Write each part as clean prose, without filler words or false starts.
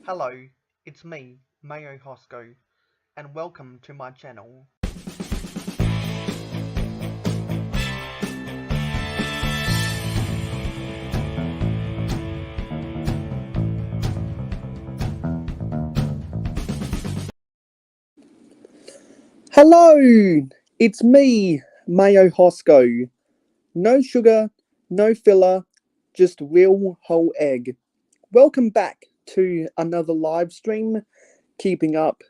Hello, it's me, Mayo Hosko, and welcome to my channel. Hello, it's me, Mayo Hosko. No sugar, no filler, just real whole egg. Welcome back to another live stream, keeping up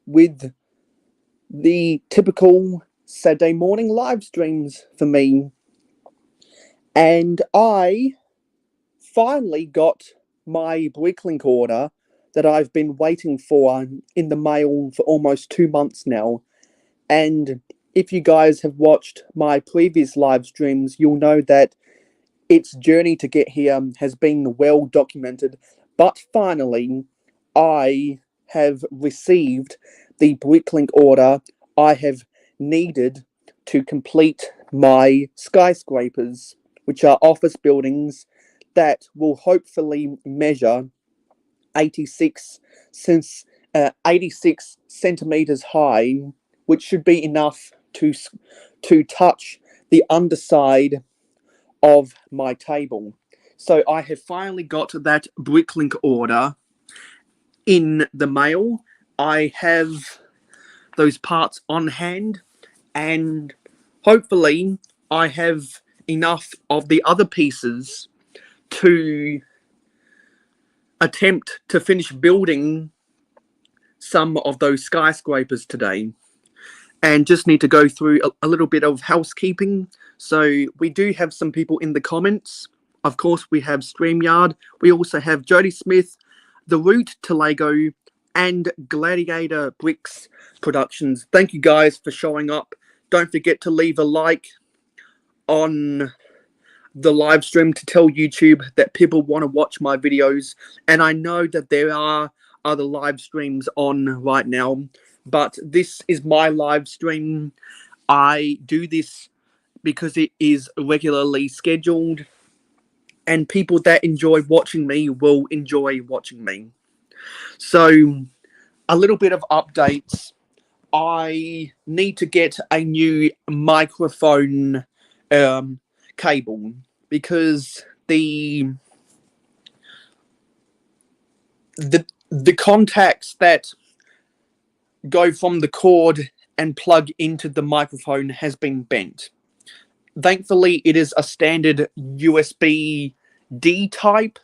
with the typical Saturday morning live streams for me. And I finally got my Bricklink order that I've been waiting for in the mail for almost 2 months now. And if you guys have watched my previous live streams, you'll know that its journey to get here has been well documented. But finally, I have received the Bricklink order I have needed to complete my skyscrapers, which are office buildings that will hopefully measure 86 since 86 centimeters high, which should be enough to touch the underside of my table. So I have finally got that Bricklink order in the mail. I have those parts on hand, and hopefully I have enough of the other pieces to attempt to finish building some of those skyscrapers today. And just need to go through a little bit of housekeeping. So we do have some people in the comments. Of course, we have StreamYard. We also have Jody Smith, The Route to Lego, and Gladiator Bricks Productions. Thank you guys for showing up. Don't forget to leave a like on the live stream to tell YouTube that people want to watch my videos. And I know that there are other live streams on right now, but this is my live stream. I do this because it is regularly scheduled, and people that enjoy watching me will enjoy watching me. So, a little bit of updates. I need to get a new microphone cable because the contacts that go from the cord and plug into the microphone has been bent. Thankfully, it is a standard USB-D type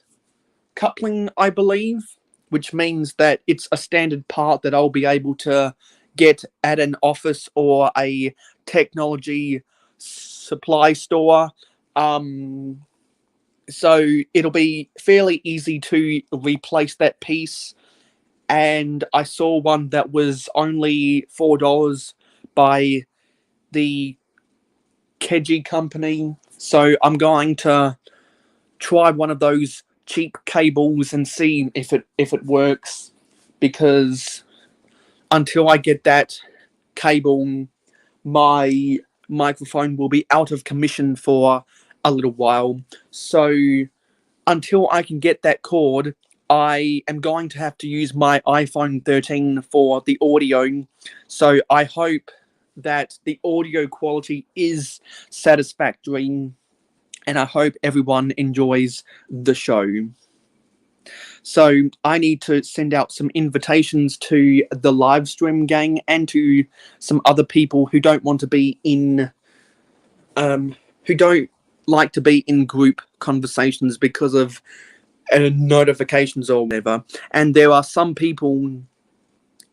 coupling, I believe, which means that it's a standard part that I'll be able to get at an office or a technology supply store. So it'll be fairly easy to replace that piece. And I saw one that was only $4 by the Keji company. So I'm going to try one of those cheap cables and see if it works, because until I get that cable, my microphone will be out of commission for a little while. So until I can get that cord, I am going to have to use my iPhone 13 for the audio. So I hope that the audio quality is satisfactory, and I hope everyone enjoys the show. So I need to send out some invitations to the live stream gang and to some other people who don't want to be in, who don't like to be in group conversations because of notifications or whatever. And there are some people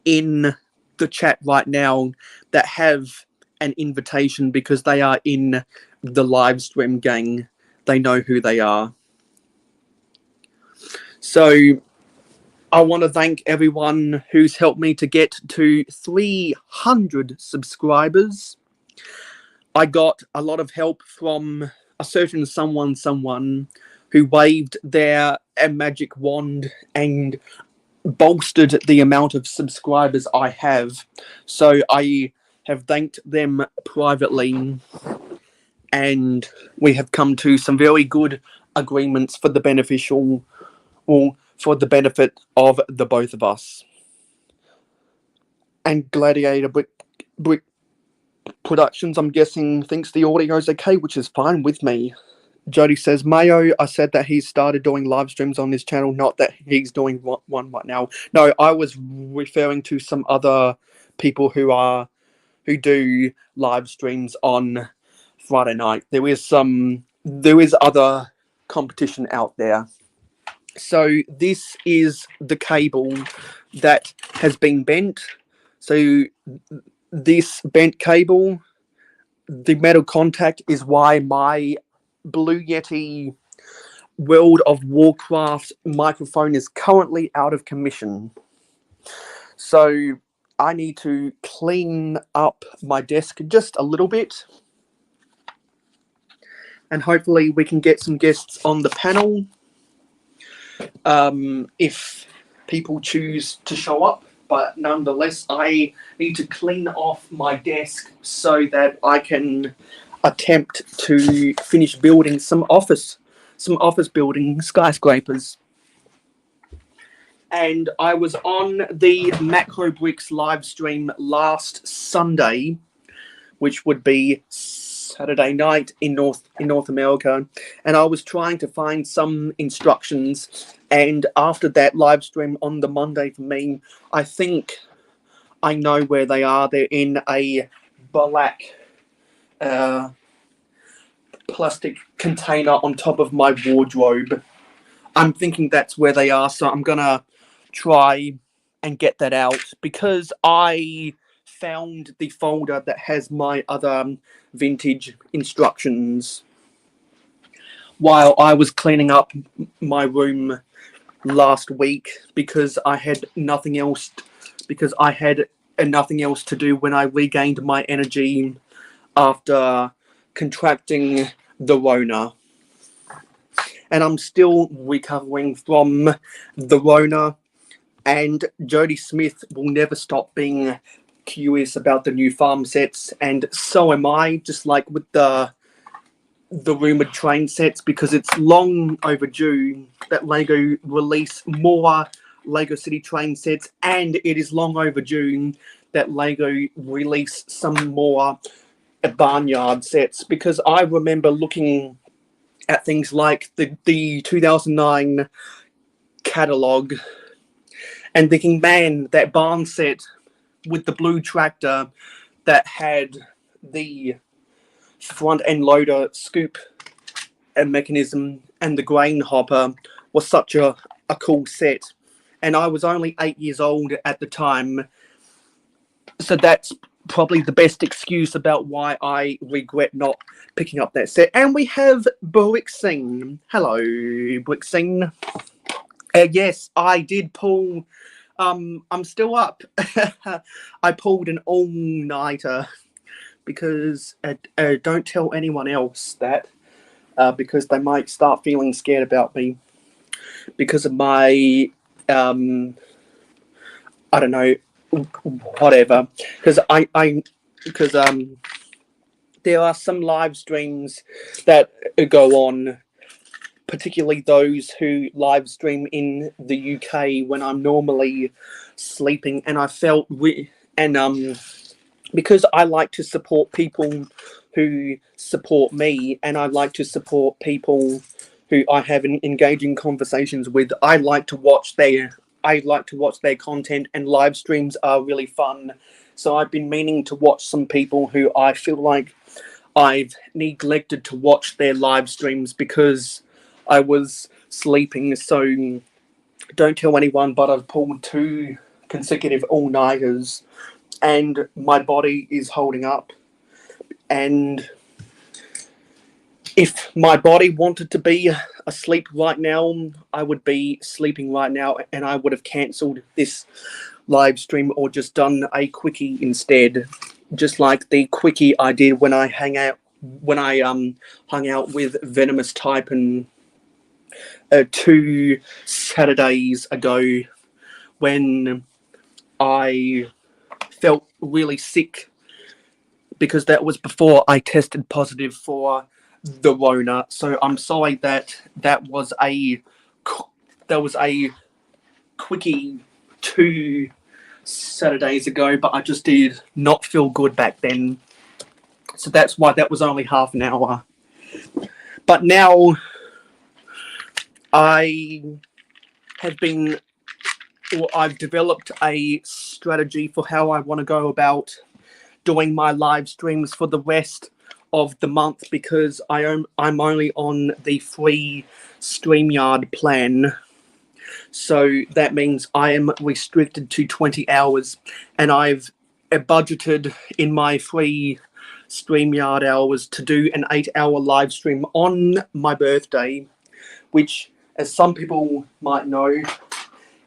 in the chat right now that have an invitation because they are in the live stream gang. They know who they are. So I want to thank everyone who's helped me to get to 300 subscribers. I got a lot of help from a certain someone who waved their magic wand and bolstered the amount of subscribers I have. So I have thanked them privately, and we have come to some very good agreements for the beneficial, well, for the benefit of the both of us. And Gladiator Brick Productions, I'm guessing, thinks the audio's okay, which is fine with me. Jody says, Mayo, I said that he's started doing live streams on his channel, not that he's doing one right now. No, I was referring to some other people who do live streams on Friday night. There is other competition out there. So this is the cable that has been bent. So this bent cable, the metal contact, is why my Blue Yeti World of Warcraft microphone is currently out of commission. So I need to clean up my desk just a little bit. And hopefully we can get some guests on the panel if people choose to show up. But nonetheless, I need to clean off my desk so that I can attempt to finish building some office building skyscrapers. And I was on the Macro Bricks live stream last Sunday, which would be Saturday night in North America, and I was trying to find some instructions. And after that live stream on the Monday for me, I think I know where they are. They're in a black plastic container on top of my wardrobe. I'm thinking that's where they are, so I'm gonna try and get that out, because I found the folder that has my other vintage instructions while I was cleaning up my room last week, because I had nothing else to do when I regained my energy after contracting the Rona. And I'm still recovering from the Rona, and Jody Smith will never stop being curious about the new farm sets, and so am I, just like with the rumoured train sets, because it's long overdue that LEGO release more LEGO City train sets, and it is long overdue that LEGO release some more barnyard sets, because I remember looking at things like the 2009 catalogue and thinking, man, that barn set with the blue tractor that had the front end loader scoop and mechanism and the grain hopper was such a cool set. And I was only 8 years old at the time, so that's probably the best excuse about why I regret not picking up that set. And we have Brixing. Hello, Brixing. Yes, I did pull. I'm still up. I pulled an all-nighter, because don't tell anyone else that, because they might start feeling scared about me because of my I don't know, whatever. Because there are some live streams that go on, particularly those who live stream in the UK when I'm normally sleeping, and I felt because I like to support people who support me, and I like to support people who I have engaging conversations with. I like to watch their content, and live streams are really fun. So I've been meaning to watch some people who I feel like I've neglected to watch their live streams because I was sleeping. So don't tell anyone, but I've pulled 2 consecutive all-nighters, and my body is holding up. And if my body wanted to be asleep right now, I would be sleeping right now, and I would have cancelled this live stream or just done a quickie instead, just like the quickie I did when I hung out with Venomous Type and 2 Saturdays ago, when I felt really sick, because that was before I tested positive for the Rona. So I'm sorry that was a quickie 2 Saturdays ago, but I just did not feel good back then. So that's why that was only half an hour. But now I've developed a strategy for how I want to go about doing my live streams for the rest of the month, because I'm only on the free StreamYard plan. So that means I am restricted to 20 hours, and I've budgeted in my free StreamYard hours to do an 8-hour live stream on my birthday, which, as some people might know,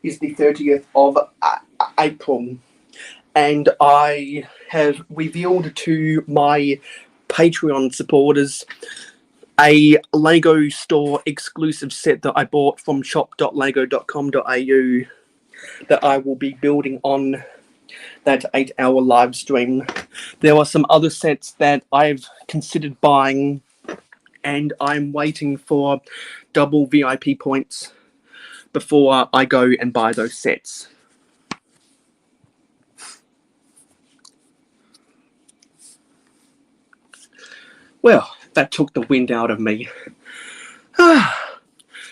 is the 30th of April. And I have revealed to my Patreon supporters a Lego store exclusive set that I bought from shop.lego.com.au that I will be building on that 8-hour live stream. There are some other sets that I've considered buying, and I'm waiting for double VIP points before I go and buy those sets. Well, that took the wind out of me.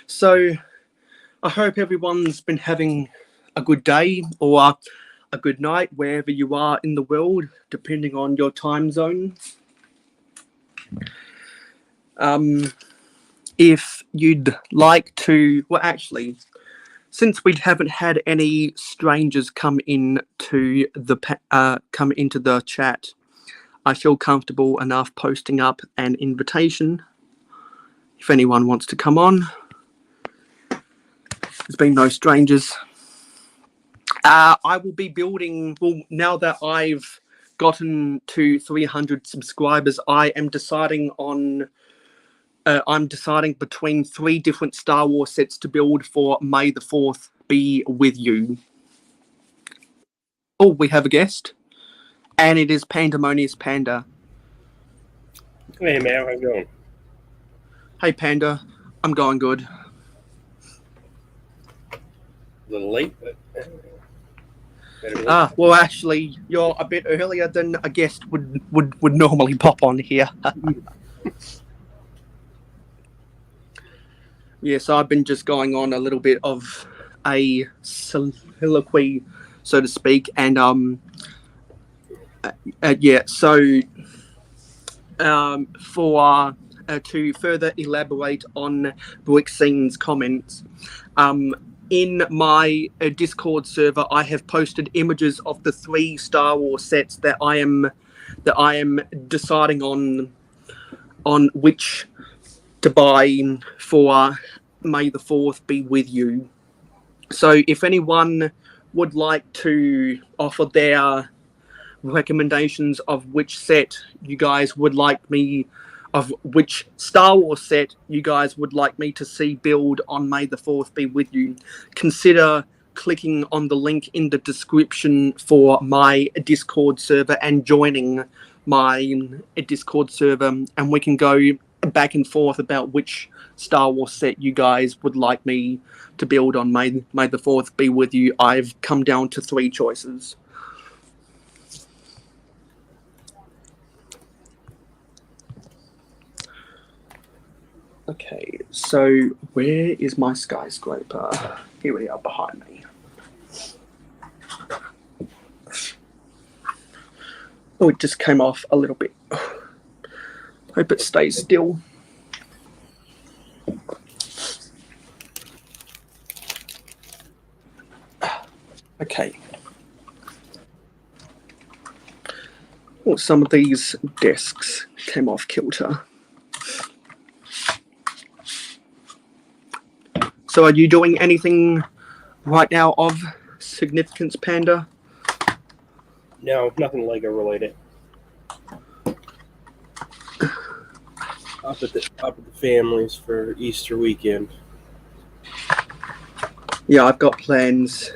So I hope everyone's been having a good day or a good night wherever you are in the world, depending on your time zone. If you'd like to, well, actually, since we haven't had any strangers come into the chat, I feel comfortable enough posting up an invitation if anyone wants to come on. There's been no strangers. I will be building, well, now that I've gotten to 300 subscribers, I am deciding on, I'm deciding between 3 different Star Wars sets to build for May the 4th be with you. Oh, we have a guest, and it is Pandemonious Panda. Hey, man, how you going? Hey, Panda. I'm going good. A little late, but well, actually, you're a bit earlier than a guest would normally pop on here. Yes, I've been just going on a little bit of a soliloquy, so to speak, and for to further elaborate on Brixene's comments, in my Discord server, I have posted images of the 3 Star Wars sets that I am deciding on which to buy for May the 4th be with you. So if anyone would like to offer their recommendations of which set you guys would like me, of which Star Wars set you guys would like me to see build on May the 4th be with you, consider clicking on the link in the description for my Discord server and joining my Discord server, and we can go back and forth about which Star Wars set you guys would like me to build on May the 4th be with you. I've come down to 3 choices. Okay, so where is my skyscraper? Here we are behind me. Oh, it just came off a little bit. Hope it stays still. Okay. Well, some of these desks came off kilter. So are you doing anything right now of significance, Panda? no, nothing Lego related. Up at the families for Easter weekend. Yeah, I've got plans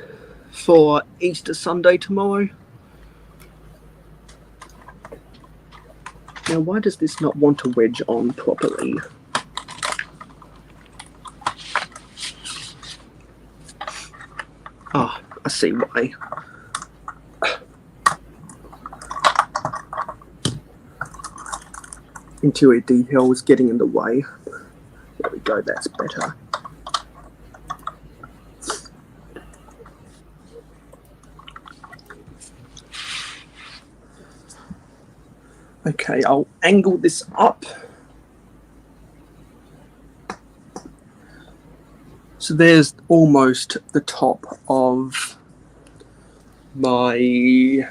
for Easter Sunday tomorrow. Now, why does this not want to wedge on properly? see why. Interior detail is getting in the way. There we go, that's better. Okay, I'll angle this up. So there's almost the top of my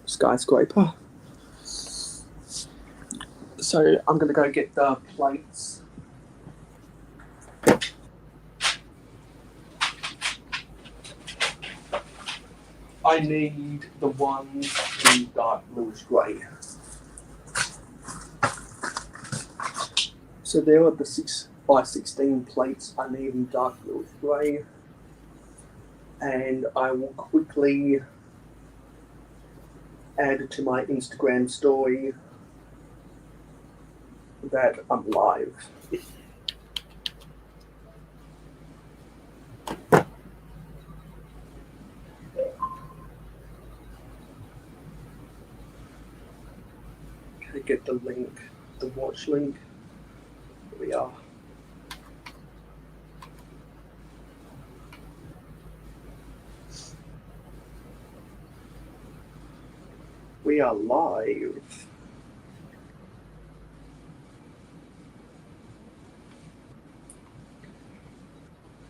skyscraper. So I'm going to go get the plates. I need the ones in dark bluish grey. So there are the 6x16 plates I need in dark bluish grey. And I will quickly add to my Instagram story that I'm live. Okay, get the link, the watch link. Here we are. We are live.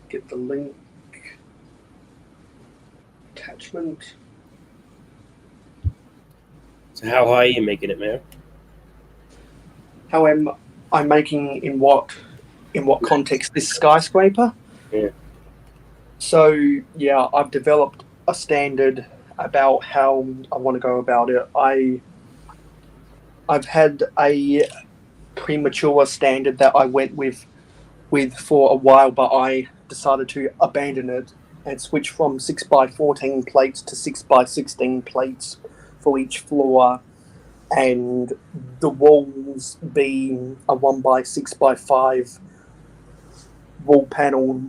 Get the link, attachment. So how high are you making it, man? How am I making in what context this skyscraper? Yeah. So yeah, I've developed a standard about how I want to go about it. I've had a premature standard that I went with for a while, but I decided to abandon it and switch from 6x14 plates to 6x16 plates for each floor, and the walls being a 1x6x5 wall panel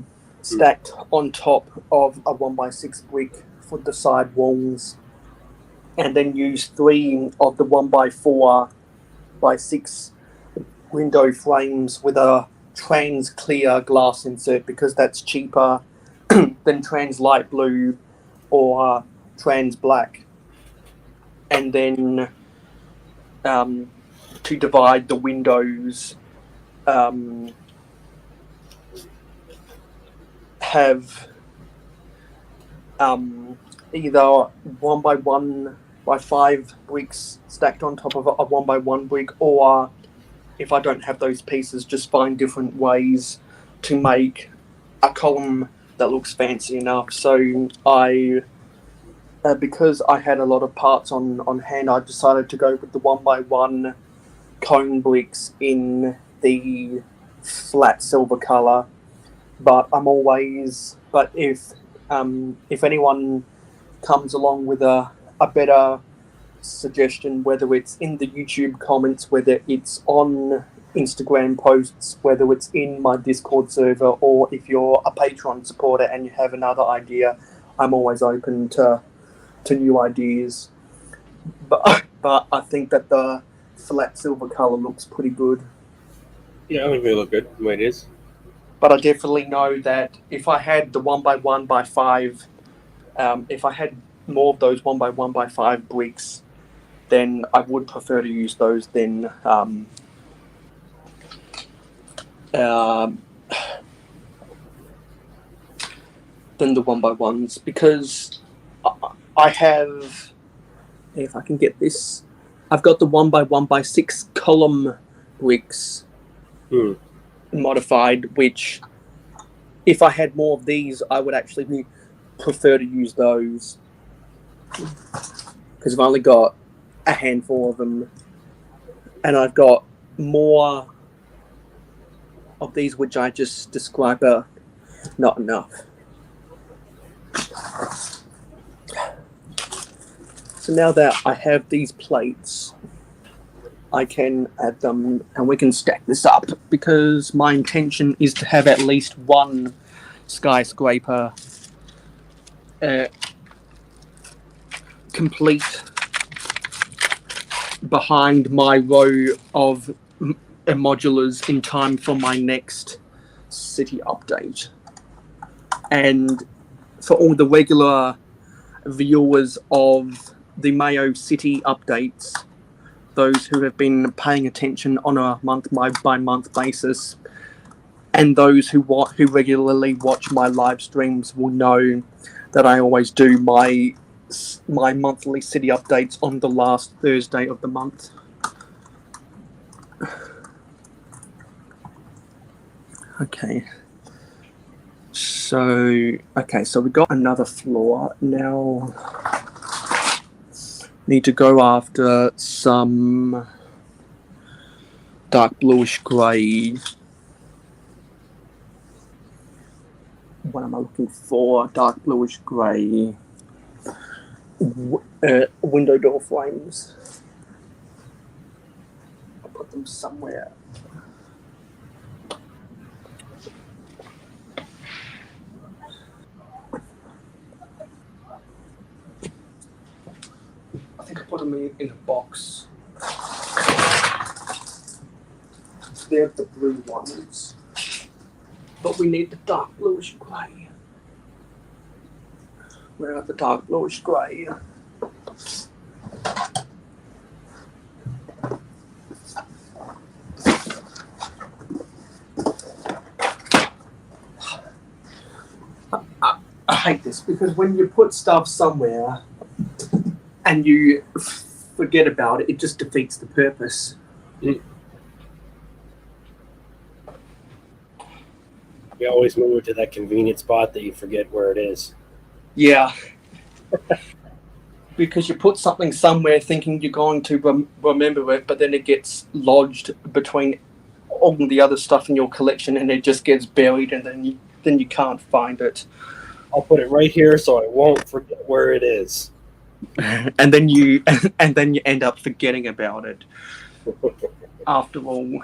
stacked on top of a 1x6 brick for the side walls, and then use 3 of the 1x4x6 window frames with a trans clear glass insert, because that's cheaper than trans light blue or trans black. And then to divide the windows, have either 1x1x5 bricks stacked on top of a 1x1 brick, or if I don't have those pieces, just find different ways to make a column that looks fancy enough. So because I had a lot of parts on hand, I decided to go with the 1x1 cone bricks in the flat silver colour. But if anyone comes along with a better suggestion, whether it's in the YouTube comments, whether it's on Instagram posts, whether it's in my Discord server, or if you're a Patreon supporter and you have another idea, I'm always open to new ideas. But I think that the flat silver colour looks pretty good. Yeah, I think they look good the way it is. But I definitely know that if I had the 1x1x5, if I had more of those 1x1x5 bricks, then I would prefer to use those than the 1x1s, because I have, if I can get this, I've got the 1x1x6 column bricks modified, which if I had more of these, I would actually prefer to use those, because I've only got a handful of them, and I've got more of these which I just described are not enough. So now that I have these plates, I can add them and we can stack this up, because my intention is to have at least one skyscraper complete behind my row of modulars in time for my next city update. And for all the regular viewers of the Mayo City updates, those who have been paying attention on a month-by-month basis, and those who regularly watch my live streams will know that I always do my monthly city updates on the last Thursday of the month. Okay. So we got another floor. Now need to go after some dark bluish grey. What am I looking for? Dark bluish grey window door frames. I'll put them somewhere. I think I put them in a box. They're the blue ones. But we need the dark bluish grey. Where are the dark bluish grey? I hate this because when you put stuff somewhere and you forget about it, it just defeats the purpose. You always move to that convenient spot that you forget where it is. Yeah. Because you put something somewhere thinking you're going to remember it, but then it gets lodged between all the other stuff in your collection and it just gets buried and then you can't find it. I'll put it right here so I won't forget where it is. And then you end up forgetting about it. After all.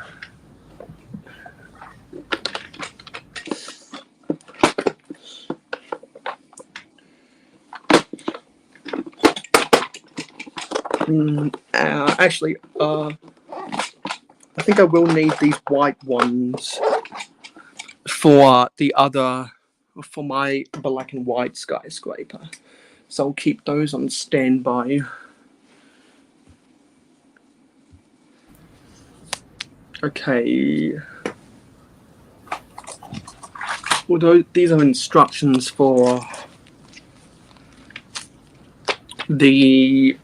Actually, I think I will need these white ones for my black and white skyscraper. So I'll keep those on standby. Okay. Although these are instructions for the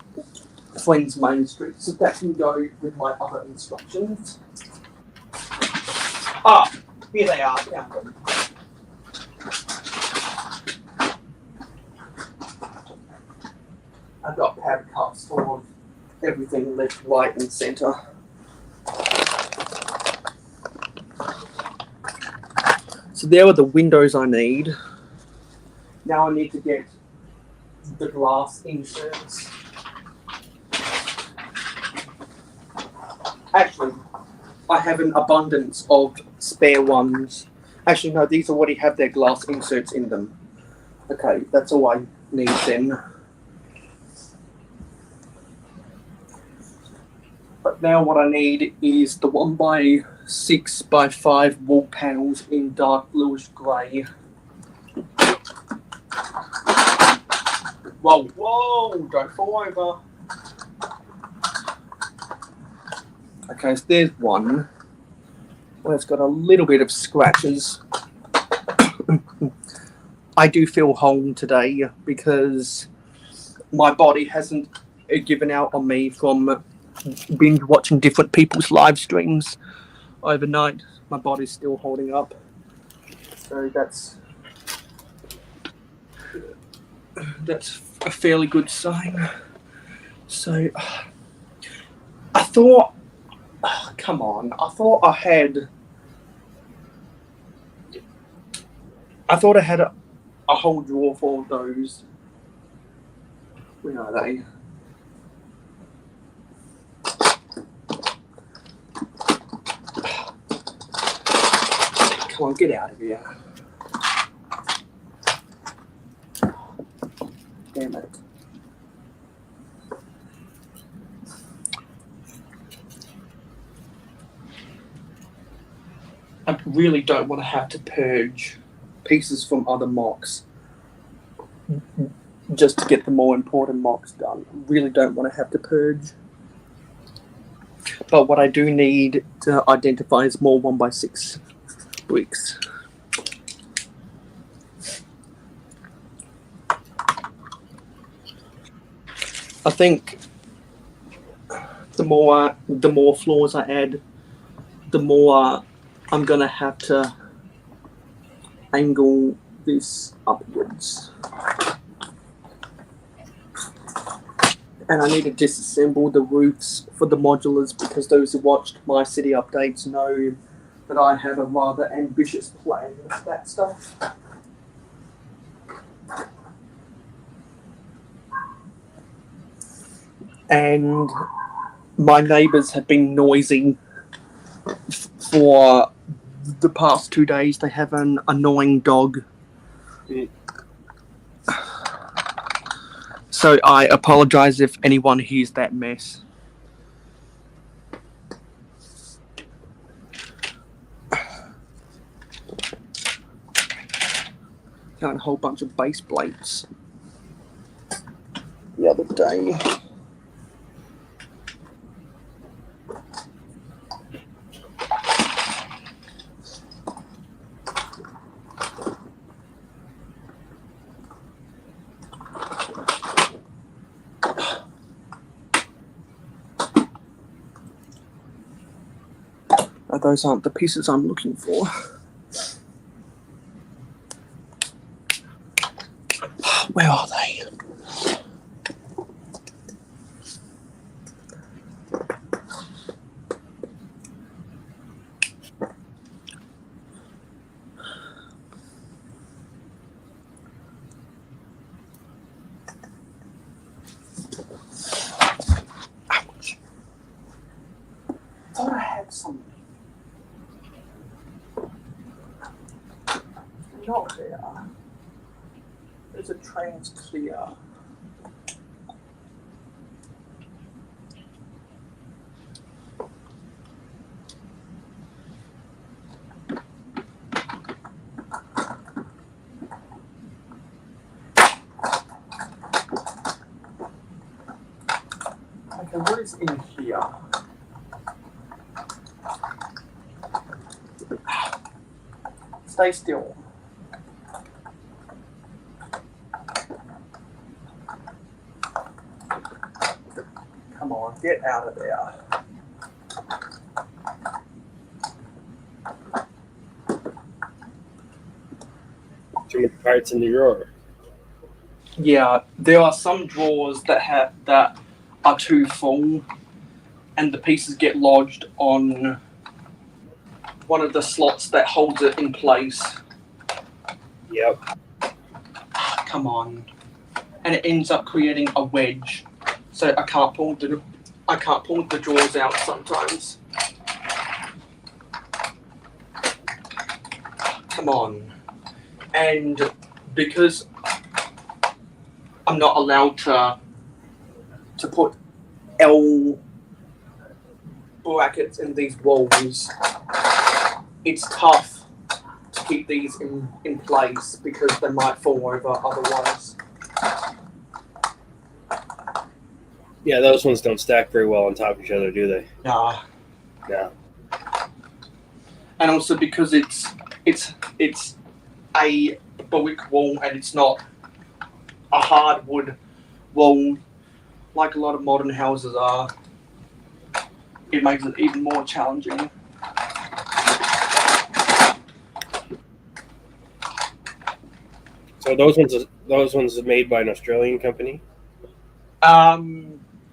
Friends Main Street, so that can go with my other instructions. Ah, here they are. Found them. I've got pad cups full of everything left, right, and centre. So there are the windows I need. Now I need to get the glass inserts. Actually, I have an abundance of spare ones. Actually, no, these already have their glass inserts in them. Okay, that's all I need then. But now what I need is the 1x6x5 wall panels in dark bluish grey. Whoa, don't fall over. Okay, so there's one. Well, it's got a little bit of scratches. I do feel home today because my body hasn't given out on me from binge watching different people's live streams overnight. My body's still holding up. So that's a fairly good sign. So I thought, come on, I thought I had a whole drawer full of those. Where are they? Come on, get out of here. Damn it. really don't want to have to purge pieces from other mocks just to get the more important mocks done. Really don't want to have to purge. But what I do need to identify is more 1x6 bricks. I think the more floors I add, the more I'm gonna have to angle this upwards. And I need to disassemble the roofs for the modulars because those who watched my city updates know that I have a rather ambitious plan with that stuff. And my neighbours have been noisy for the past 2 days. They have an annoying dog. So I apologise if anyone hears that mess. Got a whole bunch of base plates the other day. Those aren't the pieces I'm looking for. Where are they? Ouch. Thought I had some. Not there. There's a train's clear. Okay, what is in here? Stay still. Come on, get out of there. Too many parts in the drawer. Yeah, there are some drawers that are too full, and the pieces get lodged on one of the slots that holds it in place. Yep. Come on, and it ends up creating a wedge. So I can't pull the drawers out sometimes. Come on, and because I'm not allowed to put L brackets in these walls, it's tough to keep these in place because they might fall over otherwise. Yeah, those ones don't stack very well on top of each other, do they? Nah. No. And also because it's a brick wall and it's not a hardwood wall like a lot of modern houses are, it makes it even more challenging. So those ones are made by an Australian company?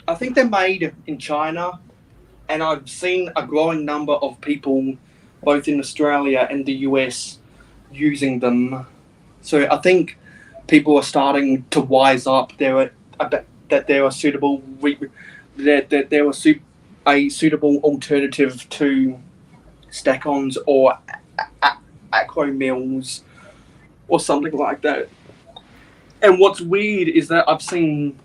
I think they're made in China, and I've seen a growing number of people both in Australia and the US using them. So I think people are starting to wise up that they're a suitable a suitable alternative to stack-ons or acro mills or something like that. And what's weird is that I've seen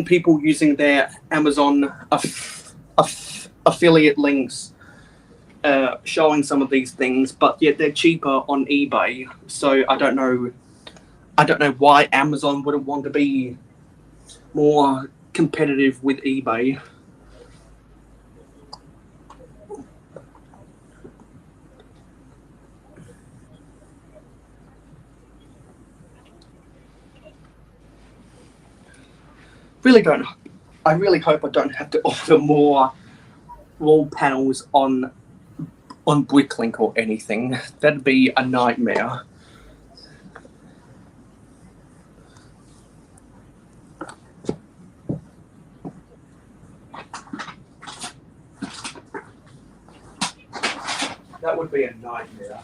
people using their Amazon affiliate links showing some of these things, but yet they're cheaper on eBay. So I don't know why Amazon wouldn't want to be more competitive with eBay. I really hope I don't have to order more wall panels on Bricklink or anything. That'd be a nightmare. That would be a nightmare.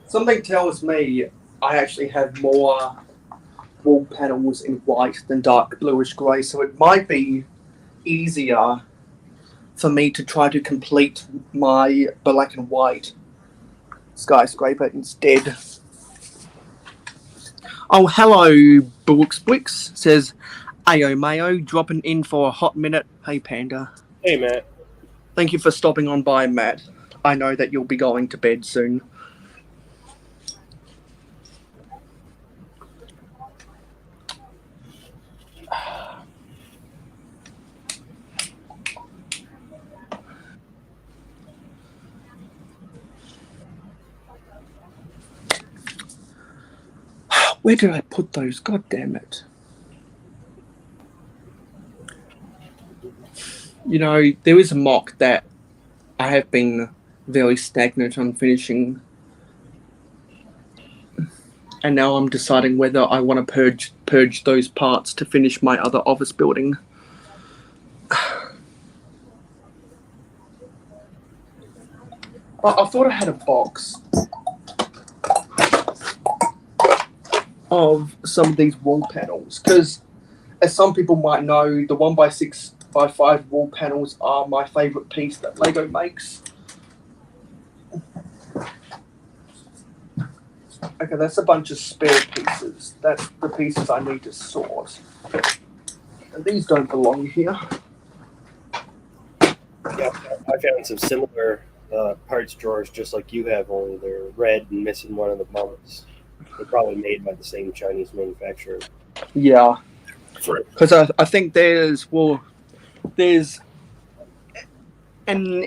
Something tells me I actually have more wall panels in white than dark bluish grey, so it might be easier for me to try to complete my black and white skyscraper instead. Oh, hello, Brooks, says Ayo Mayo, dropping in for a hot minute. Hey, Panda. Hey, Matt. Thank you for stopping on by, Matt. I know that you'll be going to bed soon. Where did I put those? God damn it. You know, there is a mock that I have been very stagnant on finishing. And now I'm deciding whether I want to purge those parts to finish my other office building. I thought I had a box of some of these wall panels, because as some people might know, the 1x6x5 wall panels are my favourite piece that Lego makes. Okay, that's a bunch of spare pieces. That's the pieces I need to sort. And these don't belong here. Yeah, I found some similar parts drawers just like you have, only they're red and missing one of the buttons. They're probably made by the same Chinese manufacturer. Yeah. Because I think there's an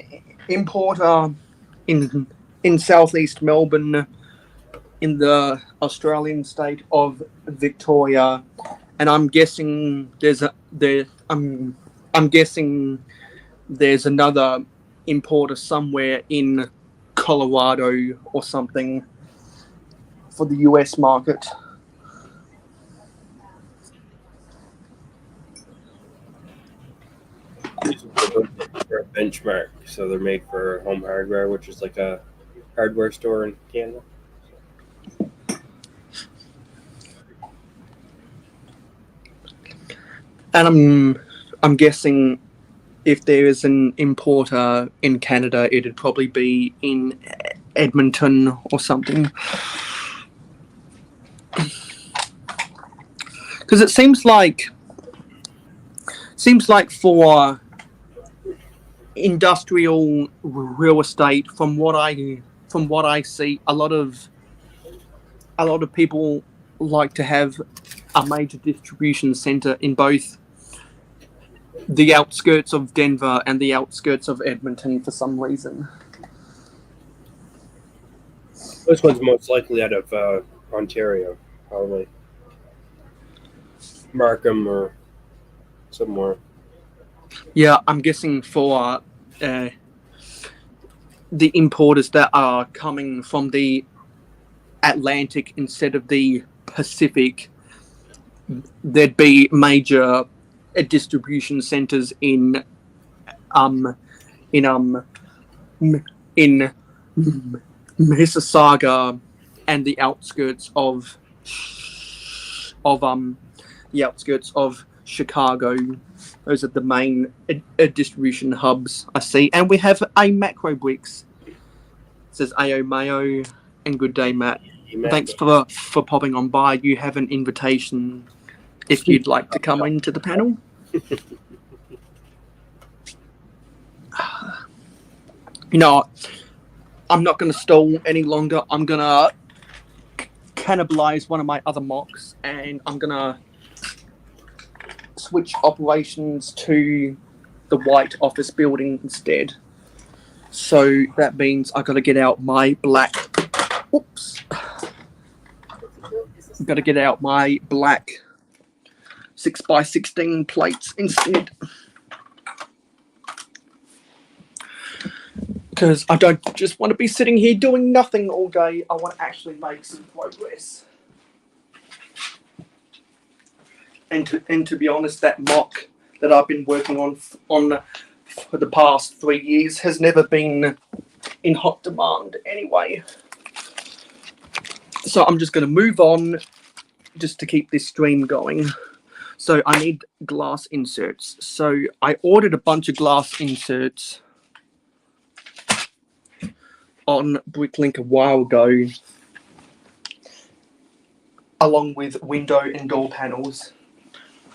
importer in southeast Melbourne, in the Australian state of Victoria, and I'm guessing I'm guessing there's another importer somewhere in Colorado or something for the US market. For a benchmark, so they're made for Home Hardware, which is like a hardware store in Canada. And I'm guessing if there is an importer in Canada, it'd probably be in Edmonton or something. Because it seems like for industrial real estate, from what I see, a lot of people like to have a major distribution center in both the outskirts of Denver and the outskirts of Edmonton for some reason. This one's most likely out of Ontario, probably Markham or somewhere. Yeah, I'm guessing for the importers that are coming from the Atlantic instead of the Pacific, there'd be major distribution centers in Mississauga and the outskirts of Chicago. Those are the main distribution hubs I see. And we have a Macro Bricks. It says Ayo Mayo and good day, Matt. thanks for popping on by. You have an invitation if you'd like to come into the panel. You know, I'm not going to stall any longer. I'm going to cannibalize one of my other mocks, and I'm going to switch operations to the white office building instead. So that means I got to get out my black. Oops. I've got to get out my black 6x16 plates instead. Because I don't just want to be sitting here doing nothing all day. I want to actually make some progress. And to be honest, that mock that I've been working on for the past 3 years has never been in hot demand anyway. So I'm just going to move on just to keep this stream going. So I need glass inserts. So I ordered a bunch of glass inserts on Bricklink a while ago, along with window and door panels.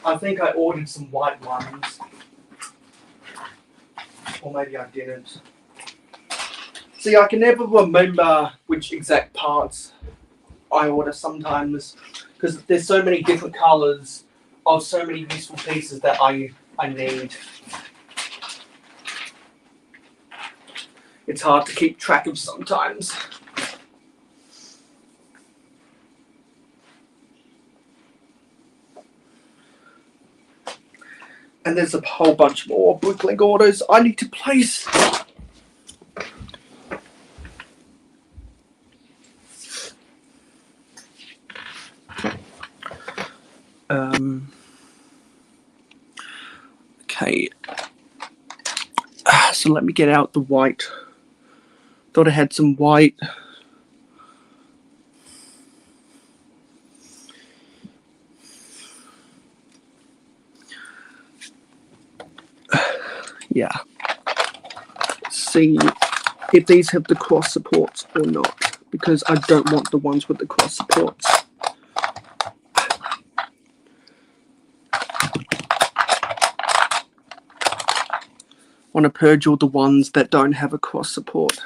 I think I ordered some white ones, or maybe I didn't. See, I can never remember which exact parts I order sometimes, because there's so many different colours of so many useful pieces that I need. It's hard to keep track of sometimes. And there's a whole bunch more Bricklink orders I need to place. Okay. So let me get out the white. Thought I had some white. Yeah. See if these have the cross supports or not, because I don't want the ones with the cross supports. I want to purge all the ones that don't have a cross support.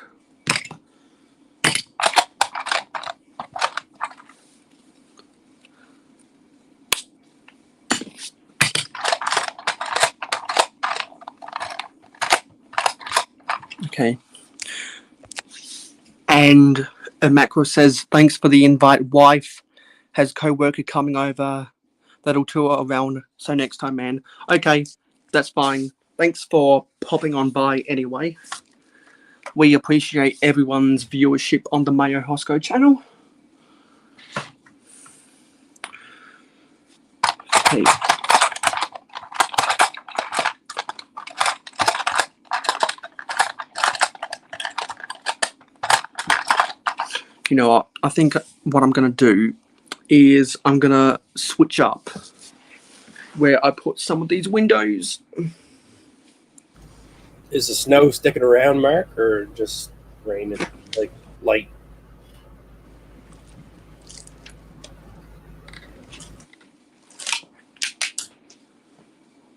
Okay. And a macro says, thanks for the invite. Wife has co-worker coming over that'll tour around. So next time, man. Okay, that's fine. Thanks for popping on by anyway. We appreciate everyone's viewership on the Mayo Hosko channel. Okay. You know what? I think what I'm going to do is I'm going to switch up where I put some of these windows. Is the snow sticking around, Mark, or just raining, like light?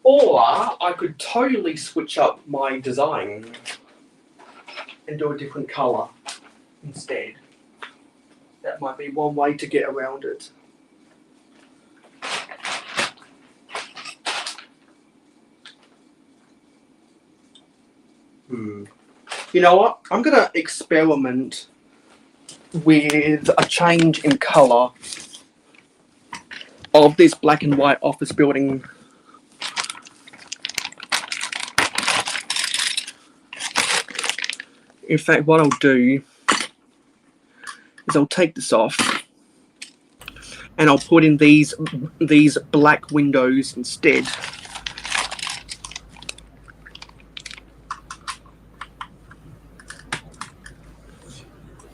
Or I could totally switch up my design and do a different colour instead. That might be one way to get around it. You know what? I'm going to experiment with a change in colour of this black and white office building. In fact, what I'll do is I'll take this off and I'll put in these black windows instead.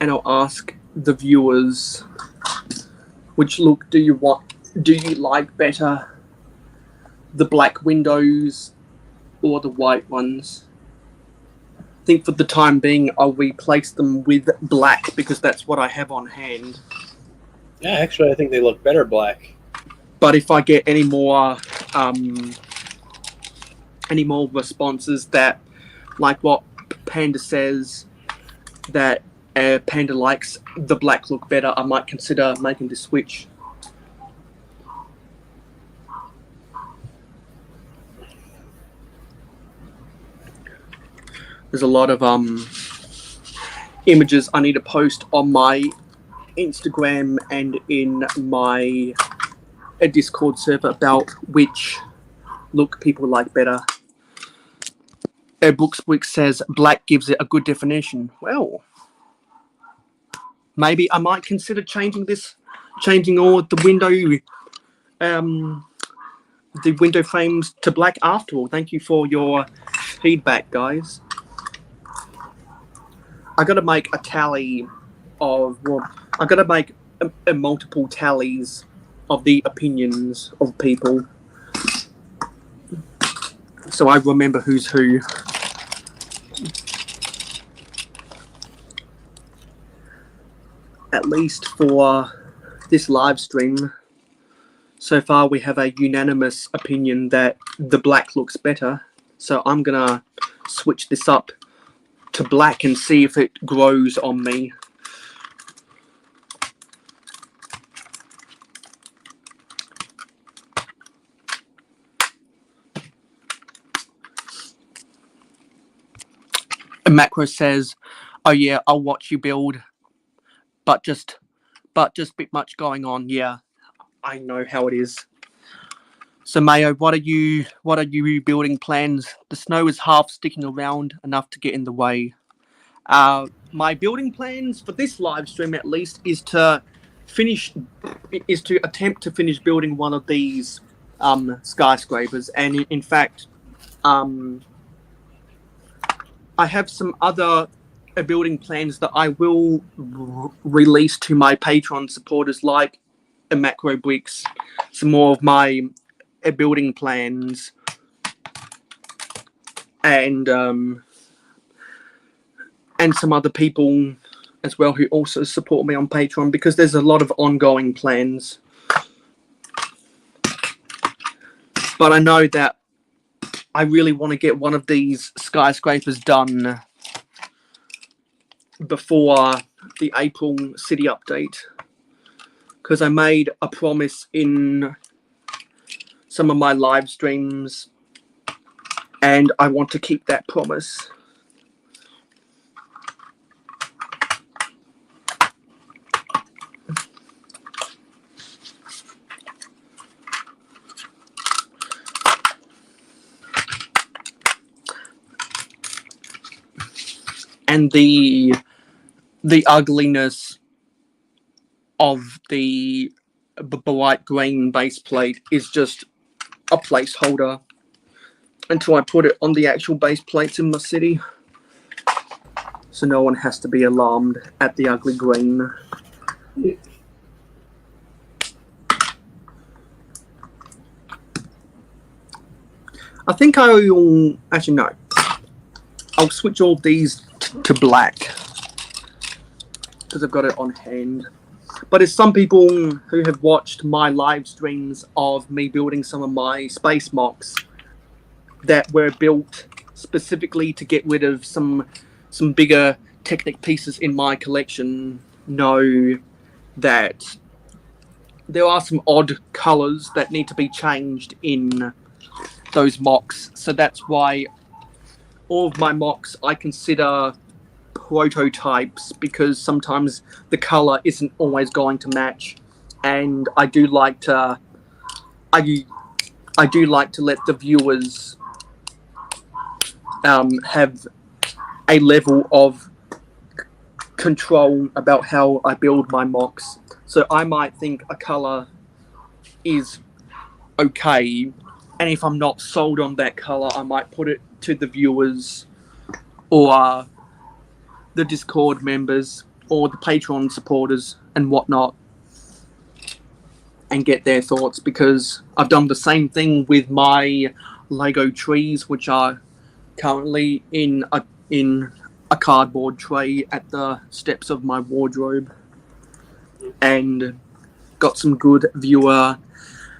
And I'll ask the viewers, which look do you want? Do you like better, the black windows or the white ones? I think for the time being, I'll replace them with black because that's what I have on hand. Yeah, actually, I think they look better black. But if I get any more responses that, like what Panda says, that Panda likes the black look better, I might consider making the switch. There's a lot of images I need to post on my Instagram and in my Discord server about which look people like better. Bookswick says black gives it a good definition. Well, maybe I might consider changing all the window frames to black after all. Thank you for your feedback, guys. I got to make a tally of, well, I got to make a multiple tallies of the opinions of people, so I remember who's who. At least for this live stream, so far we have a unanimous opinion that the black looks better. So I'm gonna switch this up to black and see if it grows on me. A macro says, "Oh yeah, I'll watch you build, but just a bit much going on." Yeah, I know how it is. So Mayo, what are you building plans? The snow is half sticking around enough to get in the way. My building plans for this live stream, at least, is to attempt to finish building one of these skyscrapers. And in fact, I have some other building plans that I will release to my Patreon supporters, like a Macro Bricks, some more of my building plans, and some other people as well who also support me on Patreon, because there's a lot of ongoing plans. But I know that I really want to get one of these skyscrapers done before the April city update, because I made a promise in some of my live streams and I want to keep that promise. And the ugliness of the bright green base plate is just a placeholder until I put it on the actual base plates in my city. So no one has to be alarmed at the ugly green. I think I'll... Actually, no. I'll switch all these to black, because I've got it on hand. But as some people who have watched my live streams of me building some of my space mocks that were built specifically to get rid of some bigger Technic pieces in my collection, know that there are some odd colours that need to be changed in those mocks. So that's why all of my mocks I consider prototypes, because sometimes the color isn't always going to match, and I do like to let the viewers have a level of control about how I build my mocks. So I might think a color is okay, and if I'm not sold on that color, I might put it to the viewers or the Discord members or the Patreon supporters and whatnot, and get their thoughts, because I've done the same thing with my Lego trees, which are currently in a cardboard tray at the steps of my wardrobe. And got some good viewer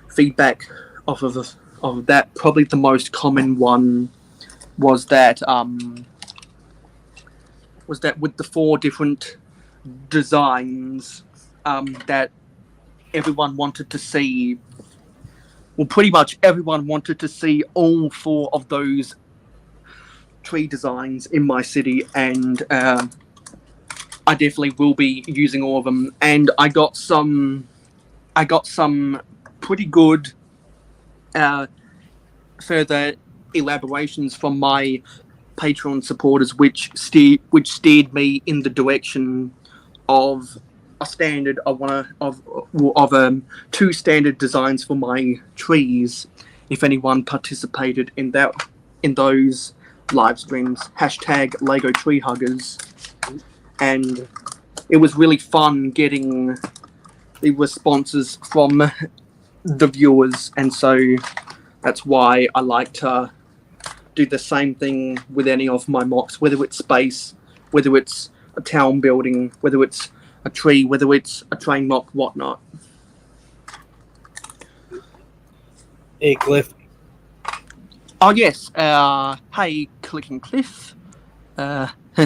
feedback off of that. Probably the most common one was that with the 4 different designs that everyone wanted to see. Well, pretty much everyone wanted to see all 4 of those tree designs in my city, and I definitely will be using all of them. And I got some pretty good further elaborations from my Patreon supporters, which steered me in the direction of a standard. I want of 2 standard designs for my trees. If anyone participated in those live streams, #Lego Tree Huggers, and it was really fun getting the responses from the viewers, and so that's why I like to do the same thing with any of my mocks, whether it's space, whether it's a town building, whether it's a tree, whether it's a train mock, whatnot. Hey, Cliff. Oh yes, hey, Clicking Cliff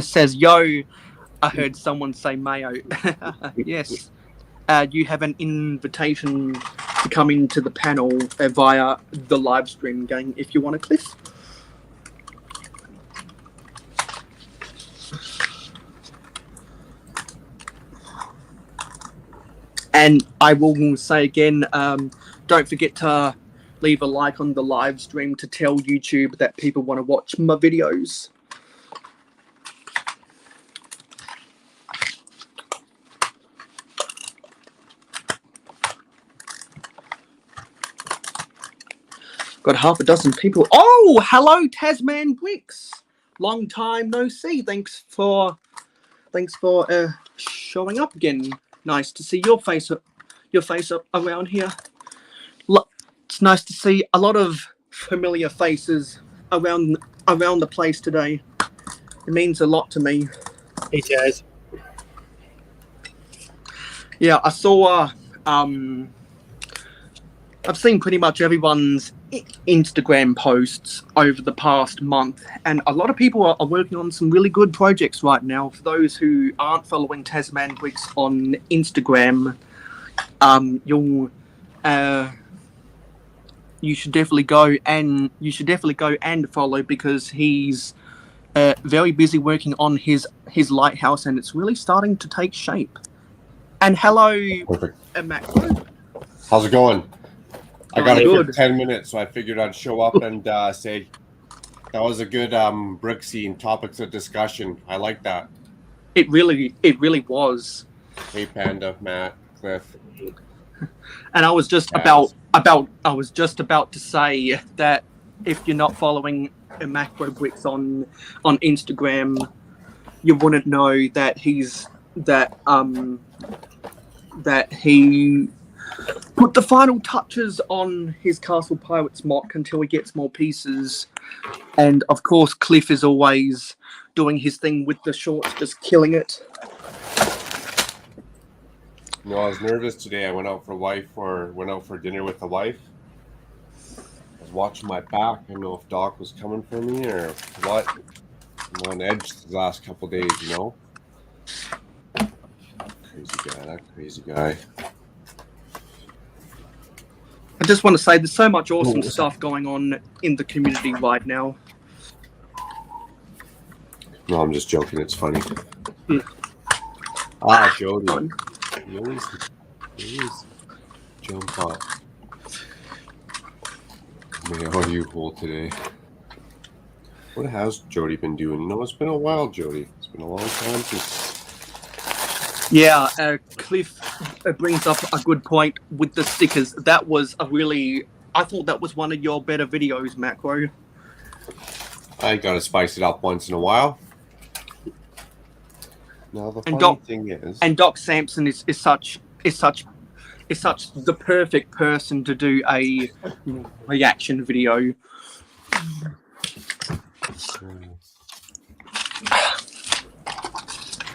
says, yo, I heard someone say Mayo. Yes, you have an invitation to come into the panel via the live stream gang if you want to, Cliff. And I will say again, don't forget to leave a like on the live stream to tell YouTube that people want to watch my videos. Got half a dozen people. Oh, hello, Tasman Bricks. Long time no see. Thanks for showing up again. Nice to see your face up around here. It's nice to see a lot of familiar faces around the place today. It means a lot to me. Hey, guys. Yeah, I saw. I've seen pretty much everyone's Instagram posts over the past month, and a lot of people are working on some really good projects right now. For those who aren't following Tasman Bricks on Instagram, you should definitely go and follow, because he's very busy working on his lighthouse, and it's really starting to take shape. And hello, Matt. How's it going? I got a good. quick 10 minutes, so I figured I'd show up and say that was a good brick scene, topics of discussion. I like that. It really was. Hey, Panda, Matt, Cliff. And I was just about to say that if you're not following Macro Bricks on Instagram, you wouldn't know that he put the final touches on his Castle Pirates mock until he gets more pieces. And of course, Cliff is always doing his thing with the shorts, just killing it. No, I was nervous today. I went out for dinner with the wife. I was watching my back. I didn't know if Doc was coming for me or what. I'm on edge the last couple days, you know. Crazy guy. I just want to say there's so much awesome stuff going on in the community right now. No, I'm just joking. It's funny. Jody. You always jump up. Man, how are you cool today? What has Jody been doing? You know, it's been a while, Jody. It's been a long time since. Yeah, Cliff brings up a good point with the stickers. I thought that was one of your better videos, Macro. I gotta spice it up once in a while. Now the funny thing is, and Doc Sampson is such the perfect person to do a reaction video.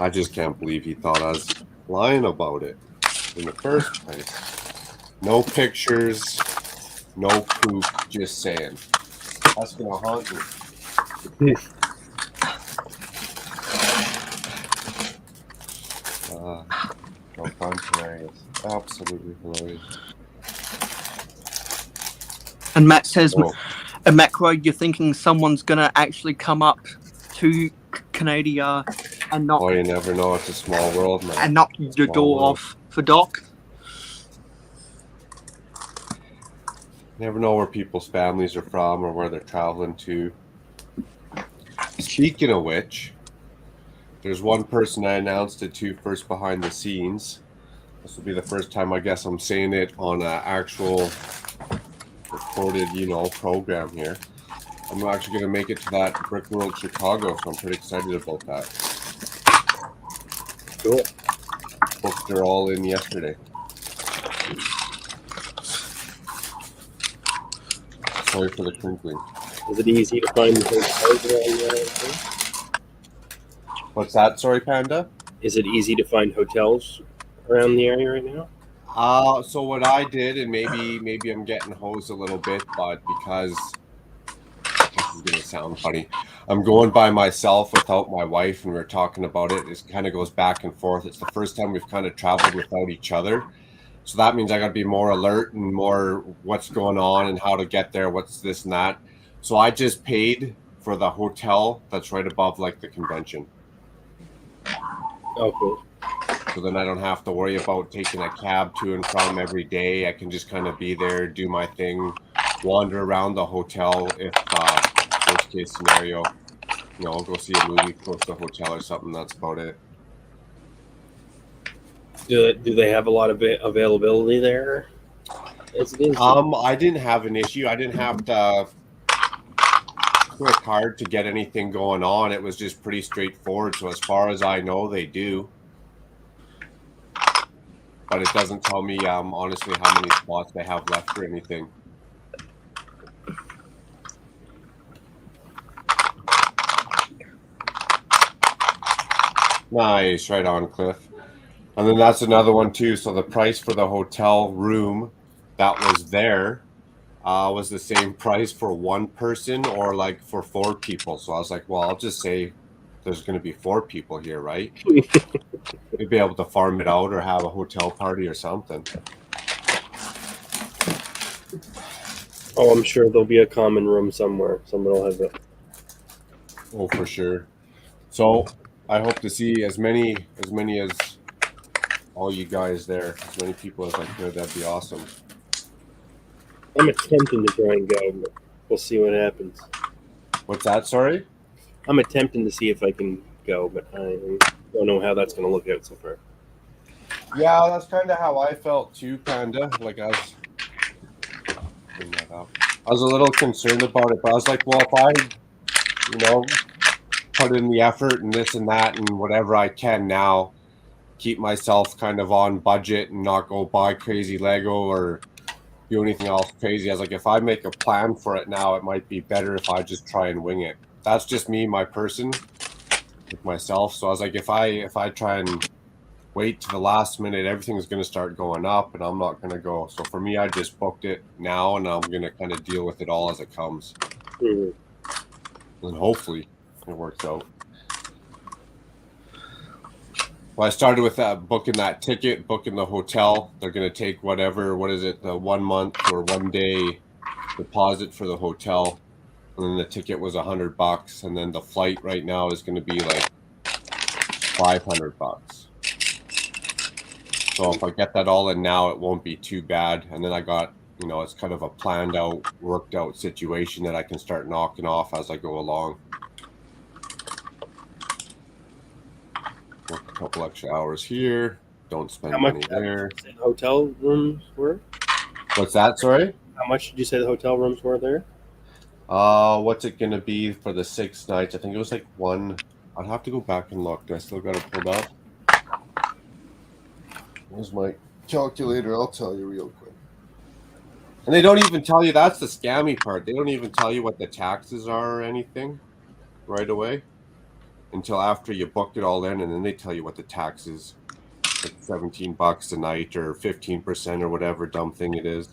I just can't believe he thought I was lying about it. in the first place. No pictures, no proof, just saying. That's going to haunt me. No fun hilarious. Absolutely hilarious. And Matt says, Oh, and Macro, you're thinking someone's going to actually come up to Canada and knock, you never know. It's a small world, man. and knock the door off for Doc? Never know where people's families are from or where they're traveling to. Speaking of which, there's one person I announced it to first behind the scenes. This will be the first time I guess I'm saying it on an actual recorded, program here. I'm actually going to make it to that Brick World Chicago, so I'm pretty excited about that. Cool. Booked her all in yesterday. Sorry for the crinkling. Is it easy to find hotels around there? What's that? Sorry, Panda? Is it easy to find hotels around the area right now? So what I did, and maybe I'm getting hosed a little bit, but because this is gonna sound funny, I'm going by myself without my wife, and we were talking about it. It kind of goes back and forth. It's the first time we've kind of traveled without each other, so that means I got to be more alert and more what's going on and how to get there, what's this and that. So I just paid for the hotel that's right above like the convention. Oh, cool. So then I don't have to worry about taking a cab to and from every day. I can just kind of be there, do my thing, wander around the hotel if worst case scenario, I'll go see a movie close to the hotel or something. That's about it. Do they have a lot of availability there? As it is? I didn't have an issue. I didn't have to work hard to get anything going on. It was just pretty straightforward. So as far as I know, they do. But it doesn't tell me, honestly, how many spots they have left or anything. Nice, right on, Cliff. And then that's another one too. So the price for the hotel room that was there was the same price for one person or like for 4 people. So I was like, well, I'll just say there's going to be 4 people here, right? We'd be able to farm it out or have a hotel party or something. Oh, I'm sure there'll be a common room somewhere. Someone will have it. Oh, for sure. So I hope to see as many as all you guys there, as many people as I could. That'd be awesome. I'm attempting to try and go, but we'll see what happens. What's that? Sorry? I'm attempting to see if I can go, but I don't know how that's going to look out so far. Yeah, that's kind of how I felt too, Panda. Like I was a little concerned about it, but I was like, well, if I, put in the effort and this and that and whatever I can now, keep myself kind of on budget and not go buy crazy Lego or do anything else crazy. I was like, if I make a plan for it now, it might be better if I just try and wing it. That's just me, my person, with myself. So I was like, if I try and wait to the last minute, everything's going to start going up and I'm not going to go. So for me, I just booked it now and I'm going to kind of deal with it all as it comes. Mm-hmm. And hopefully it works out. Well, I started with booking that ticket, booking the hotel. They're going to take the 1 month or 1 day deposit for the hotel. And then the ticket was $100. And then the flight right now is going to be like $500. So if I get that all in now, it won't be too bad. And then I got, it's kind of a planned out, worked out situation that I can start knocking off as I go along. Work a couple extra hours here. Don't spend money there. The hotel rooms were? What's that? Sorry? How much did you say the hotel rooms were there? What's it going to be for the 6 nights? I think it was like one. I'd have to go back and look. Do I still got it pulled up? Here's my calculator. I'll tell you real quick. And they don't even tell you, that's the scammy part. They don't even tell you what the taxes are or anything right away until after you booked it all in, and then they tell you what the taxes like $17 a night or 15% or whatever dumb thing it is.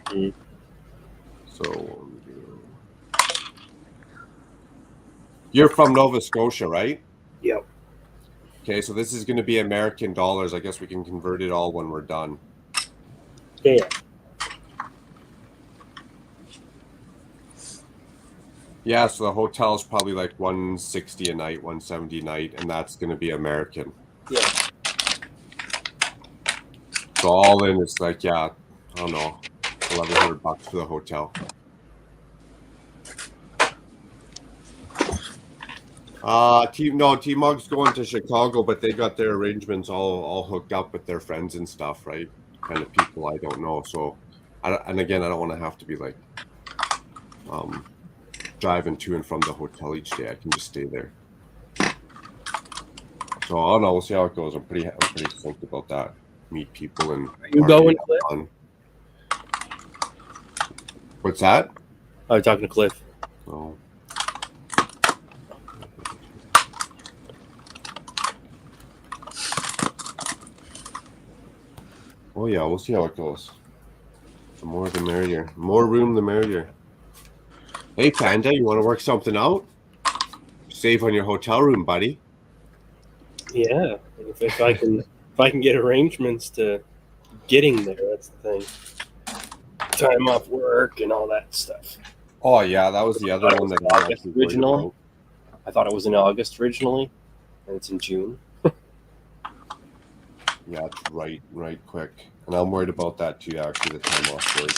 Mm. So you're from Nova Scotia, right? Yep. Okay, so this is going to be American dollars. I guess we can convert it all when we're done. Yeah. Yeah, so the hotel is probably like $160 a night, $170 a night, and that's going to be American. Yeah. So all in, it's like, yeah, I don't know, $1,100 for the hotel. T-Mug's going to Chicago, but they got their arrangements all hooked up with their friends and stuff, right? Kind of people I don't know. So, and again, I don't want to have to be like driving to and from the hotel each day. I can just stay there. So I don't know. We'll see how it goes. I'm pretty stoked about that. Meet people and You going, Cliff? fun. What's that? I was talking to Cliff. Oh. Oh yeah, we'll see how it goes. The more the merrier. More room the merrier. Hey Panda, you want to work something out? Save on your hotel room, buddy. Yeah. If I can get arrangements to getting there, that's the thing. Time off work and all that stuff. Oh yeah, that was the other one that I August actually worried original. about. I thought it was in August originally, and it's in June. Yeah, it's right quick. And I'm worried about that too, actually, the time off work.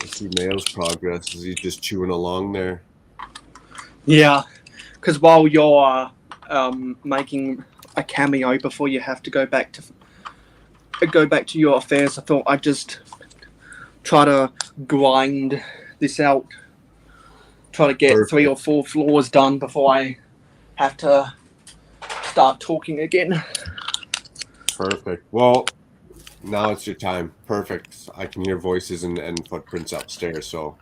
Let's see Mayo's progress. Is he just chewing along there? Yeah, because while you're making a cameo before you have to go back to your affairs, I thought I'd just try to grind this out. Try to get Perfect. 3 or 4 floors done before I have to start talking again. Perfect. Well, now it's your time. Perfect. I can hear voices and footprints upstairs, so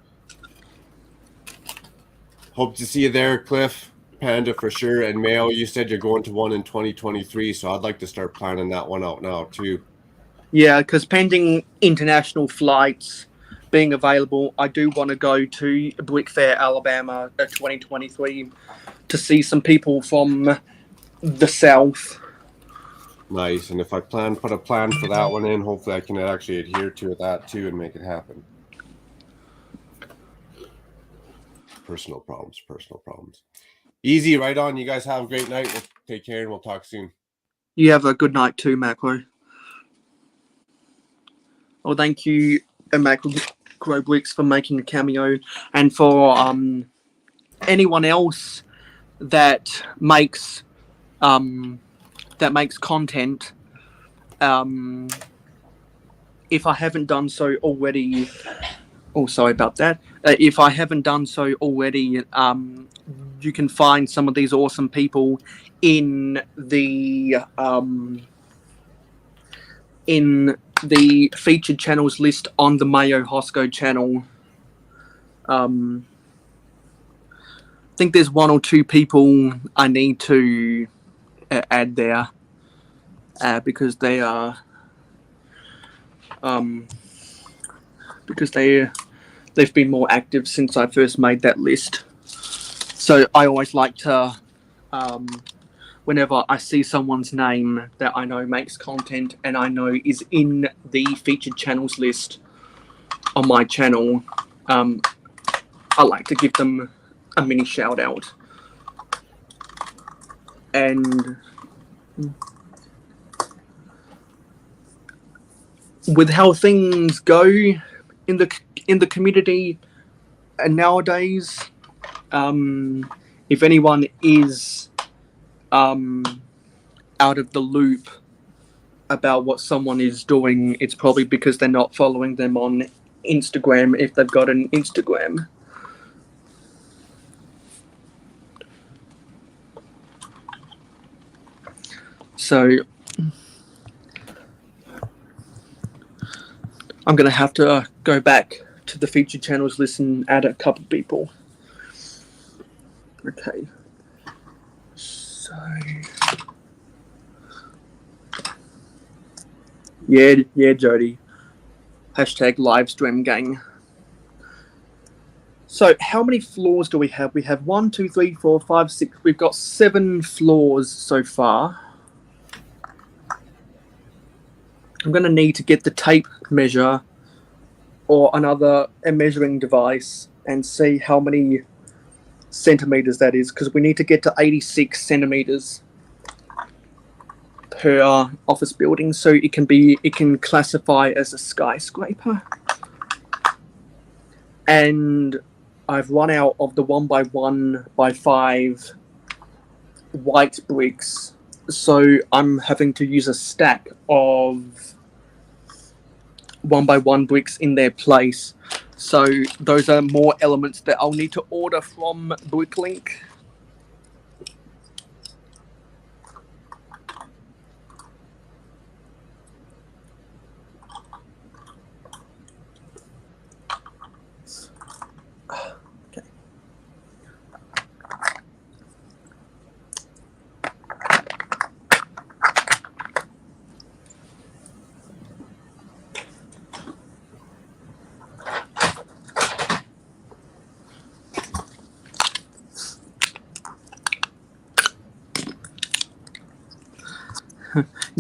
hope to see you there, Cliff. Panda for sure. And Mayo, you said you're going to one in 2023, so I'd like to start planning that one out now too. Yeah, because pending international flights being available, I do want to go to Brick Fair, Alabama 2023 to see some people from the South. Nice. And if I put a plan for that one in, hopefully I can actually adhere to that too and make it happen. Personal problems. Easy, right on. You guys have a great night. We'll take care and we'll talk soon. You have a good night too, Macro. Well, thank you, Macro Bricks, for making a cameo, and for anyone else that makes content. If I haven't done so already, sorry about that. If I haven't done so already, you can find some of these awesome people in the featured channels list on the Mayo Hosko channel. I think there's 1 or 2 people I need to add there because they are they've been more active since I first made that list. So I always like to whenever I see someone's name that I know makes content and I know is in the featured channels list on my channel, I like to give them a mini shout out. And with how things go in the community nowadays, if anyone is out of the loop about what someone is doing, it's probably because they're not following them on Instagram if they've got an Instagram. So I'm going to have to go back to the featured channels list and add a couple people. Okay. So Yeah, Jody. Hashtag live stream gang. So, how many floors do we have? We have 1, 2, 3, 4, 5, 6. We've got 7 floors so far. I'm going to need to get the tape measure or a measuring device and see how many centimeters that is, because we need to get to 86 centimeters per office building, so it can classify as a skyscraper. And I've run out of the 1x1x5 white bricks, so I'm having to use a stack of 1x1 bricks in their place. So those are more elements that I'll need to order from Bricklink.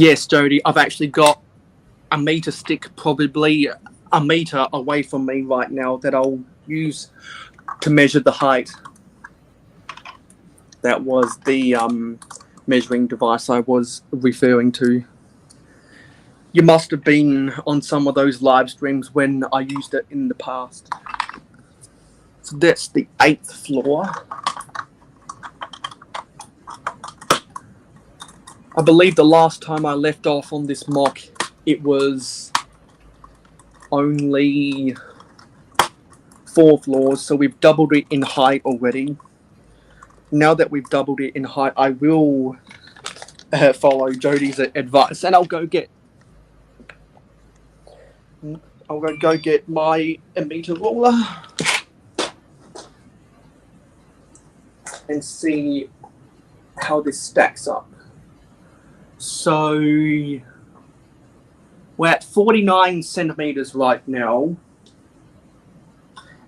Yes, Jody, I've actually got a meter stick, probably a meter away from me right now, that I'll use to measure the height. That was the measuring device I was referring to. You must have been on some of those live streams when I used it in the past. So that's the 8th floor. I believe the last time I left off on this mock, it was only 4 floors, so we've doubled it in height already. Now that we've doubled it in height, I will follow Jody's advice, and I'll go get my meter ruler and see how this stacks up. So we're at 49 centimeters right now,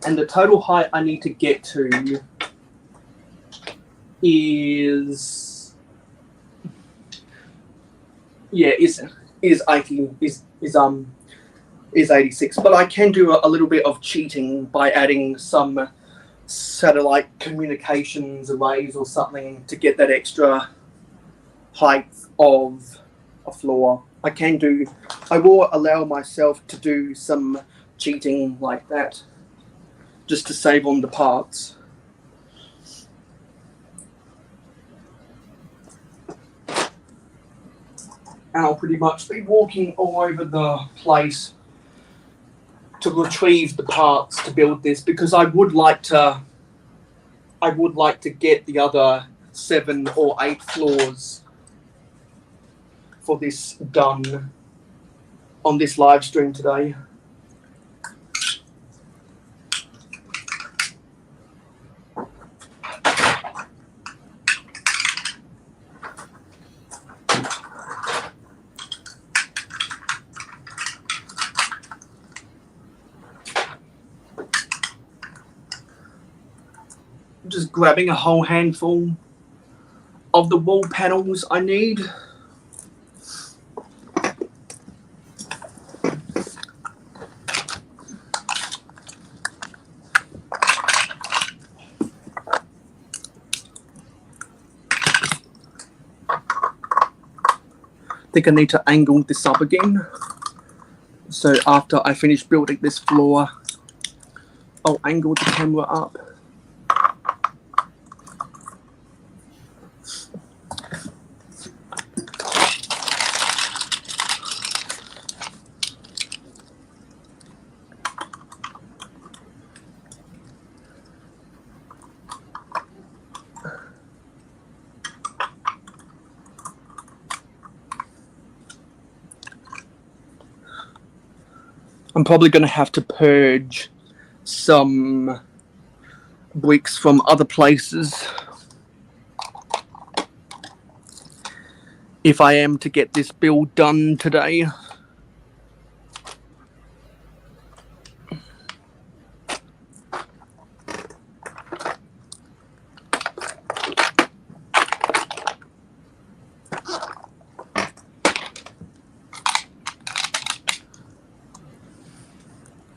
and the total height I need to get to is 86. But I can do a little bit of cheating by adding some satellite communications arrays or something to get that extra height of a floor. I will allow myself to do some cheating like that, just to save on the parts. And I'll pretty much be walking all over the place to retrieve the parts to build this, because I would like to get the other 7 or 8 floors for this done on this live stream today. Just grabbing a whole handful of the wall panels I need. I think I need to angle this up again. So after I finish building this floor, I'll angle the camera up. I'm probably going to have to purge some bricks from other places if I am to get this build done today.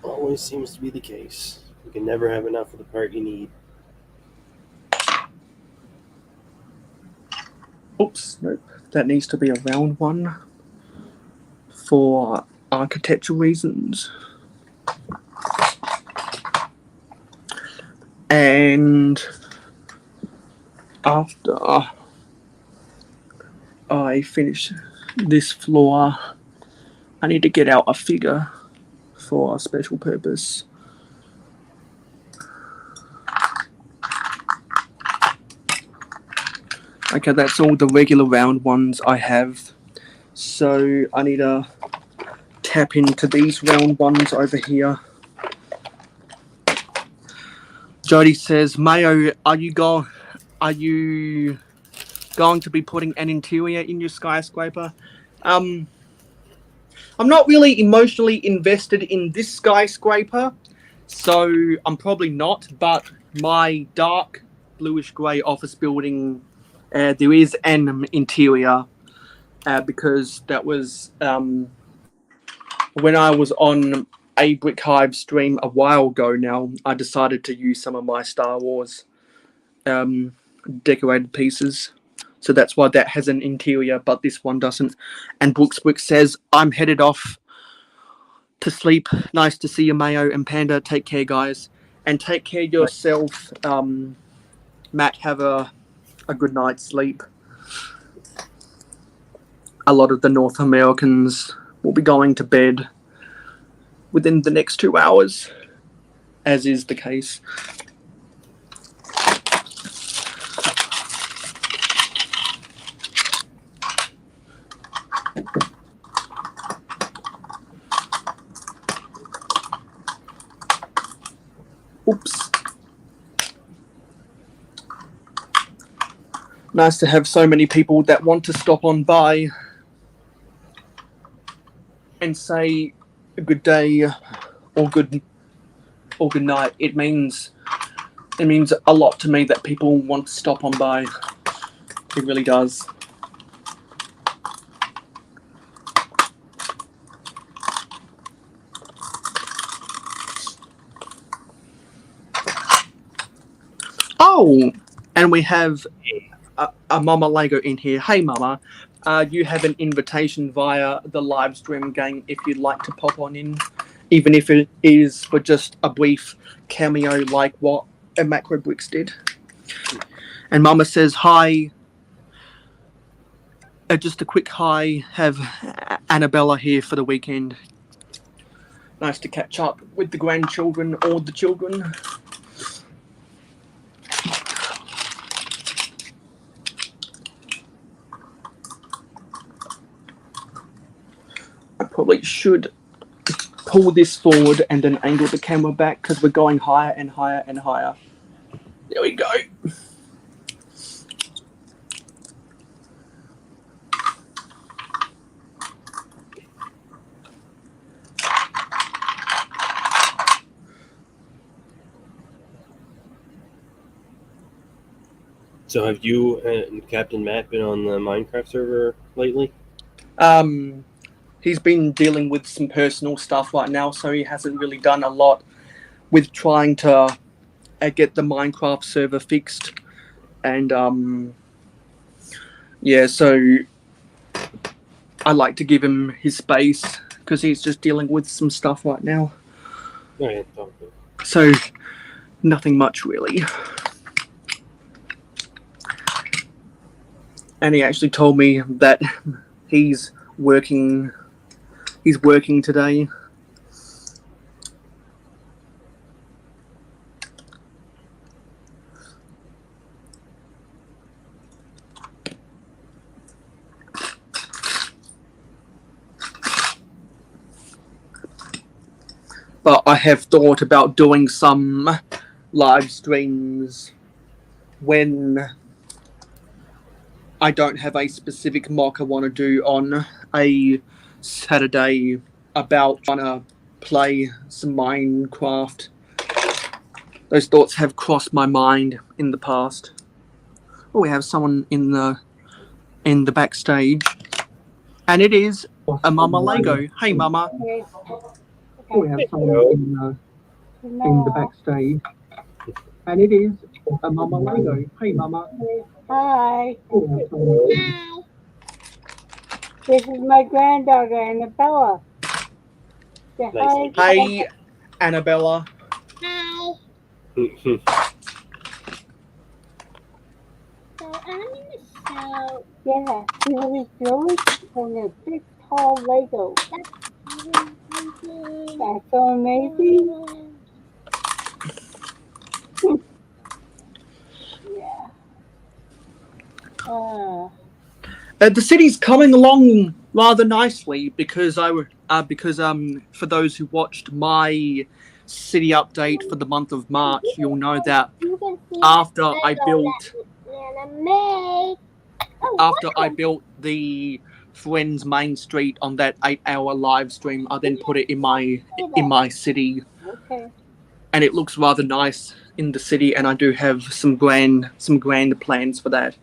Always seems to be the case. You can never have enough of the part you need. Oops, nope. That needs to be a round one for architectural reasons. And after I finish this floor, I need to get out a figure for a special purpose. Okay, that's all the regular round ones I have. So I need to tap into these round ones over here. Jody says, Mayo, are you going to be putting an interior in your skyscraper? I'm not really emotionally invested in this skyscraper, so I'm probably not, but my dark bluish grey office building, there is an interior, because that was when I was on a Brick Hive stream a while ago now, I decided to use some of my Star Wars decorated pieces. So that's why that has an interior, but this one doesn't. And Brooks says, I'm headed off to sleep. Nice to see you, Mayo and Panda. Take care, guys. And take care yourself, Matt. Have a good night's sleep. A lot of the North Americans will be going to bed within the next 2 hours, as is the case. Oops. Nice to have so many people that want to stop on by and say good day or good night. It means a lot to me that people want to stop on by. It really does. Oh, and we have a Mama Lego in here. Hey, Mama. You have an invitation via the live stream, gang, if you'd like to pop on in, even if it is for just a brief cameo like what a Macro Bricks did. And Mama says, hi. Just a quick hi. Have Annabella here for the weekend. Nice to catch up with the grandchildren or the children. I probably should pull this forward and then angle the camera back because we're going higher and higher and higher. There we go. So have you and Captain Matt been on the Minecraft server lately? He's been dealing with some personal stuff right now, so he hasn't really done a lot with trying to get the Minecraft server fixed. And yeah, so I like to give him his space because he's just dealing with some stuff right now. Oh, yeah, okay. So nothing much really. And he actually told me that he's working today. But I have thought about doing some live streams when I don't have a specific mock I want to do on a Saturday about trying to play some Minecraft. Those thoughts have crossed my mind in the past. Oh, we have someone in the backstage, and it is a Mama Lego. Hey, Mama. We have someone in the backstage, and it is a Mama Lego. Hey, Mama. Hi. We have someone- Hi. This is my granddaughter, Annabella. Say hi. Hey, Annabella. Hi. So I'm in the show. Yeah, we was really on a big tall Lego. That's so amazing. Yeah. The city's coming along rather nicely because for those who watched my city update for the month of March, you'll know that You can see after the I Lego built that Nana made. Oh, after I wow. built the Friends Main Street on that 8-hour live stream, I then put it in my city, Okay. and it looks rather nice in the city. And I do have some grand plans for that.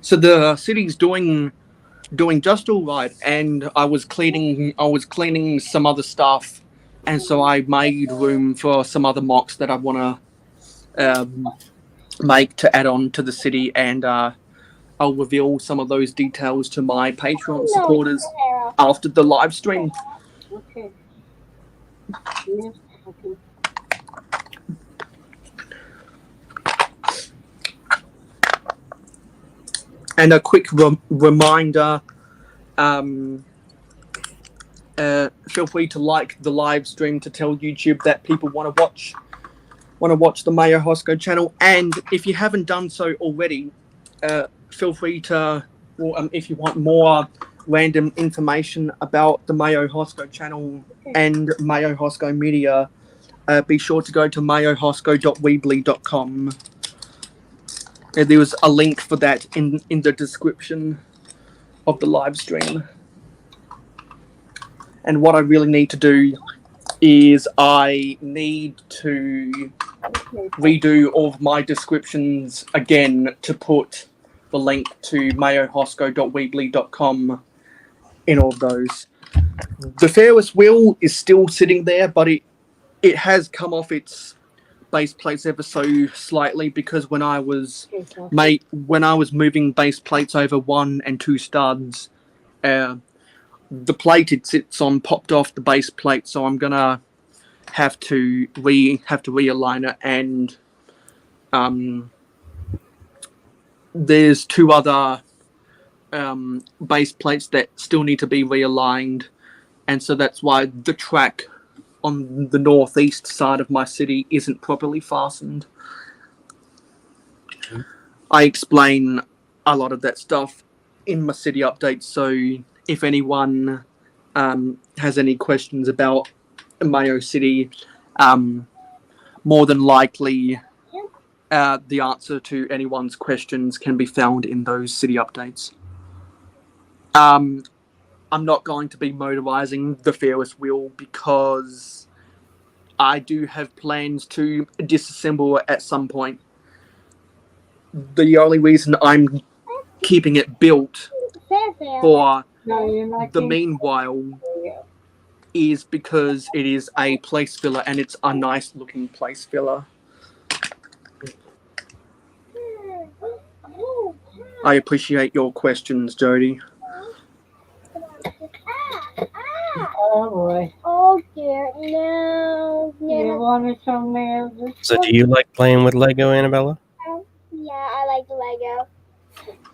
So the city's doing just all right, and I was cleaning some other stuff, and so I made room for some other mocks that I want to make to add on to the city, and I'll reveal some of those details to my Patreon supporters after the live stream. Okay. Yes, okay. And a quick reminder, feel free to like the live stream to tell YouTube that people want to watch the Mayo Hosko channel. And if you haven't done so already, feel free to, if you want more random information about the Mayo Hosko channel and Mayo Hosko Media, be sure to go to mayohosko.weebly.com. There was a link for that in the description of the live stream. And what I really need to do is I need to redo all of my descriptions again to put the link to mayohosko.weebly.com in all of those. The Ferris wheel is still sitting there, but it has come off its base plates ever so slightly, because when I was moving base plates over 1 and 2 studs, the plate it sits on popped off the base plate, so I'm gonna have to realign it, and there's 2 other base plates that still need to be realigned, and so that's why the track on the northeast side of my city isn't properly fastened. I explain a lot of that stuff in my city updates, so if anyone has any questions about Mayo City, more than likely the answer to anyone's questions can be found in those city updates. I'm not going to be motorizing the Ferris wheel because I do have plans to disassemble it at some point. The only reason I'm keeping it built for the meanwhile is because it is a place filler, and it's a nice looking place filler. I appreciate your questions, Jody. Oh boy. Oh dear, no. You want to show me this? So, do you like playing with Lego, Annabella? Yeah, I like the Lego.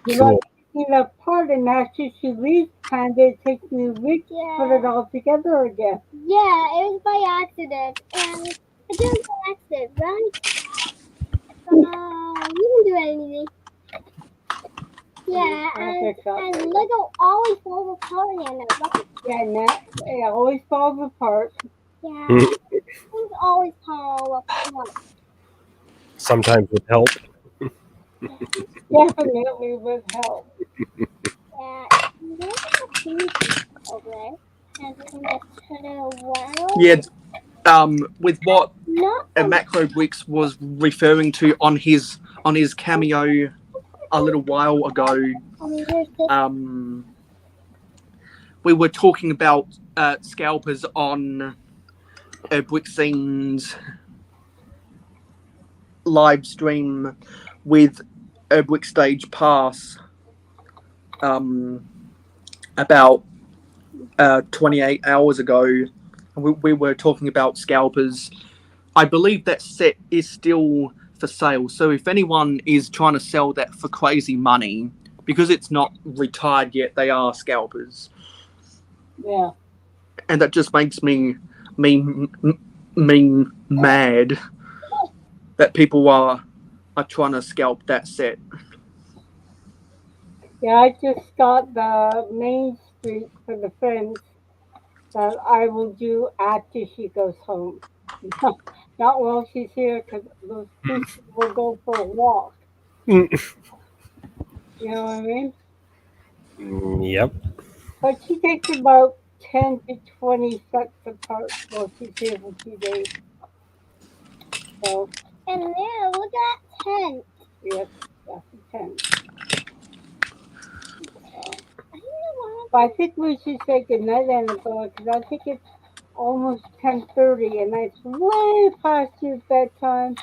You Cool. like taking it apart, and after she leaves, kind of takes me a week to put it all together again. Yeah, it was by accident, and I did it by accident, right? You can do anything. Yeah, and Lego always falls apart, Anna. Yeah, it always falls apart. Yeah, things always fall apart. Sometimes with help. Definitely with help. Yeah, there's a piece over there. And I'm gonna turn it around. Yeah, with what Macro Bricks was referring to on his cameo a little while ago, we were talking about scalpers on Brixen's live stream with a Brick Stage Pass about 28 hours ago. We were talking about scalpers. I believe that set is still for sale. So if anyone is trying to sell that for crazy money, because it's not retired yet, they are scalpers. Yeah. And that just makes me mad that people are trying to scalp that set. Yeah, I just got the Main Street for the friends that I will do after she goes home. Not while she's here, because those pieces will go for a walk. You know what I mean? Yep. But she takes about 10 to 20 sets of parts while she's here for 2 days. So. And there, look at that tent. Yes, that's a tent. But I think we should say goodnight, Annabelle, because I think it's almost 10:30, and it's way past your bedtime.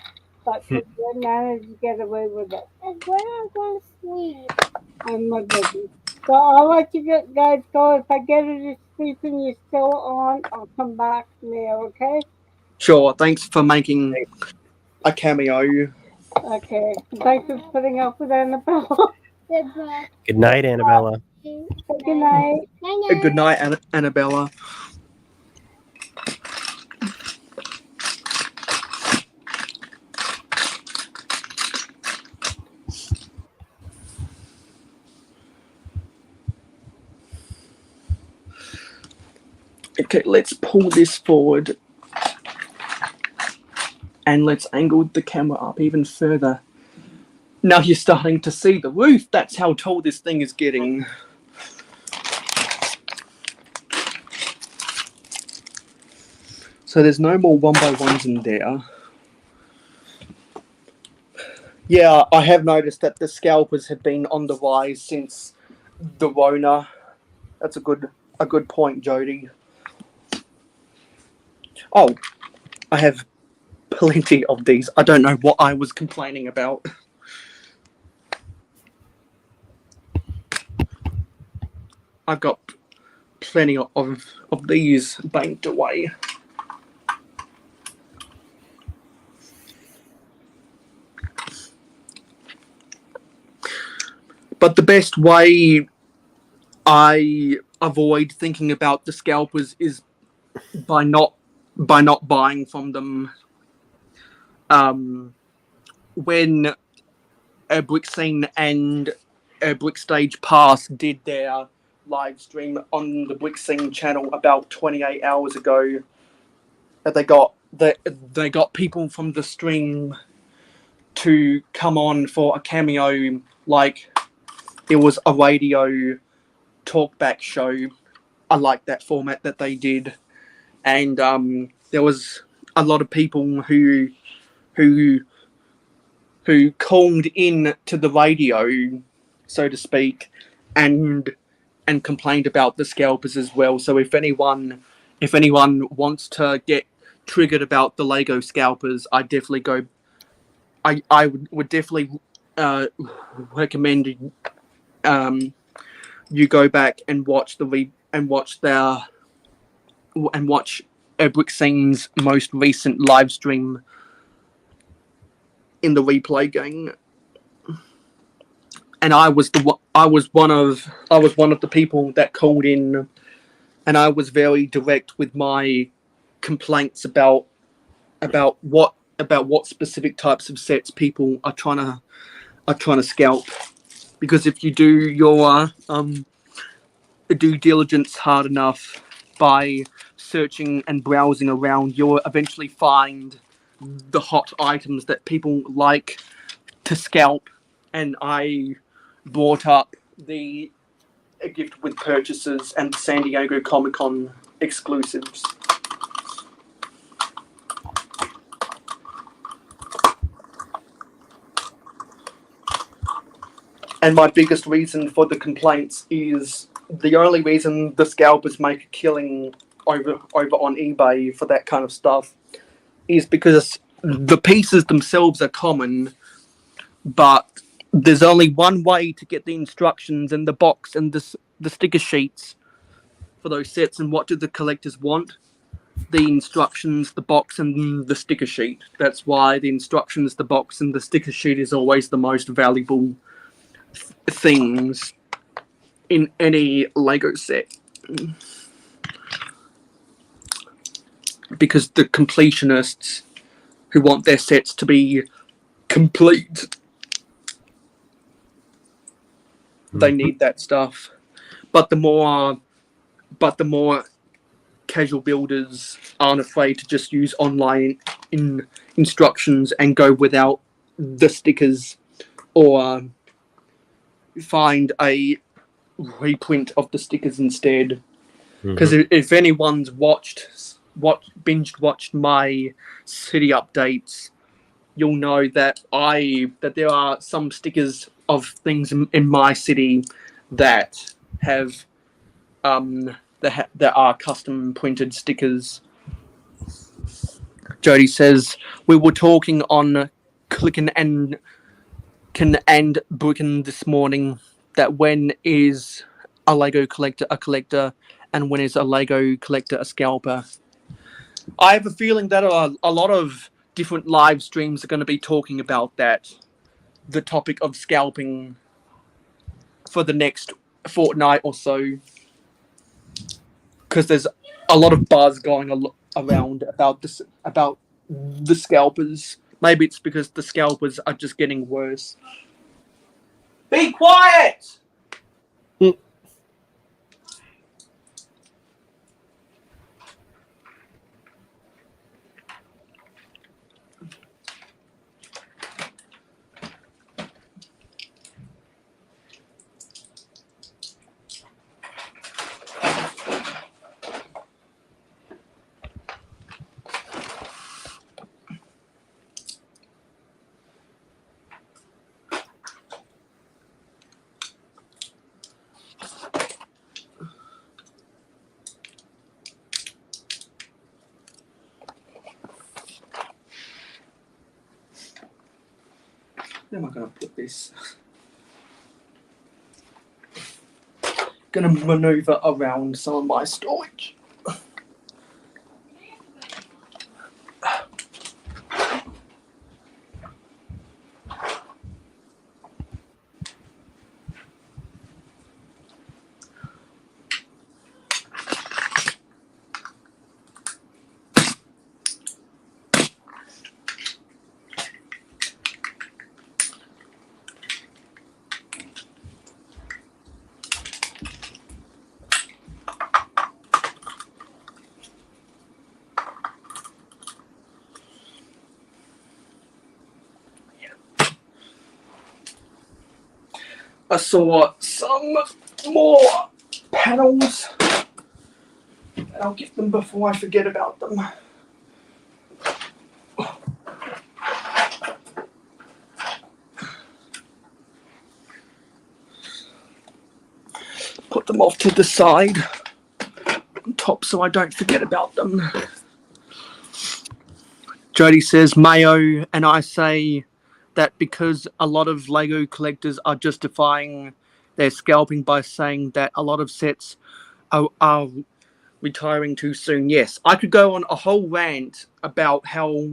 But you managed to get away with it. And when I'm going to sleep, I'm my baby. So I'll let you guys go. If I get her to sleep and you're still on, I'll come back there, okay? Sure, thanks for making a cameo. Okay. Thanks for putting up with Annabelle. Good night, Annabella. Good night. Good night, Annabella. Okay, let's pull this forward and let's angle the camera up even further. Now you're starting to see the roof. That's how tall this thing is getting. So there's no more 1x1s in there. Yeah, I have noticed that the scalpers have been on the rise since the Rona. That's a good point, Jody. Oh, I have plenty of these. I don't know what I was complaining about. I've got plenty of these banked away. But the best way I avoid thinking about the scalpers is by not buying from them. When a Brick Scene and a Brick Stage Pass did their live stream on the Brick Scene channel about 28 hours ago, that they got people from the stream to come on for a cameo, like it was a radio talkback show. I like that format that they did, and there was a lot of people who called in to the radio, so to speak, and complained about the scalpers as well. So if anyone wants to get triggered about the Lego scalpers, I definitely go. I would definitely recommend you go back and watch Brick Scene's most recent live stream in the replay game. And I was one of the people that called in, and I was very direct with my complaints about what specific types of sets people are trying to scalp. Because if you do your due diligence hard enough by searching and browsing around, you'll eventually find the hot items that people like to scalp. And I brought up the gift with purchases and the San Diego Comic-Con exclusives. And my biggest reason for the complaints is the only reason the scalpers make a killing over on eBay for that kind of stuff is because the pieces themselves are common, but there's only one way to get the instructions and the box and the sticker sheets for those sets. And what do the collectors want? The instructions, the box, and the sticker sheet. That's why the instructions, the box, and the sticker sheet is always the most valuable things in any Lego set. Because the completionists who want their sets to be complete, they need that stuff. But the more casual builders aren't afraid to just use online instructions and go without the stickers, or find a reprint of the stickers instead. Because if anyone's binge watched my city updates, you'll know that there are some stickers of things in my city that have that are custom printed stickers. Jody says we were talking on Clickin' and Bookin' this morning that when is a Lego collector a collector and when is a Lego collector a scalper. I have a feeling that a lot of different live streams are going to be talking about that, the topic of scalping, for the next fortnight or so, because there's a lot of buzz going around about the scalpers. Maybe it's because the scalpers are just getting worse. Be quiet! Where am I going to put this? Going to maneuver around some of my storage. I saw some more panels, and I'll get them before I forget about them. Put them off to the side on top so I don't forget about them. Jody says Mayo, and I say that because a lot of Lego collectors are justifying their scalping by saying that a lot of sets are retiring too soon. Yes, I could go on a whole rant about how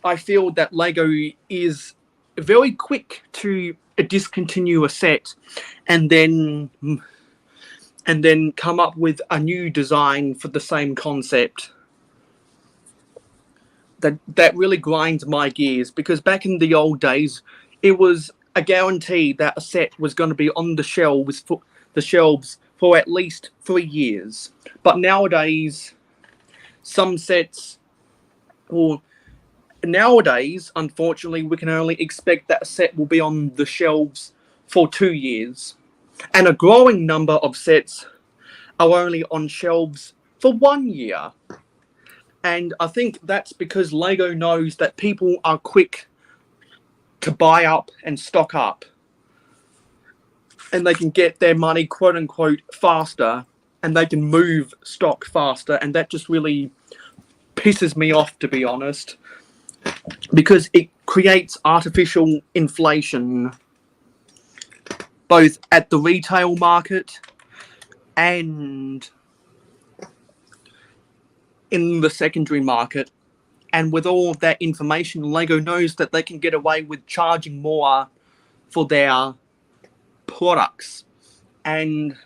I feel that Lego is very quick to discontinue a set and then come up with a new design for the same concept. That really grinds my gears, because back in the old days, it was a guarantee that a set was going to be on the shelves for at least 3 years. But nowadays, unfortunately, we can only expect that a set will be on the shelves for 2 years. And a growing number of sets are only on shelves for 1 year. And I think that's because Lego knows that people are quick to buy up and stock up. And they can get their money, quote unquote, faster and they can move stock faster, and that just really pisses me off, to be honest, because it creates artificial inflation both at the retail market and in the secondary market. And with all of that information, Lego knows that they can get away with charging more for their products. And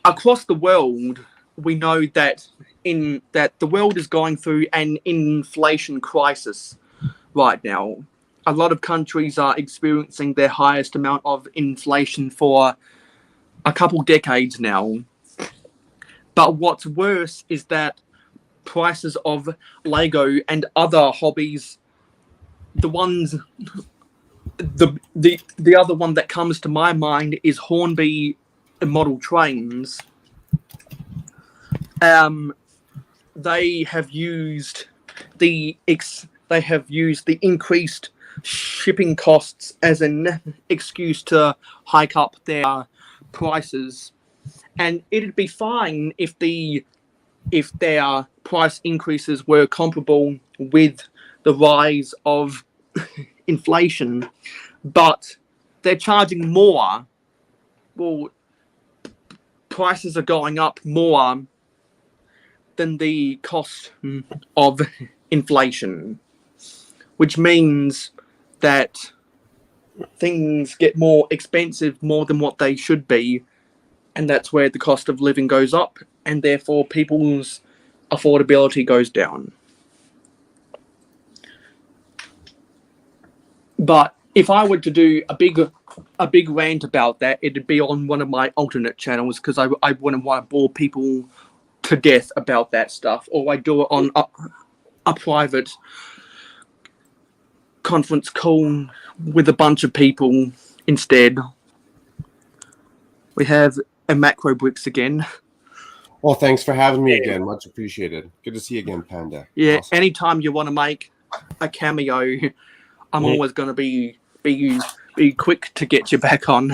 across the world, we know that the world is going through an inflation crisis right now. A lot of countries are experiencing their highest amount of inflation for a couple decades now. But what's worse is that prices of Lego and other hobbies, the other one that comes to my mind is Hornby model trains. They have used the increased shipping costs as an excuse to hike up their prices, and it'd be fine if their price increases were comparable with the rise of inflation, but they're charging more. Well, prices are going up more than the cost of inflation, which means that things get more expensive more than what they should be, and that's where the cost of living goes up, and therefore people's affordability goes down. But if I were to do a big rant about that, it'd be on one of my alternate channels, because I wouldn't want to bore people to death about that stuff, or I do it on a private conference call with a bunch of people instead. We have a Macro Bricks again. Well, thanks for having me again. Much appreciated. Good to see you again, Panda. Yeah, Awesome. anytime you want to make a cameo, I'm always going to be quick to get you back on.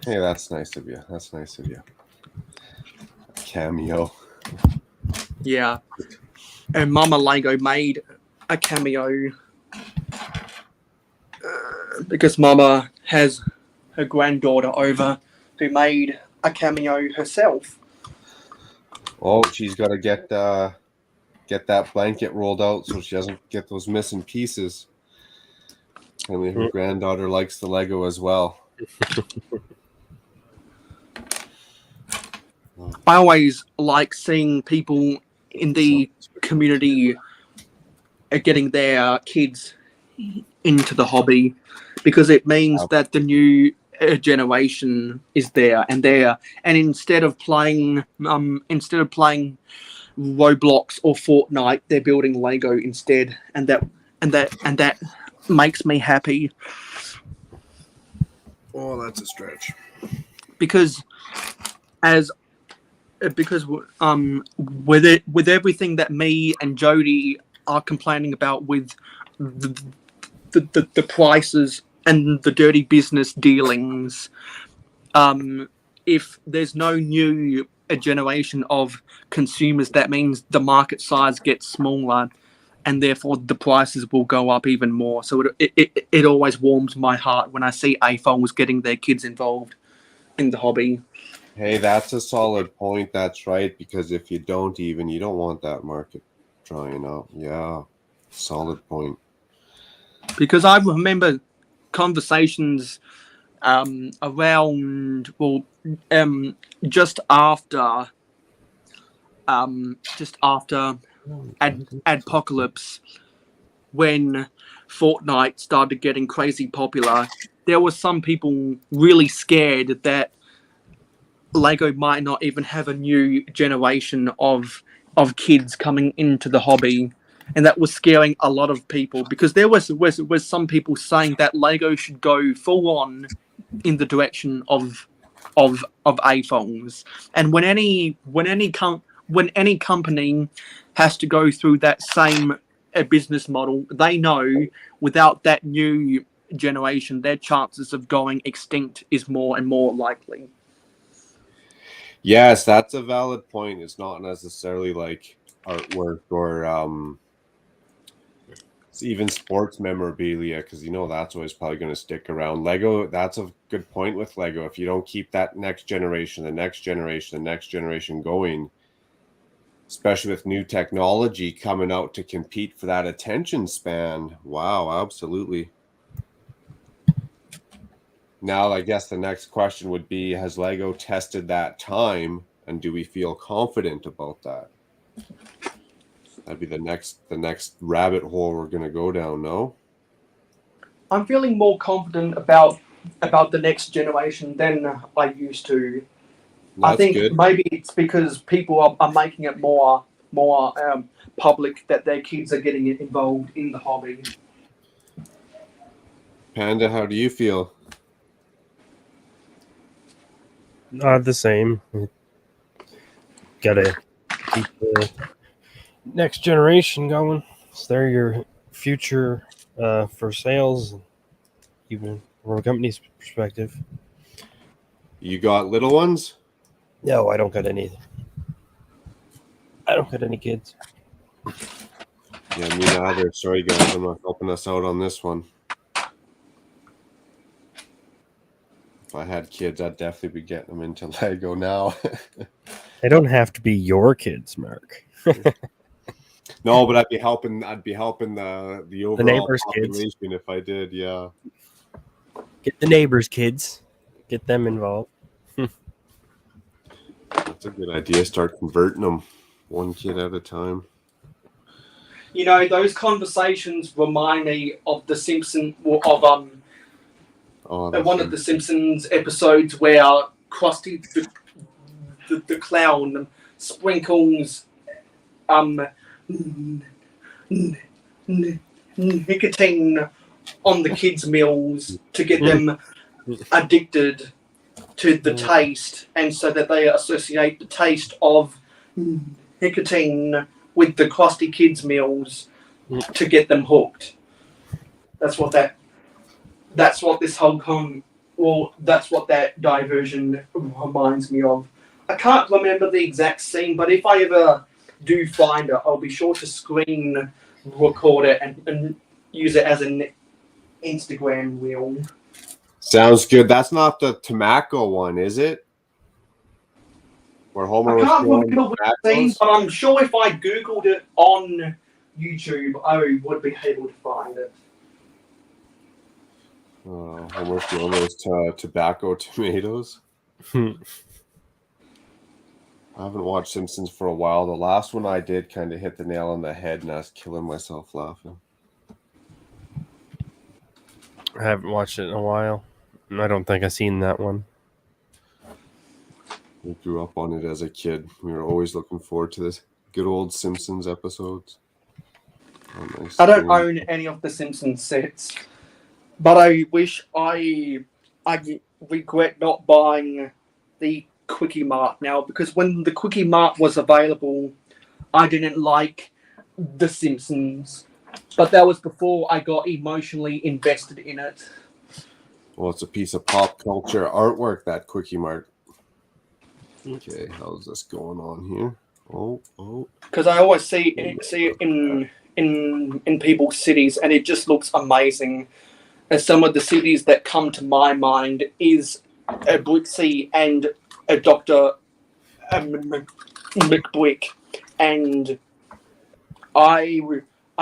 Hey, that's nice of you. That's nice of you. Cameo. Yeah. And Mama Lego made a cameo because Mama has her granddaughter over who made a cameo herself. Oh, she's got to get that blanket rolled out so she doesn't get those missing pieces. I mean, her granddaughter likes the Lego as well. I always like seeing people in the community getting their kids into the hobby, because it means that the new generation is there, and instead of playing Roblox or Fortnite, they're building Lego instead, and that makes me happy. Oh, that's a stretch. Because with everything that me and Jody are complaining about with the prices and the dirty business dealings, if there's no new generation of consumers, that means the market size gets smaller, and therefore the prices will go up even more. So it always warms my heart when I see AFOLs getting their kids involved in the hobby. Hey, that's a solid point. That's right, because if you don't want that market drying up. Yeah, solid point. Because I remember conversations around just after Adpocalypse, when Fortnite started getting crazy popular. There were some people really scared that Lego might not even have a new generation of kids coming into the hobby, and that was scaring a lot of people, because there was some people saying that Lego should go full on in the direction of AFOLs. And when any company has to go through that same business model, they know without that new generation, their chances of going extinct is more and more likely. Yes, that's a valid point. It's not necessarily like artwork or it's even sports memorabilia, because that's always probably going to stick around. Lego, that's a good point with Lego. If you don't keep that next generation, the next generation going, especially with new technology coming out to compete for that attention span. Wow, absolutely. Now, I guess the next question would be, has Lego tested that time, and do we feel confident about that? That'd be the next rabbit hole we're going to go down, no? I'm feeling more confident about the next generation than I used to. That's I think good. maybe it's because people are making it more public that their kids are getting involved in the hobby. Panda, how do you feel? The same. Gotta keep the next generation going. So they're your future for sales, even from a company's perspective. You got little ones? No, I don't got any. I don't got any kids. Yeah, me neither. Sorry, guys, I'm not helping us out on this one. If I had kids, I'd definitely be getting them into Lego now. They don't have to be your kids, Mark. No, but I'd be helping the overall neighbor's population kids. if I did, yeah. Get the neighbors' kids. Get them involved. That's a good idea. Start converting them one kid at a time. Those conversations remind me of the Simpsons one of the Simpsons episodes where Krusty the Clown sprinkles nicotine on the kids' meals to get them addicted to the taste, and so that they associate the taste of nicotine with the Krusty Kids meals to get them hooked. That's what this whole that's what that diversion reminds me of. I can't remember the exact scene, but if I ever do find it, I'll be sure to screen record it and use it as an Instagram reel. Sounds good. That's not the tobacco one, is it? Where Homer I was can't growing remember the scene, tobaccos? but I'm sure if I Googled it on YouTube, I would be able to find it. Homer's growing those tobacco tomatoes. I haven't watched Simpsons for a while. The last one I did kind of hit the nail on the head, and I was killing myself laughing. I haven't watched it in a while. I don't think I've seen that one. We grew up on it as a kid. We were always looking forward to this good old Simpsons episodes. Oh, nice. I don't own any of the Simpsons sets, but I wish I regret not buying the Quickie Mart now, because when the Quickie Mart was available, I didn't like the Simpsons, but that was before I got emotionally invested in it. Well, it's a piece of pop culture artwork, that Quickie Mart. Okay, how's this going on here? Oh. Because I always see it in people's cities, and it just looks amazing. And some of the cities that come to my mind is a Brixie and a Dr. McBrick. And I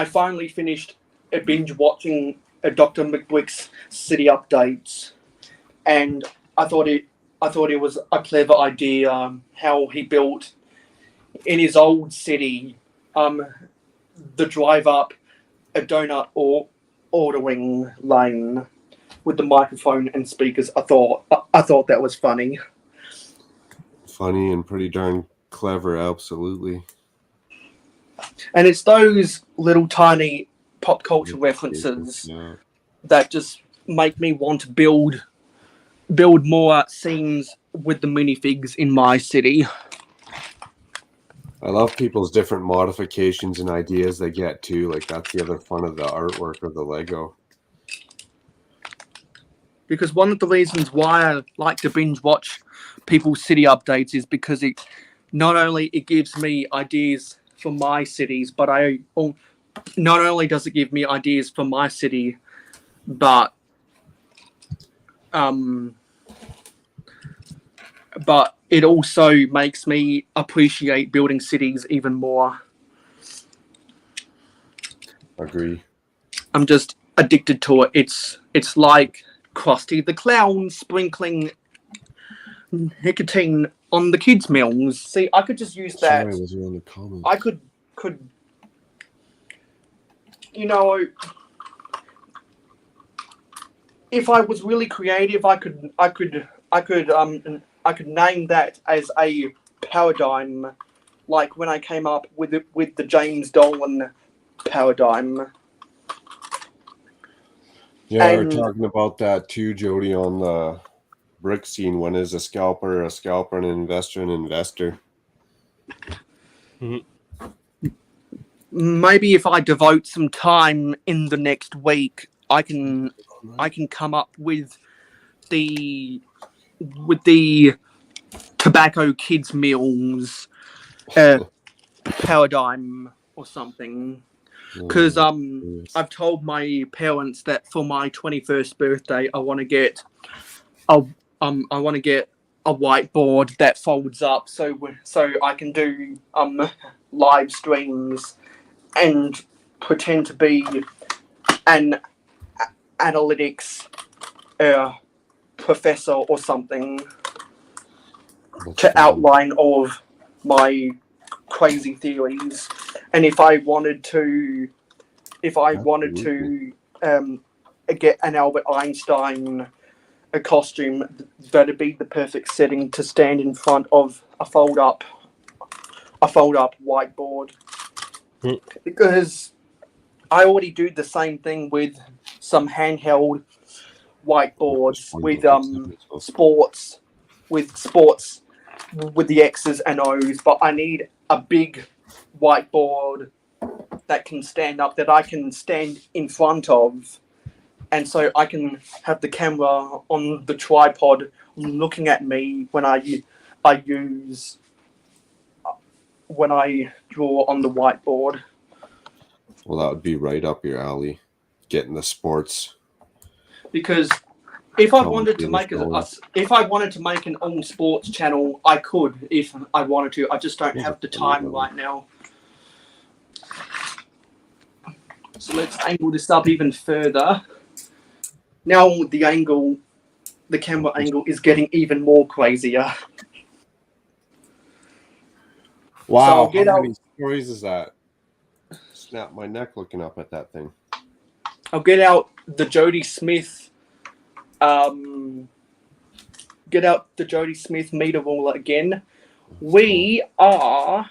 finally finished binge watching Dr. McBrick's city updates, and I thought it was a clever idea how he built in his old city the drive up a donut or ordering lane with the microphone and speakers. I thought that was funny. Funny and pretty darn clever, absolutely. And it's those little tiny pop culture references that just make me want to build more scenes with the minifigs in my city. I love people's different modifications and ideas they get too. Like, that's the other fun of the artwork of the Lego. because one of the reasons why I like to binge watch people's city updates is because it not only it gives me ideas for my cities, but not only does it give me ideas for my city, but it also makes me appreciate building cities even more. Agree. I'm just addicted to it. It's like Krusty the Clown sprinkling nicotine on the kids' meals. See, I could just use that. Sorry, those are in the comments. I could you know, if I was really creative, I could name that as a paradigm, like when I came up with the James Dolan paradigm. Yeah, And we're talking about that too, Jody, on the brick scene. When is a scalper, an investor, an investor? maybe if I devote some time in the next week, I can come up with the tobacco kids meals paradigm or something. Because I've told my parents that for my 21st birthday, I want to get a whiteboard that folds up so I can do live streams and pretend to be an analytics professor or something to outline all of my crazy theories. And if I wanted to get an Albert Einstein a costume, that'd be the perfect setting to stand in front of a fold up whiteboard. Because I already do the same thing with some handheld whiteboards with sports with the X's and O's, but I need a big whiteboard that can stand up, that I can stand in front of, and so I can have the camera on the tripod looking at me when I draw on the whiteboard. Well, that would be right up your alley, getting the sports. Because if I wanted to make an all sports channel, I could if I wanted to. I just don't have the time right now. So let's angle this up even further. Now the camera angle is getting even more crazier. Wow, So how many stories is that? Snap my neck looking up at that thing. I'll get out the Jody Smith meter ruler again. We are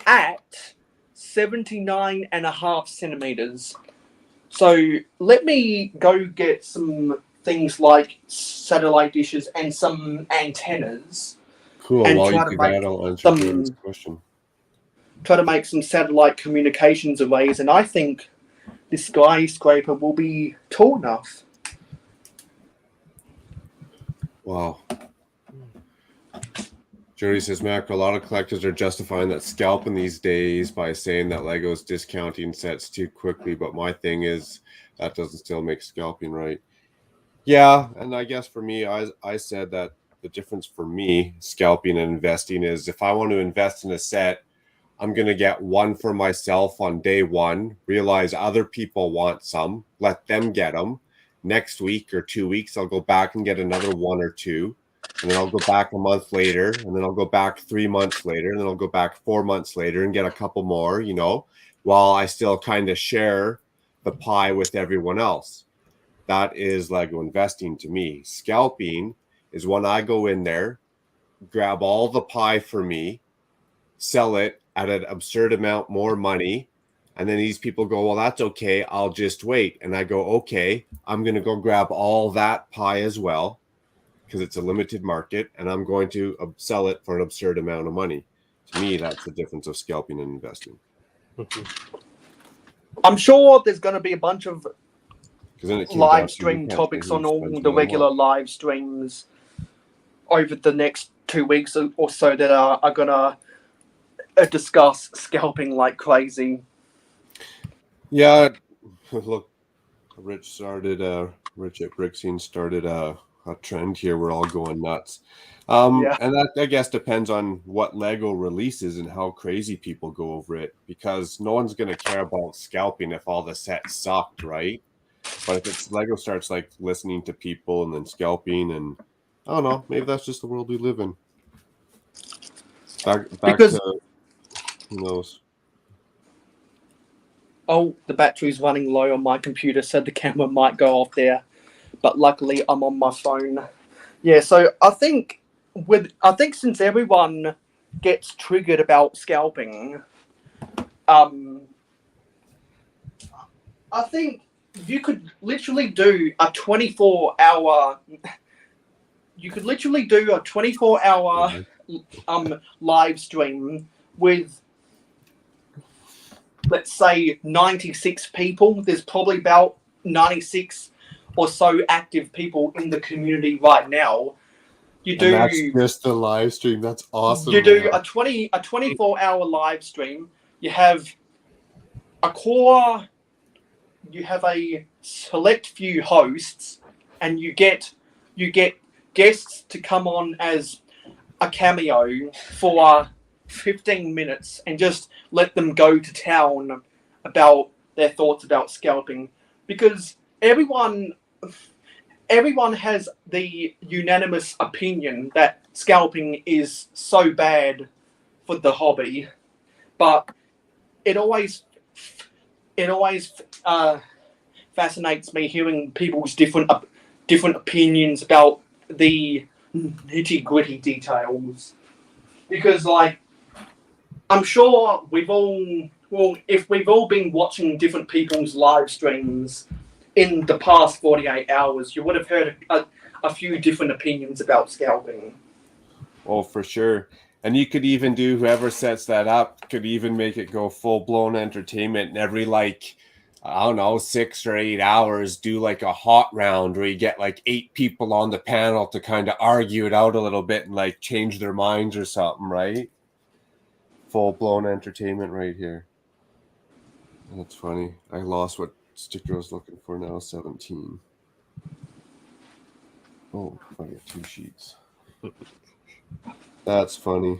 at 79.5 centimeters. So let me go get some things like satellite dishes and some antennas. Cool. And While try you to do make that, I'll answer Jody's question. Try to make some satellite communications arrays, and I think this skyscraper will be tall enough. Wow. Jody says, Mac, a lot of collectors are justifying that scalping these days by saying that Lego's discounting sets too quickly, but my thing is that doesn't still make scalping right. Yeah, and I guess for me, I said that the difference for me, scalping and investing, is if I want to invest in a set, I'm going to get one for myself on day one, realize other people want some, let them get them. Next week or 2 weeks, I'll go back and get another one or two. And then I'll go back a month later, and then I'll go back 3 months later, and then I'll go back 4 months later and get a couple more, while I still kind of share the pie with everyone else. That is Lego investing to me. Scalping is when I go in there, grab all the pie for me, sell it at an absurd amount more money, and then these people go, well, that's okay, I'll just wait. And I go, okay, I'm going to go grab all that pie as well, because it's a limited market, and I'm going to sell it for an absurd amount of money. To me, that's the difference of scalping and investing. I'm sure there's going to be a bunch of Because then it came down live to stream you can't topics say on who's all spending the on regular what. live streams over the next 2 weeks or so that are gonna discuss scalping like crazy. Yeah, look, Rich at Brixine started a trend here. We're all going nuts. Yeah. And that, I guess, depends on what Lego releases and how crazy people go over it, because no one's going to care about scalping if all the sets sucked, right? But if it's Lego starts like listening to people and then scalping, and I don't know, maybe that's just the world we live in. Back Because to who knows. oh, the battery's running low on my computer, so the camera might go off there. But luckily, I'm on my phone. Yeah, so I think since everyone gets triggered about scalping, I think you could literally do a 24-hour. You could literally do a 24-hour live stream with, let's say, 96 people. There's probably about 96 or so active people in the community right now. And that's just the live stream. That's awesome. You do a 24-hour live stream. You have a core. You have a select few hosts, and you get guests to come on as a cameo for 15 minutes and just let them go to town about their thoughts about scalping, because everyone has the unanimous opinion that scalping is so bad for the hobby, but it always fascinates me hearing people's different opinions about the nitty-gritty details, because like I'm sure if we've all been watching different people's live streams in the past 48 hours, you would have heard a few different opinions about scalping. Oh, for sure. And you could even do, whoever sets that up could even make it go full-blown entertainment, and every, like, I don't know, 6 or 8 hours, do like a hot round where you get like 8 people on the panel to kind of argue it out a little bit and like change their minds or something, right? Full-blown entertainment right here. That's funny. I lost what sticker I was looking for now, 17. Oh, I got 2 sheets. That's funny.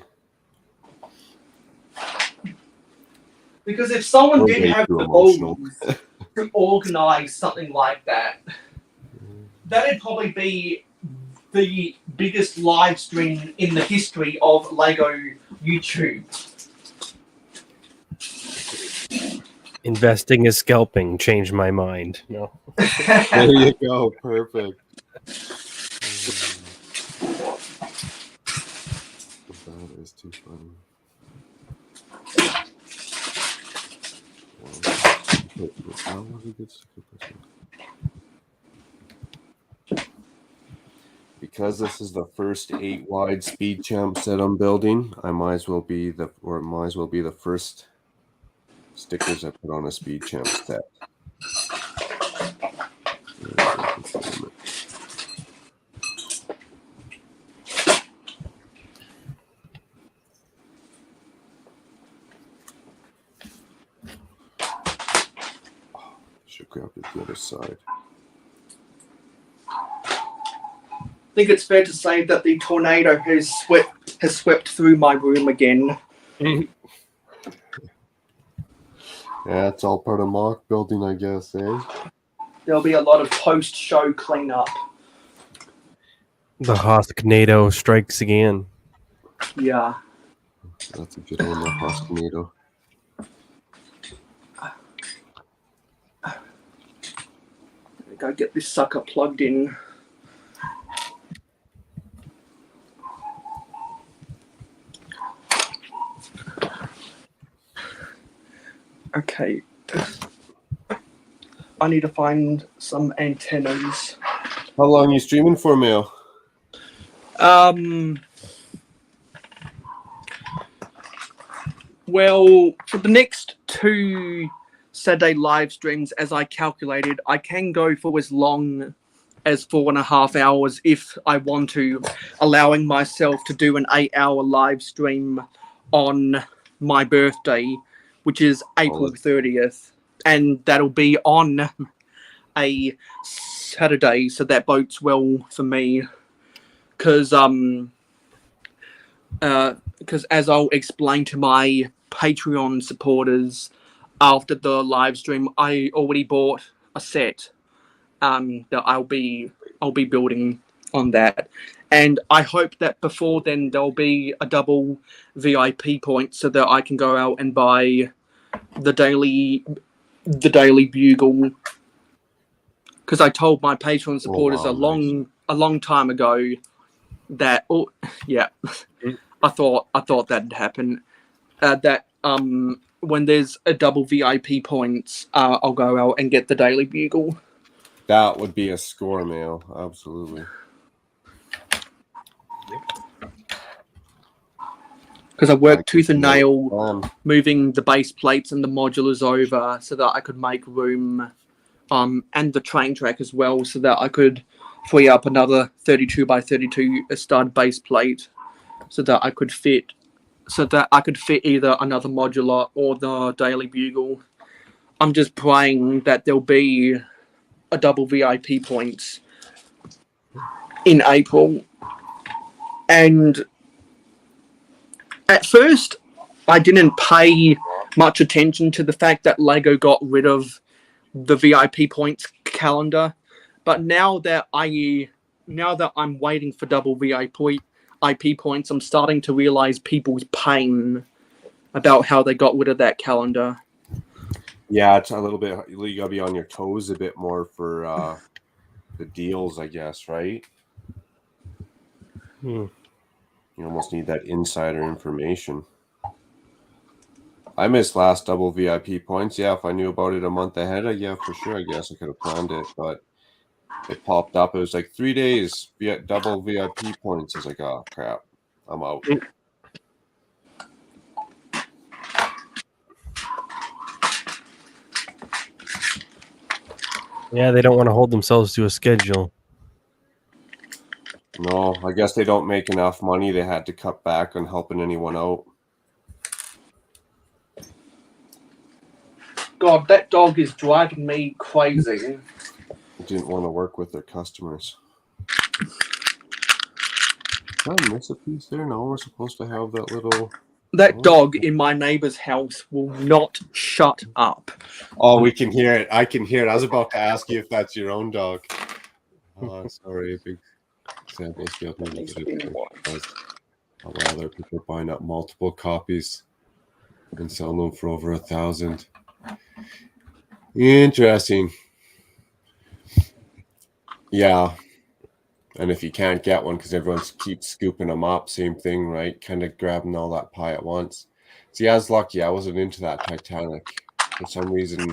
Because if someone We're did way have too the emotional. balls to organize something like that, that'd probably be the biggest live stream in the history of Lego YouTube. Investing is scalping changed my mind. No. There you go. Perfect. That is too funny. Because this is the first 8 wide speed champ set I'm building, it might as well be the first stickers I put on a speed champ set. Should grab it the other side. I think it's fair to say that the tornado has swept through my room again. Yeah, it's all part of mock building, I guess, eh? There'll be a lot of post-show cleanup. The Hosknado strikes again. Yeah. That's a good one, the Hosknado. Go get this sucker plugged in. Okay. I need to find some antennas. How long are you streaming for, Mayo? Well, for the next 2 Saturday live streams, as I calculated, I can go for as long as 4.5 hours if I want to, allowing myself to do an 8-hour live stream on my birthday, which is April 30th. And that'll be on a Saturday, so that bodes well for me. Because as I'll explain to my Patreon supporters after the live stream, I already bought a set that I'll be building on that, and I hope that before then there'll be a double VIP point so that I can go out and buy the Daily Bugle, because I told my Patreon supporters a long time ago that I thought that'd happen. That when there's a double VIP points, I'll go out and get the Daily Bugle. That would be a score, Mayo. Absolutely. Because I worked tooth and nail moving the base plates and the modulars over so that I could make room, and the train track as well, so that I could free up another 32 by 32 stud base plate, so that I could fit either another modular or the Daily Bugle. I'm just praying that there'll be a double VIP points in April. And at first, I didn't pay much attention to the fact that LEGO got rid of the VIP points calendar. But now that I'm waiting for double VIP points, I'm starting to realize people's pain about how they got rid of that calendar. Yeah, it's a little bit. You gotta be on your toes a bit more for the deals, I guess, right? You almost need that insider information. I missed last double VIP points. Yeah, if I knew about it a month ahead, for sure. I guess I could have planned it, but it popped up. It was like 3 days double VIP points. I was like, oh crap, I'm out. Yeah, they don't want to hold themselves to a schedule. No, I guess they don't make enough money. They had to cut back on helping anyone out. God, that dog is driving me crazy. Didn't want to work with their customers. Did I miss a piece there? No, we're supposed to have that little... That dog in my neighbor's house will not shut up. Oh, we can hear it. I can hear it. I was about to ask you if that's your own dog. Oh, sorry. Big samples. Oh, wow, there are people buying up multiple copies and selling them for over 1,000. Interesting. Yeah. And if you can't get one because everyone keeps scooping them up, same thing, right? Kind of grabbing all that pie at once. See, I was lucky. I wasn't into that Titanic. For some reason,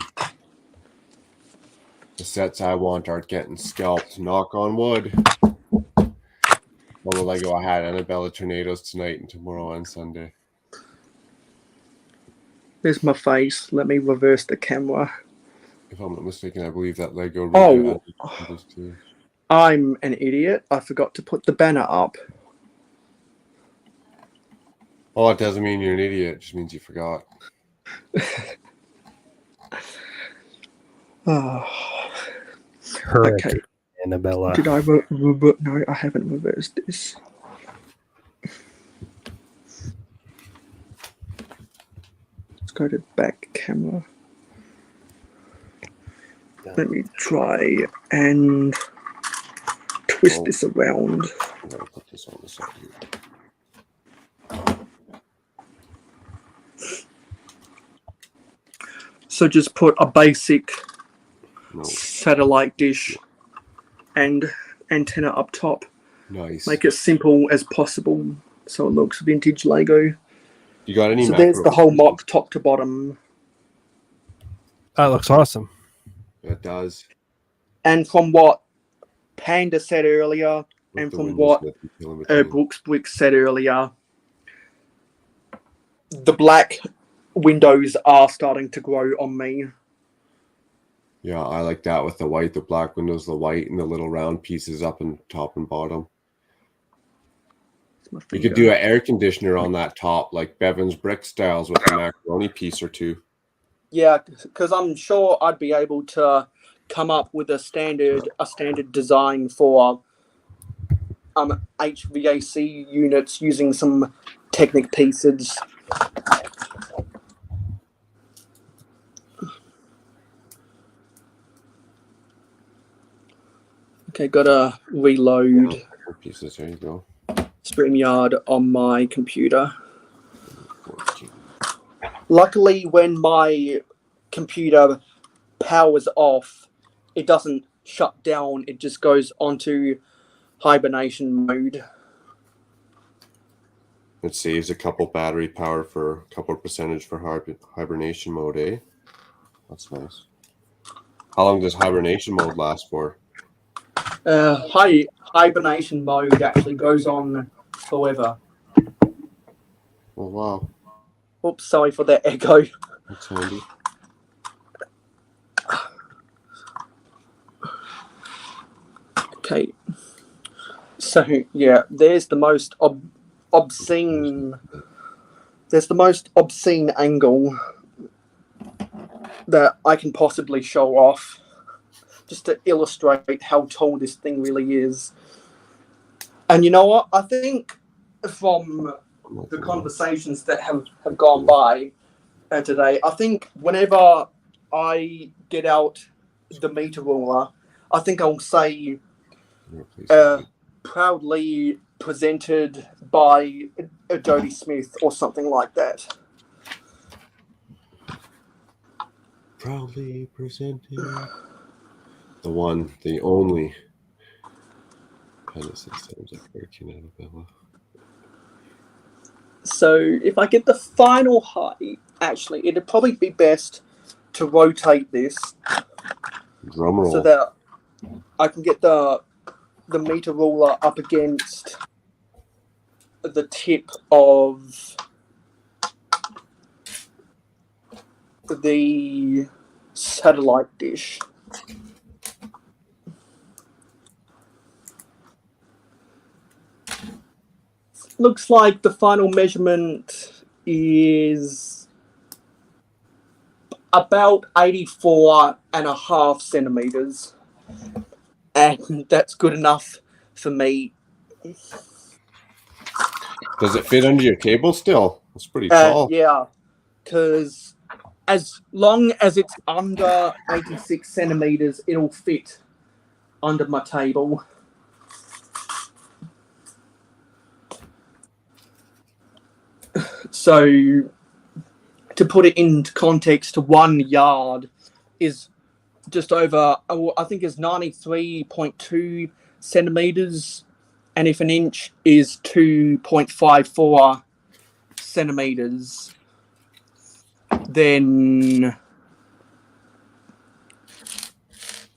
the sets I want aren't getting scalped. Knock on wood. All the Lego I had, Annabella Tornadoes tonight and tomorrow and Sunday. There's my face. Let me reverse the camera. If I'm not mistaken, I believe that Lego. Too. I'm an idiot. I forgot to put the banner up. Oh, it doesn't mean you're an idiot. It just means you forgot. Okay. Annabella. Did I no, I haven't reversed this. Let's go to back camera. Let me try and twist this around. I'm gonna put this on the side. So just put a basic satellite dish and antenna up top. Nice. Make it simple as possible so it looks vintage Lego. You got any? So there's the whole mock top to bottom. That looks awesome. It does. And from what Panda said earlier, and from what Brooks Bricks said earlier, the black windows are starting to grow on me. Yeah, I like that with the white, the black windows, the white, and the little round pieces up and top and bottom. You could do an air conditioner on that top, like Bevan's brick styles with a macaroni piece or two. Yeah, because I'm sure I'd be able to come up with a standard design for HVAC units using some Technic pieces. Okay, gotta reload Pieces, there you go. StreamYard on my computer. Luckily, when my computer powers off, it doesn't shut down, it just goes onto hibernation mode. It saves a couple battery power for a couple percentage for hibernation mode, eh? That's nice. How long does hibernation mode last for? Hibernation mode actually goes on forever. Oh, wow. Oops, sorry for that echo. That's handy. Okay. So, yeah, there's the most obscene... There's the most obscene angle that I can possibly show off, just to illustrate how tall this thing really is. And you know what? I think from the conversations that have gone by today, I think whenever I get out the meter ruler, I think I'll say proudly presented by Jody Smith or something like that. Proudly presented. The one, the only. So if I get the final height, actually, it'd probably be best to rotate this Drum roll. so that I can get the meter ruler up against the tip of the satellite dish. Looks like the final measurement is about 84.5 centimeters. And that's good enough for me. Does it fit under your table still? It's pretty tall. Yeah, because as long as it's under 86 centimeters, it'll fit under my table. So, to put it into context, 1 yard is just over, I think is 93.2 centimeters, and if an inch is 2.54 centimeters, then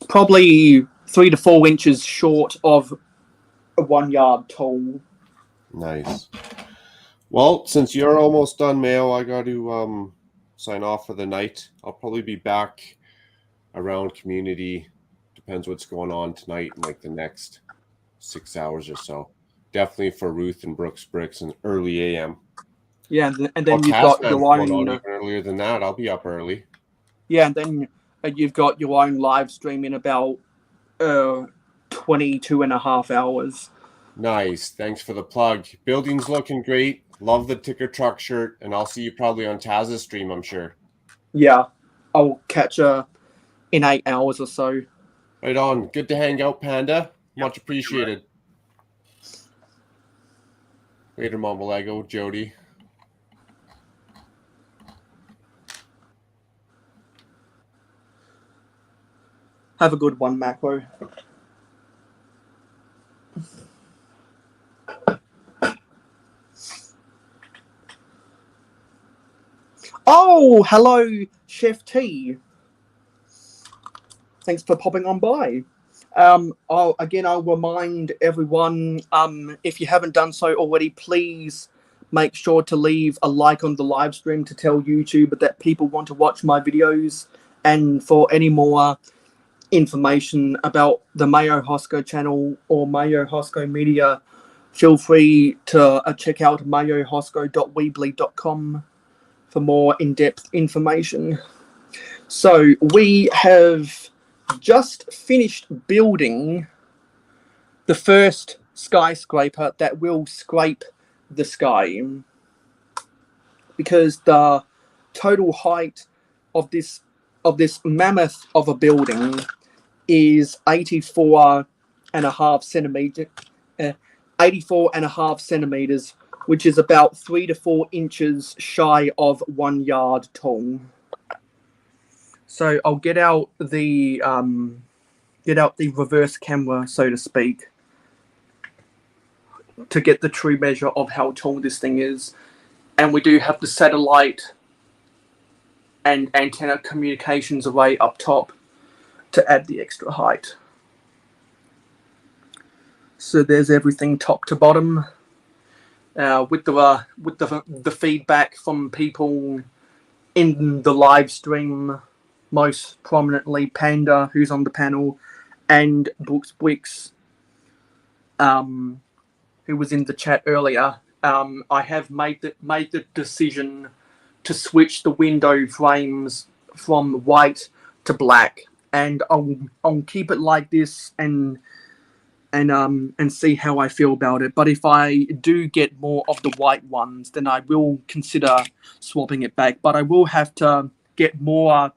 probably 3 to 4 inches short of a 1 yard tall. Nice. Well, since you're almost done, Mayo, I got to sign off for the night. I'll probably be back around community. Depends what's going on tonight in like the next 6 hours or so. Definitely for Ruth and Brooks Bricks and early AM. Yeah, and then you've got your own. Even earlier than that, I'll be up early. Yeah, and then you've got your own live stream in about 22.5 hours. Nice. Thanks for the plug. Building's looking great. Love the ticker truck shirt, and I'll see you probably on Taz's stream, I'm sure. Yeah, I'll catch her in 8 hours or so. Right on. Good to hang out, Panda. Much appreciated. Later, Mama Lego, Jody. Have a good one, Macro. Oh, hello, Chef T. Thanks for popping on by. I'll remind everyone, if you haven't done so already, please make sure to leave a like on the live stream to tell YouTube that people want to watch my videos. And for any more information about the Mayo Hosko channel or Mayo Hosko Media, feel free to check out mayohosko.weebly.com for more in-depth information. So we have just finished building the first skyscraper that will scrape the sky, because the total height of this mammoth of a building is 84.5 centimeters, which is about 3 to 4 inches shy of 1 yard tall. So I'll get out the reverse camera, so to speak, to get the true measure of how tall this thing is. And we do have the satellite and antenna communications array up top to add the extra height. So there's everything top to bottom, with the feedback from people in the live stream, most prominently Panda, who's on the panel, and Brooks Wicks, who was in the chat earlier. I have made the decision to switch the window frames from white to black, and I'll keep it like this and see how I feel about it. But if I do get more of the white ones, then I will consider swapping it back. But I will have to get more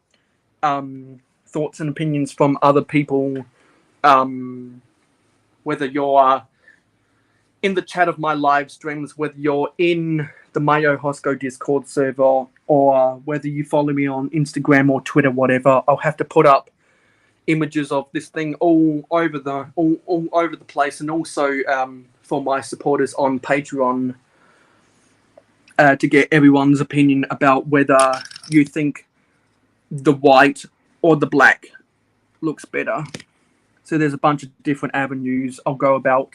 thoughts and opinions from other people, whether you're in the chat of my live streams, whether you're in the Mayo Hosko Discord server, or whether you follow me on Instagram or Twitter, whatever. I'll have to put up images of this thing all over the place, and also for my supporters on Patreon, to get everyone's opinion about whether you think the white or the black looks better. So there's a bunch of different avenues I'll go about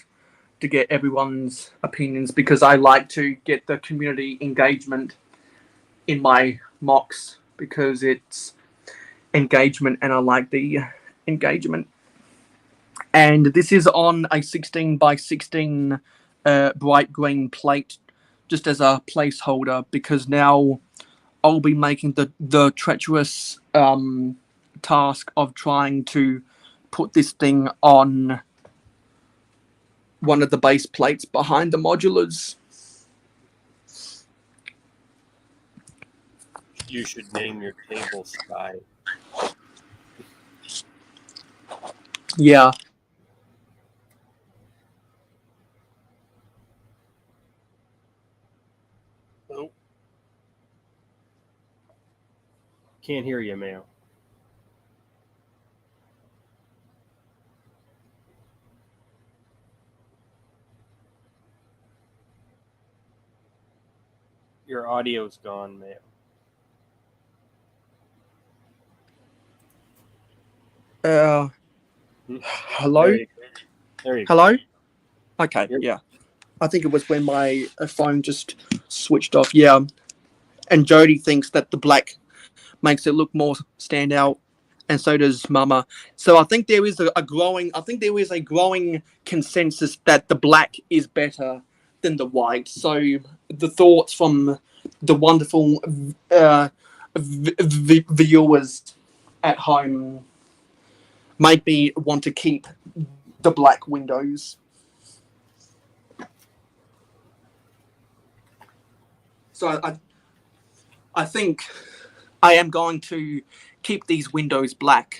to get everyone's opinions, because I like to get the community engagement in my mocks, because it's engagement and I like the engagement. And this is on a 16 by 16 bright green plate, just as a placeholder, because now I'll be making the treacherous task of trying to put this thing on one of the base plates behind the modulars. You should name your table Sky. Yeah. Oh. Can't hear you, Mayo. Your audio's gone, Mayo. Hello? There you go. Hello? Okay, Yep. yeah. I think it was when my phone just switched off. Yeah. And Jody thinks that the black makes it look more stand out, and so does Mama. So I think there is a growing consensus that the black is better than the white. So the thoughts from the wonderful viewers at home make me want to keep the black windows. So I think I am going to keep these windows black,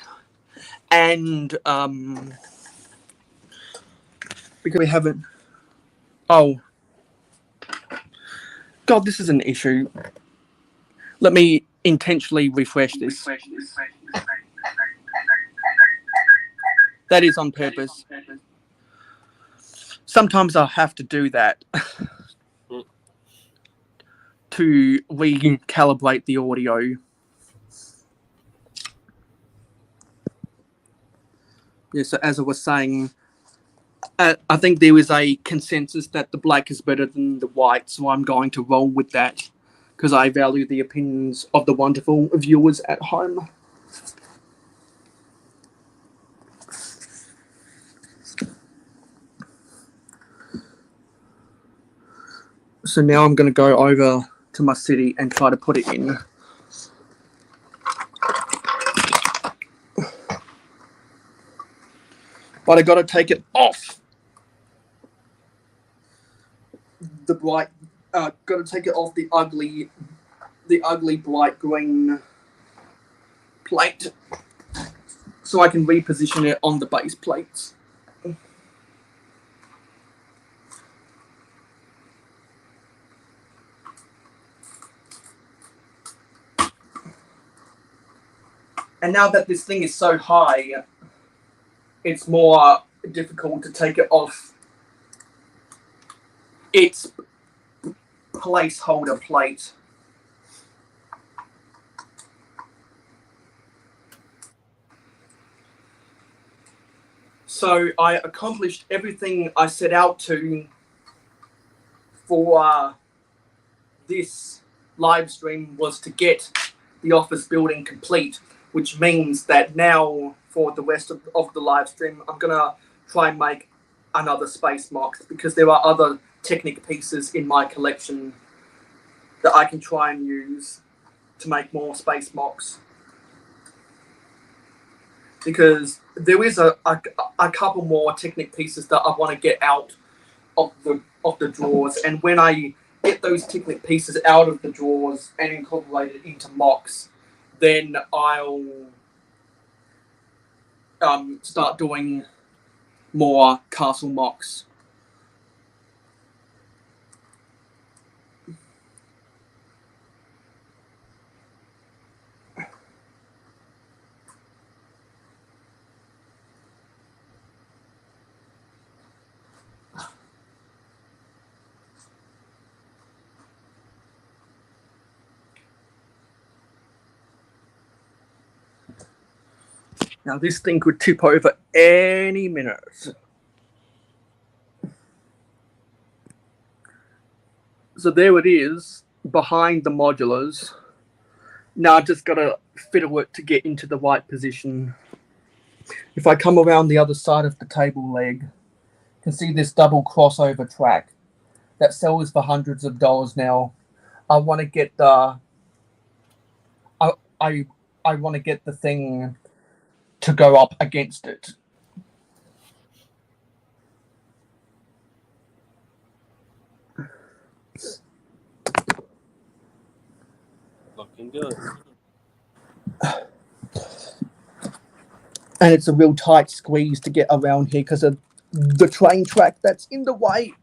and because we haven't. Oh, God, this is an issue. Let me intentionally refresh this. That is on purpose. Sometimes I have to do that to recalibrate the audio. Yeah, so as I was saying, I think there is a consensus that the black is better than the white, so I'm going to roll with that, because I value the opinions of the wonderful viewers at home. So now I'm going to go over to my city and try to put it in. But I got to take it off the bright. Got to take it off the ugly bright green plate, so I can reposition it on the base plates. And now that this thing is so high, it's more difficult to take it off its placeholder plate. So I accomplished everything I set out to for this live stream, was to get the office building complete, which means that now for the rest of the live stream, I'm going to try and make another space mock, because there are other Technic pieces in my collection that I can try and use to make more space mocks. Because there is a couple more Technic pieces that I want to get out of the drawers, and when I get those Technic pieces out of the drawers and incorporate it into mocks, then I'll start doing more castle mocks. Now this thing could tip over any minute. So there it is, behind the modulars. Now I just gotta fiddle it to get into the right position. If I come around the other side of the table leg, you can see this double crossover track that sells for hundreds of dollars now. I want to get the I want to get the thing to go up against it. Looking good. And it's a real tight squeeze to get around here because of the train track that's in the way.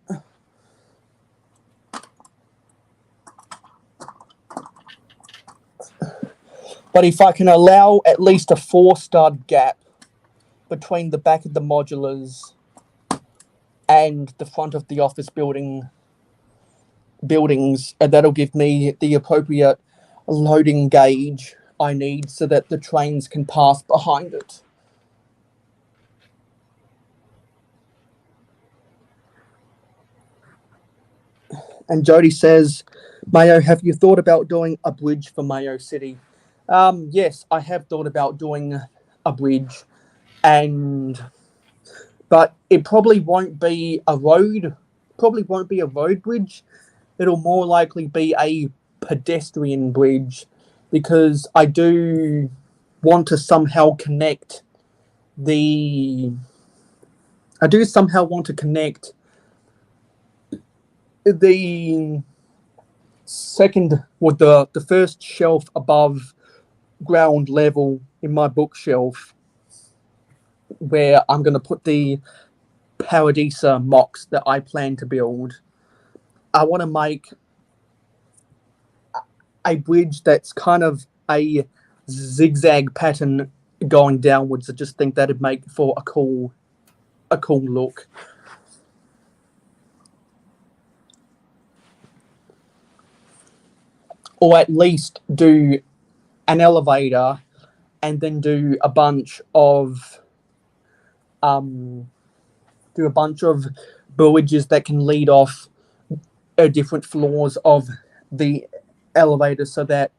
But if I can allow at least a 4-stud gap between the back of the modulars and the front of the office buildings, that'll give me the appropriate loading gauge I need so that the trains can pass behind it. And Jody says, Mayo, have you thought about doing a bridge for Mayo City? Yes, I have thought about doing a bridge, but it probably won't be a road. Probably won't be a road bridge. It'll more likely be a pedestrian bridge, because I do want to somehow connect the second, or the first shelf above ground level in my bookshelf, where I'm going to put the Paradisa mocks that I plan to build. I want to make a bridge that's kind of a zigzag pattern going downwards. I just think that'd make for a cool look. Or at least do an elevator and then do a bunch of bridges that can lead off different floors of the elevator, so that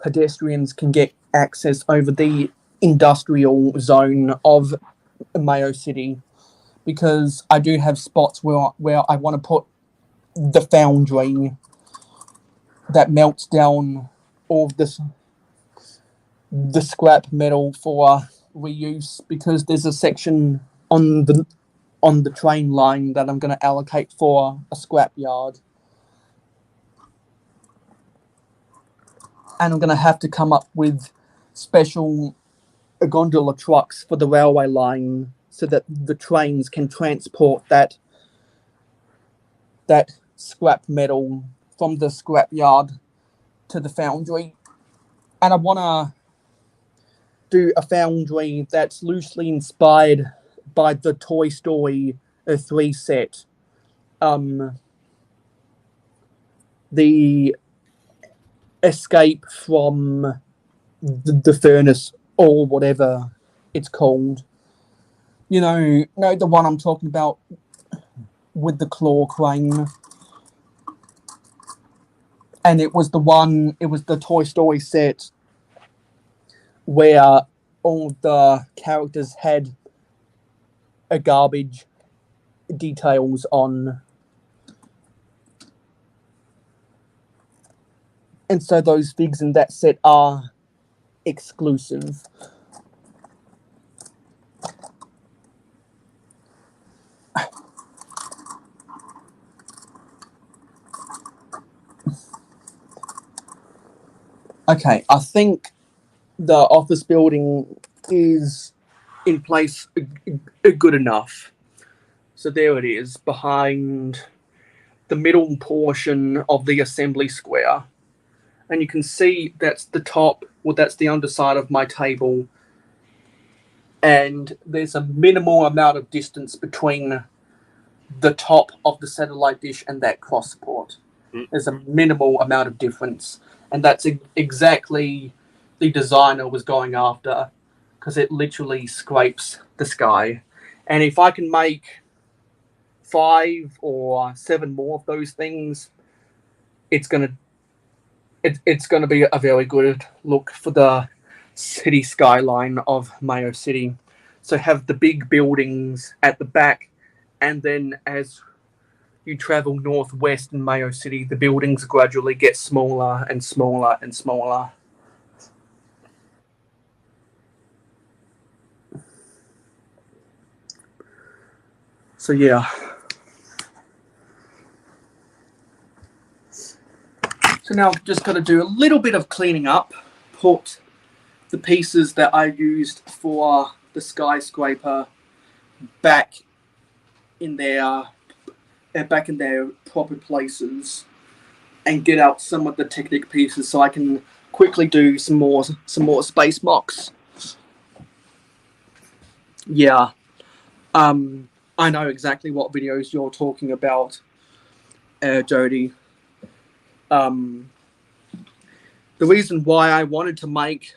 pedestrians can get access over the industrial zone of Mayo City. Because I do have spots where I want to put the foundry that melts down all of the scrap metal for reuse, because there's a section on the train line that I'm going to allocate for a scrap yard. And I'm going to have to come up with special gondola trucks for the railway line so that the trains can transport that scrap metal from the scrap yard to the foundry. And I want to do a foundry that's loosely inspired by the Toy Story 3 set. The escape from the furnace, or whatever it's called. You know the one I'm talking about with the claw crane. And it was the Toy Story set where all the characters had a garbage details on. And so those figs in that set are exclusive. Okay, I think the office building is in place good enough. So there it is, behind the middle portion of the assembly square. And you can see that's the top, well, that's the underside of my table. And there's a minimal amount of distance between the top of the satellite dish and that cross support. There's a minimal amount of difference. And that's exactly the designer was going after, because it literally scrapes the sky. And if I can make 5 or 7 more of those things, it's gonna be a very good look for the city skyline of Mayo City. So have the big buildings at the back, and then as you travel northwest in Mayo City, the buildings gradually get smaller and smaller and smaller. So yeah. So now I've just got to do a little bit of cleaning up, put the pieces that I used for the skyscraper back in their proper places, and get out some of the Technic pieces so I can quickly do some more space mocks. Yeah. I know exactly what videos you're talking about, Jody. The reason why I wanted to make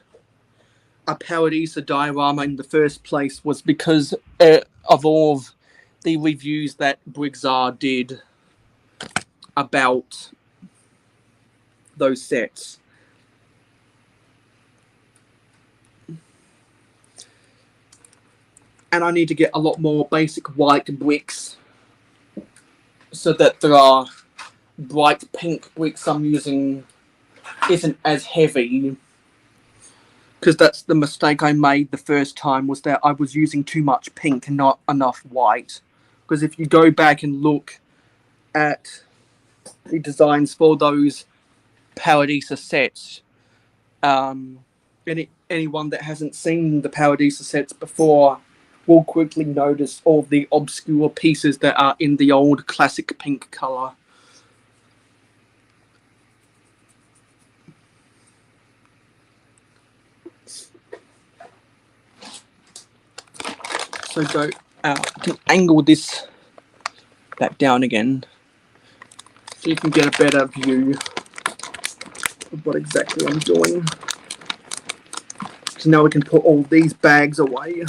a Paradisa diorama in the first place was because of all of the reviews that Briggsar did about those sets. And I need to get a lot more basic white bricks so that the bright pink bricks I'm using isn't as heavy. Because that's the mistake I made the first time, was that I was using too much pink and not enough white. Because if you go back and look at the designs for those Paradisa sets, anyone that hasn't seen the Paradisa sets before will quickly notice all the obscure pieces that are in the old classic pink colour. So go out, you can angle this back down again so you can get a better view of what exactly I'm doing. So now we can put all these bags away.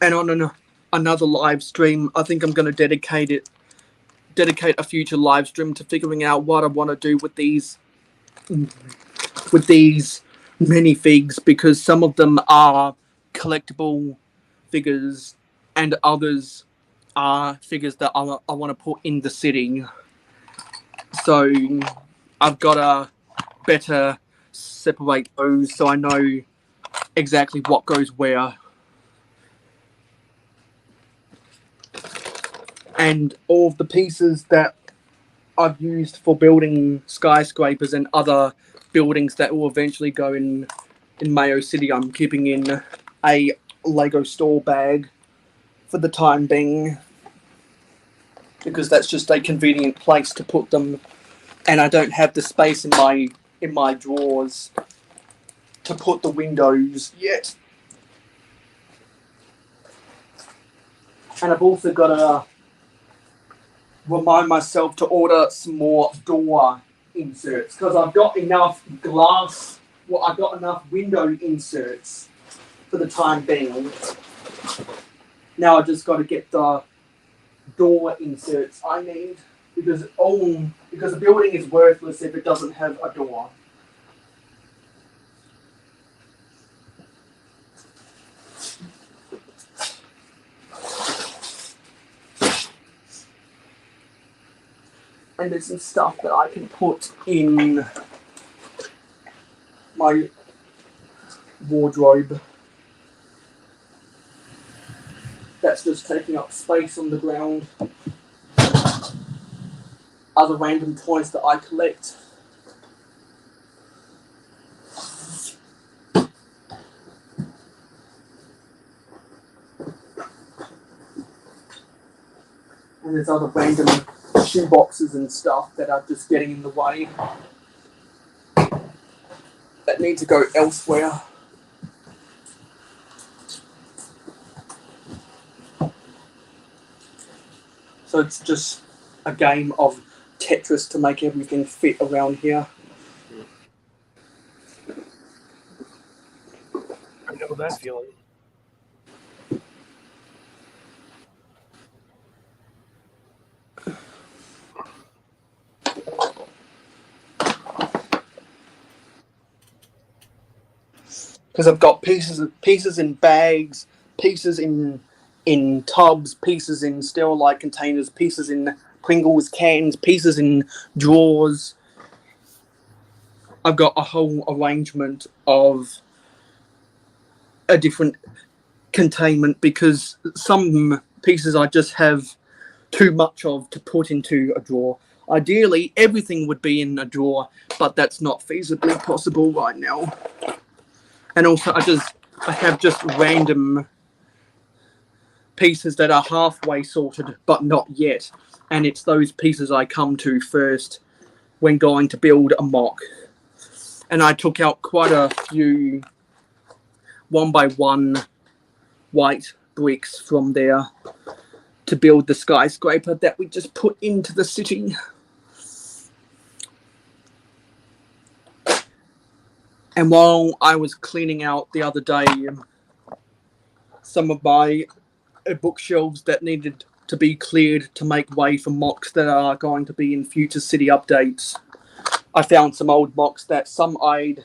And on another live stream, I think I'm going to dedicate a future live stream to figuring out what I want to do with these minifigs, because some of them are collectible figures, and others are figures that I want to put in the city. So I've got to better separate those so I know exactly what goes where. And all of the pieces that I've used for building skyscrapers and other buildings that will eventually go in Mayo City, I'm keeping in a Lego store bag for the time being, because that's just a convenient place to put them, and I don't have the space in my drawers to put the windows yet. And I've also got to remind myself to order some more door inserts, because I've got enough glass, well, I've got enough window inserts for the time being. Now I just got to get the door inserts I need, because the building is worthless if it doesn't have a door. And there's some stuff that I can put in my wardrobe that's just taking up space on the ground. Other random toys that I collect. And there's other random shoe boxes and stuff that are just getting in the way, that need to go elsewhere. So it's just a game of Tetris to make everything fit around here. I know that feeling. Because I've got pieces in bags, pieces in tubs, pieces in sterilite containers, pieces in Pringles cans, pieces in drawers. I've got a whole arrangement of a different containment, because some pieces I just have too much of to put into a drawer. Ideally, everything would be in a drawer, but that's not feasibly possible right now. And also, I have just random pieces that are halfway sorted, but not yet. And it's those pieces I come to first when going to build a mock. And I took out quite a few 1x1 white bricks from there to build the skyscraper that we just put into the city. And while I was cleaning out the other day some of my bookshelves that needed to be cleared to make way for mocks that are going to be in future city updates, I found some old mocks that some I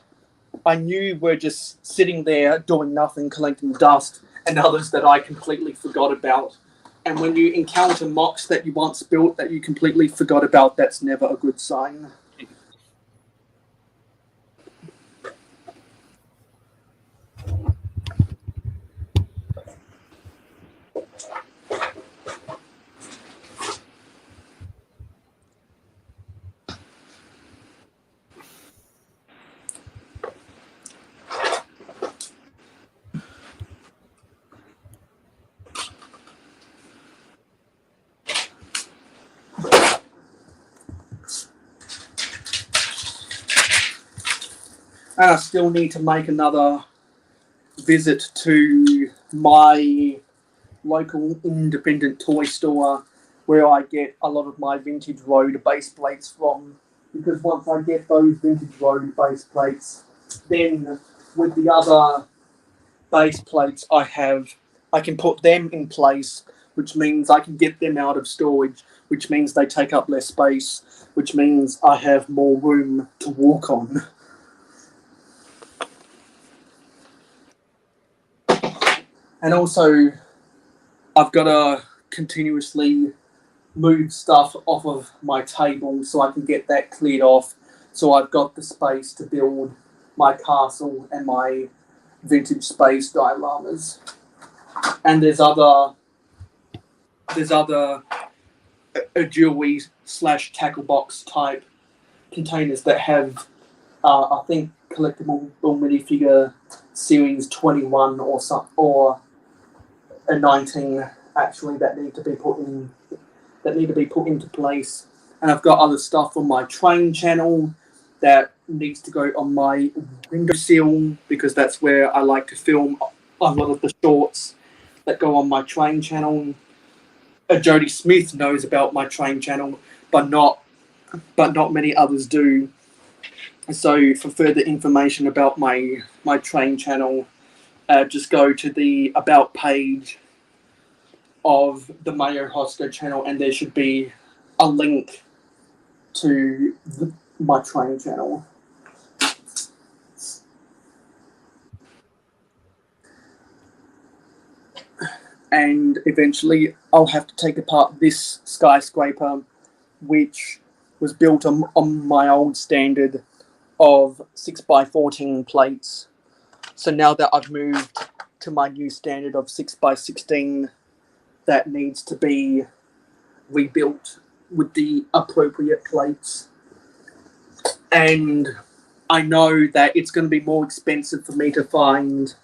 knew were just sitting there doing nothing, collecting dust, and others that I completely forgot about. And when you encounter mocks that you once built that you completely forgot about, that's never a good sign. And I still need to make another visit to my local independent toy store where I get a lot of my Vintage Road base plates from. Because once I get those Vintage Road base plates, then with the other base plates I have, I can put them in place, which means I can get them out of storage, which means they take up less space, which means I have more room to walk on. And also, I've got to continuously move stuff off of my table so I can get that cleared off. So I've got the space to build my castle and my vintage space dioramas. And there's other jewelry / tackle box type containers that have I think collectible minifigure series 21 or a 19 actually that need to be put into place. And I've got other stuff on my train channel that needs to go on my windowsill because that's where I like to film a lot of the shorts that go on my train channel. Jodie Smith knows about my train channel, but not many others do. So for further information about my train channel, just go to the About page of the Mayo Hosko channel, and there should be a link to my train channel. And eventually I'll have to take apart this skyscraper, which was built on my old standard of 6x14 plates. So now that I've moved to my new standard of 6x16, that needs to be rebuilt with the appropriate plates. And I know that it's going to be more expensive for me to find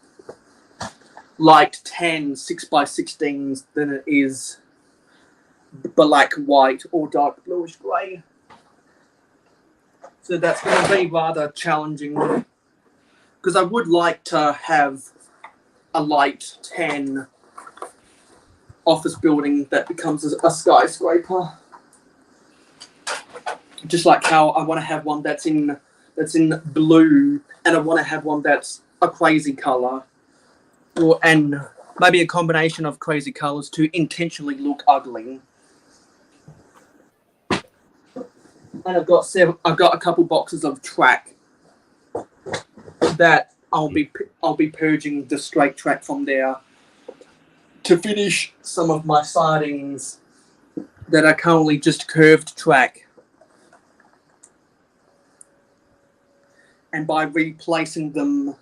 like 10 6x16s than it is black, white, or dark bluish grey. So that's going to be rather challenging because I would like to have a light 10 office building that becomes a skyscraper. Just like how I want to have one that's in blue, and I want to have one that's a crazy colour, and maybe a combination of crazy colours to intentionally look ugly. And I've got a couple boxes of track that I'll be purging the straight track from there to finish some of my sidings that are currently just curved track. And by replacing them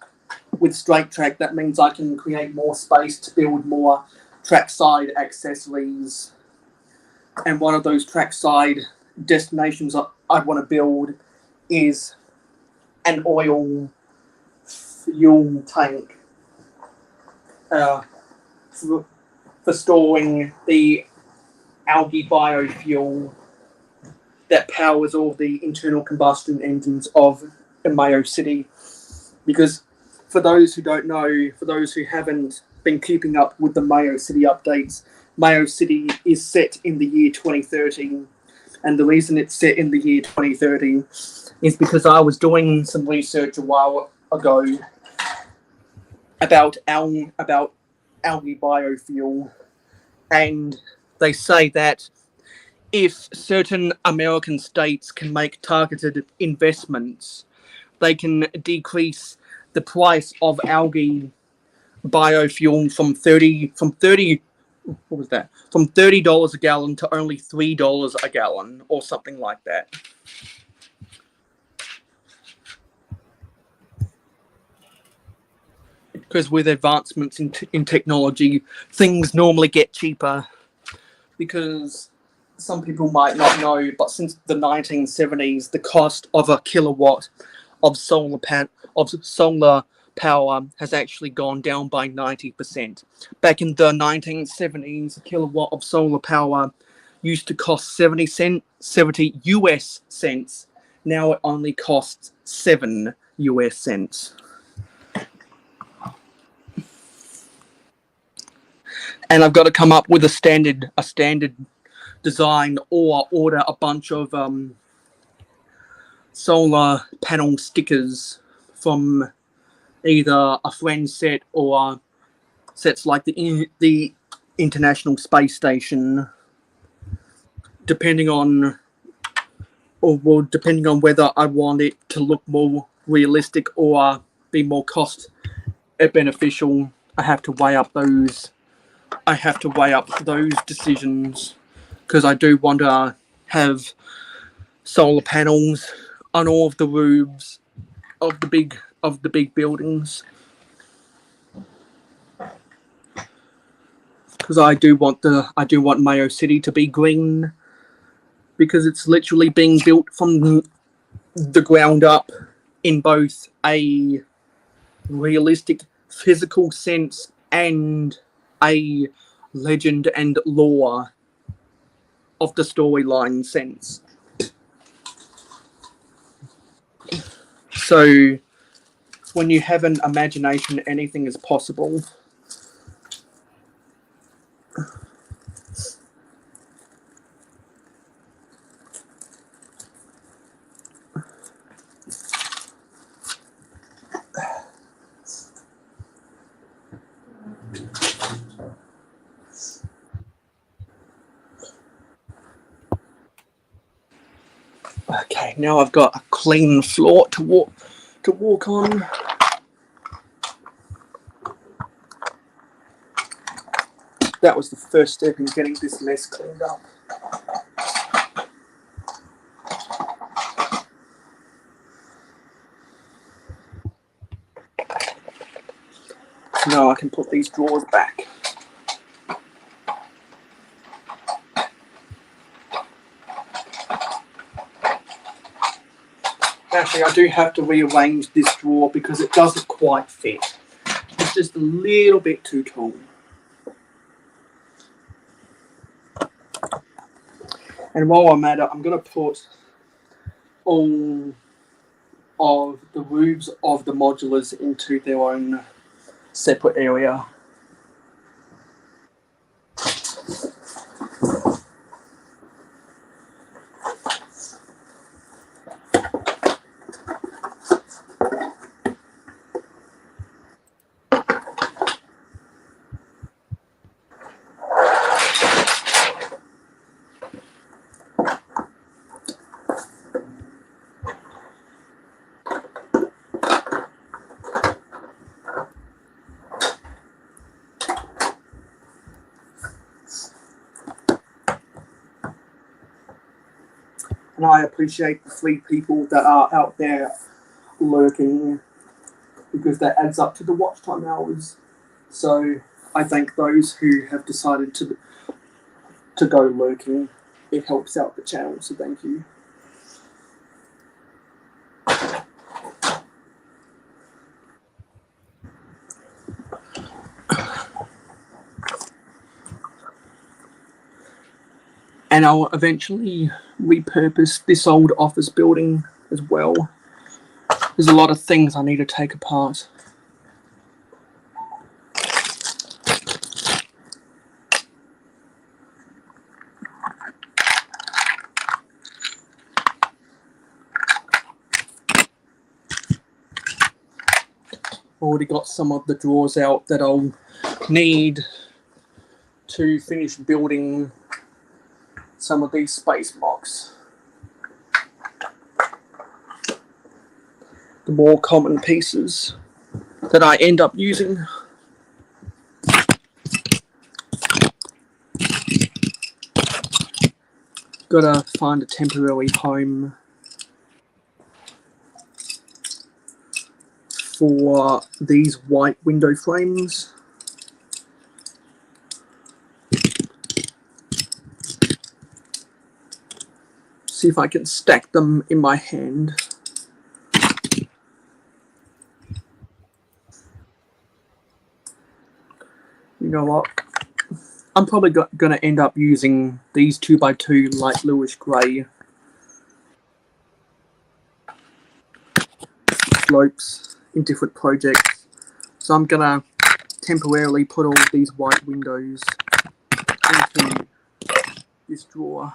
with straight track, that means I can create more space to build more trackside accessories. And one of those trackside destinations I want to build is an oil fuel tank for storing the algae biofuel that powers all the internal combustion engines of Mayo City. Because for those who don't know, for those who haven't been keeping up with the Mayo City updates, Mayo City is set in the year 2030. And the reason it's set in the year 2030 is because I was doing some research a while ago about algae biofuel, and they say that if certain American states can make targeted investments, they can decrease the price of algae biofuel from $30 a gallon to only $3 a gallon, or something like that. Because with advancements in technology, things normally get cheaper. Because some people might not know, but since the 1970s, the cost of a kilowatt of solar power has actually gone down by 90%. Back in the 1970s, a kilowatt of solar power used to cost 70 US cents. Now it only costs 7 US cents. And I've got to come up with a standard design, or order a bunch of solar panel stickers from either a friend set or sets like the International Space Station, depending on whether I want it to look more realistic or be more cost beneficial. I have to weigh up those decisions, because I do want to have solar panels on all of the roofs of the big buildings, because I do want Mayo City to be green, because it's literally being built from the ground up in both a realistic physical sense and a legend and lore of the storyline sense. So when you have an imagination, anything is possible. Okay, now I've got a clean floor to walk on. That was the first step in getting this mess cleaned up. Now I can put these drawers back. Actually, I do have to rearrange this drawer because it doesn't quite fit. It's just a little bit too tall. And while I'm at it, I'm going to put all of the roofs of the modulars into their own separate area. And I appreciate the 3 people that are out there lurking, because that adds up to the watch time hours. So I thank those who have decided to go lurking. It helps out the channel, so thank you. And I'll eventually repurpose this old office building as well. There's a lot of things I need to take apart. Already got some of the drawers out that I'll need to finish building some of these space mocks. The more common pieces that I end up using. Gotta find a temporary home for these white window frames. See if I can stack them in my hand. You know what? I'm probably going to end up using these 2x2 light bluish grey slopes in different projects. So I'm going to temporarily put all of these white windows into this drawer.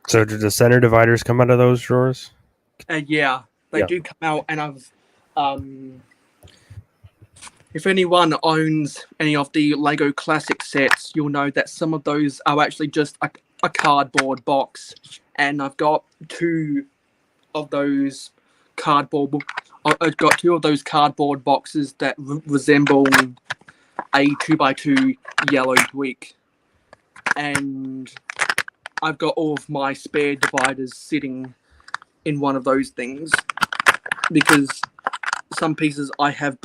So did the center dividers come out of those drawers? Yeah, they Yeah. do come out, and I've if anyone owns any of the Lego Classic sets, you'll know that some of those are actually just a cardboard box, and I've got two of those cardboard. I've got two of those cardboard boxes that resemble a 2x2 yellow brick, and I've got all of my spare dividers sitting in one of those things because some pieces I have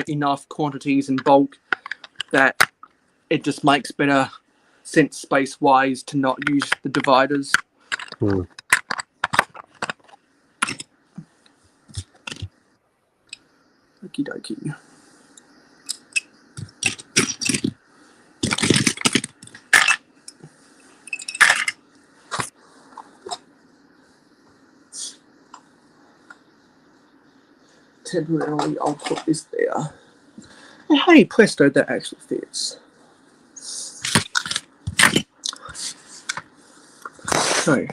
enough quantities in bulk that it just makes better sense space wise to not use the dividers. Hmm. Okie dokie. Temporarily, I'll put this there. And hey, presto, that actually fits. So,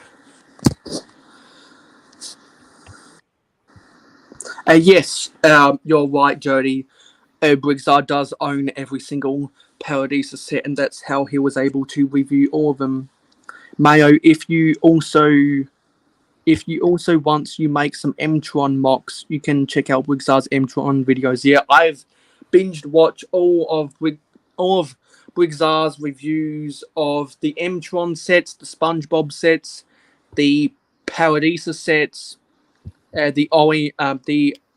yes, you're right, Jody. Briggsar does own every single Paradisa set, and that's how he was able to review all of them. Mayo, if you also once you make some Mtron mocks, you can check out Briggsar's Mtron videos. Yeah, I've binged watched all of Briggsar's reviews of the Mtron sets, the SpongeBob sets, the Paradisa sets, the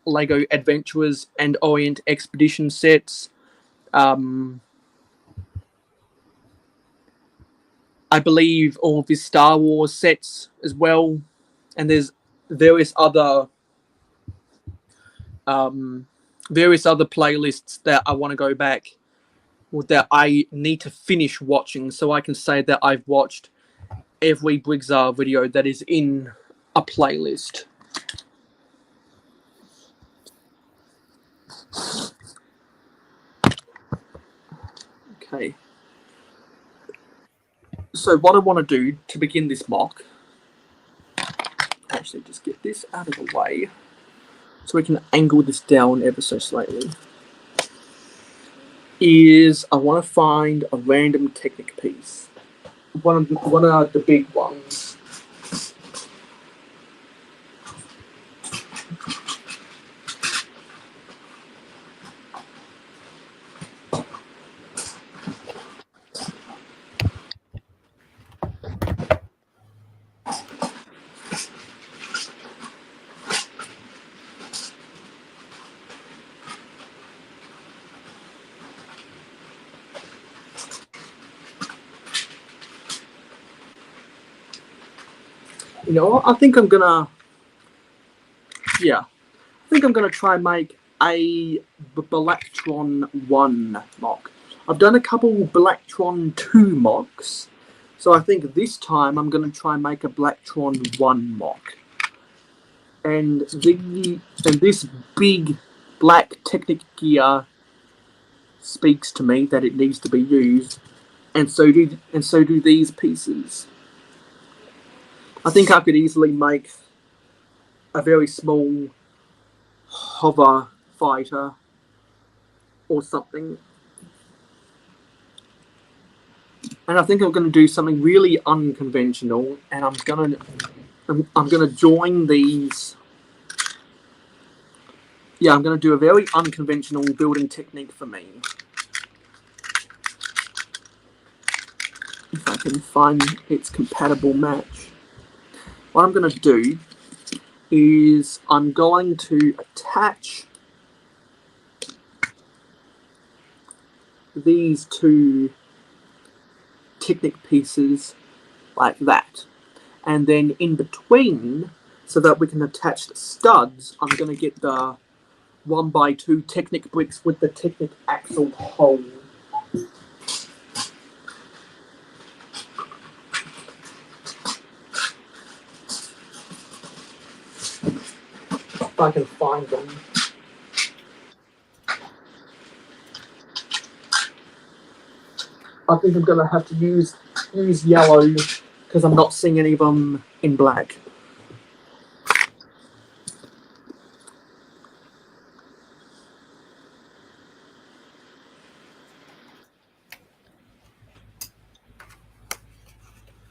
Lego Adventurers and Orient Expedition sets. I believe all of his Star Wars sets as well, and there's various other playlists that I want to go back or that I need to finish watching so I can say that I've watched every Briggsar video that is in a playlist. Okay. So what I want to do to begin this mock, actually just get this out of the way so we can angle this down ever so slightly, is I want to find a random Technic piece. One of the big ones. You know, I think I'm gonna try and make a Blacktron 1 mock. I've done a couple Blacktron 2 mocks, so I think this time I'm gonna try and make a Blacktron 1 mock. And this big black Technic gear speaks to me that it needs to be used, and so do these pieces. I think I could easily make a very small hover fighter or something. And I think I'm going to do something really unconventional, and I'm going to join these. Yeah, I'm going to do a very unconventional building technique for me. If I can find its compatible match. What I'm going to do is I'm going to attach these two Technic pieces like that. And then in between, so that we can attach the studs, I'm going to get the 1x2 Technic bricks with the Technic axle hole. If I can find them. I think I'm going to have to use yellow because I'm not seeing any of them in black.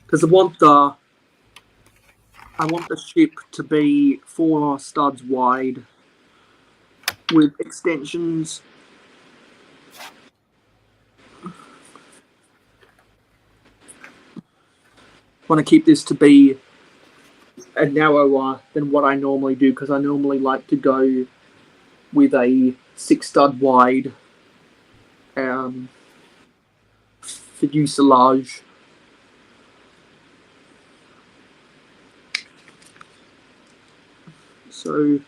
Because I want the ship to be 4 studs wide with extensions. Want to keep this to be a narrower than what I normally do, because I normally like to go with a 6 stud wide fuselage. So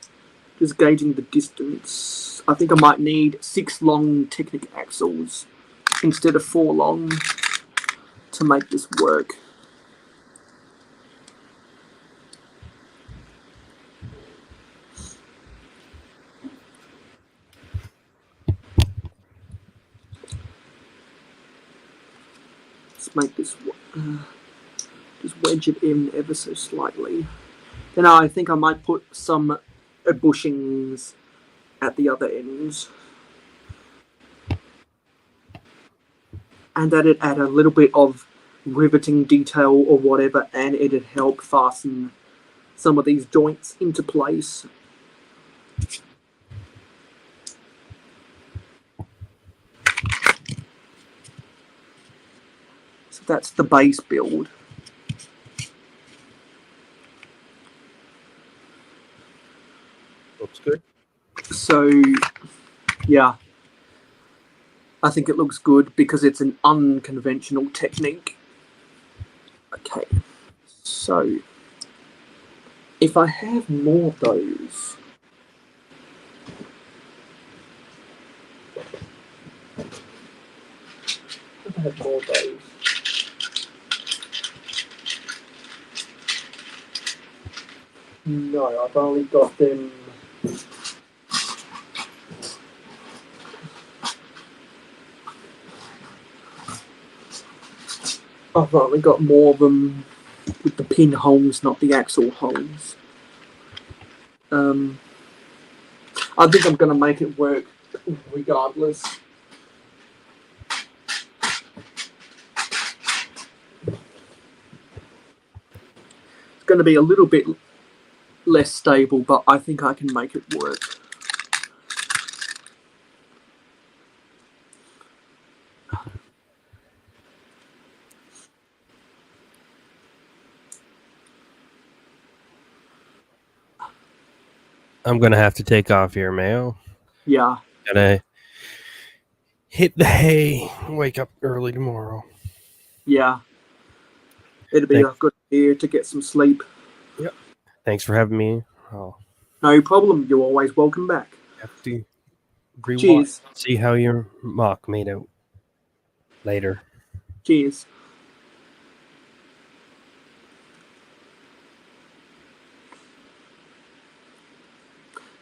just gauging the distance, I think I might need 6 long Technic axles instead of 4 long to make this work. Let's make this just wedge it in ever so slightly. Then I think I might put some bushings at the other ends, and that it add a little bit of riveting detail or whatever, and it'd help fasten some of these joints into place. So that's the base build. Looks good. So, yeah, I think it looks good because it's an unconventional technique. Okay, so if I have more of those, if I have more of those, no, I've only got them. I've only got more of them with the pin holes, not the axle holes. I think I'm going to make it work regardless. It's going to be a little bit less stable, but I think I can make it work. I'm gonna have to take off here, Mayo. Yeah. Gotta hit the hay. Wake up early tomorrow. Yeah. It'll be a good idea to get some sleep. Yep. Thanks for having me. I'll No problem. You're always welcome back. have to rewatch. Cheers. See how your mock made out later. Cheers.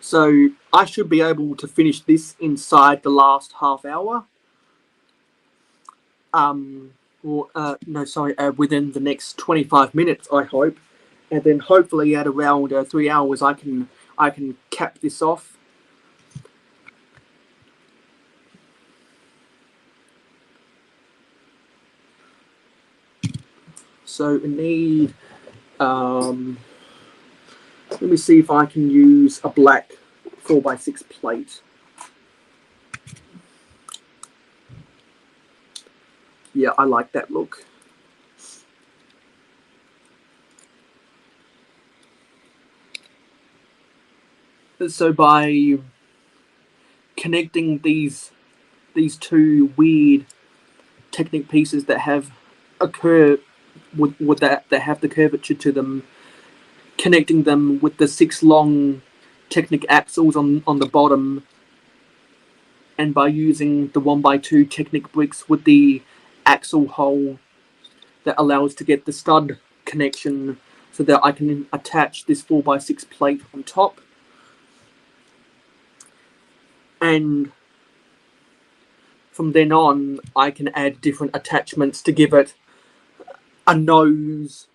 So I should be able to finish this inside the last half hour. Within the next 25 minutes, I hope, and then hopefully at around 3 hours, I can cap this off. So I need. Let me see if I can use a black 4x6 plate. Yeah, I like that look. So by connecting these two weird Technic pieces that have a curve, that have the curvature to them, connecting them with the 6 long Technic axles on the bottom, and by using the 1x2 Technic bricks with the axle hole that allows to get the stud connection so that I can attach this 4x6 plate on top. And from then on, I can add different attachments to give it a nose,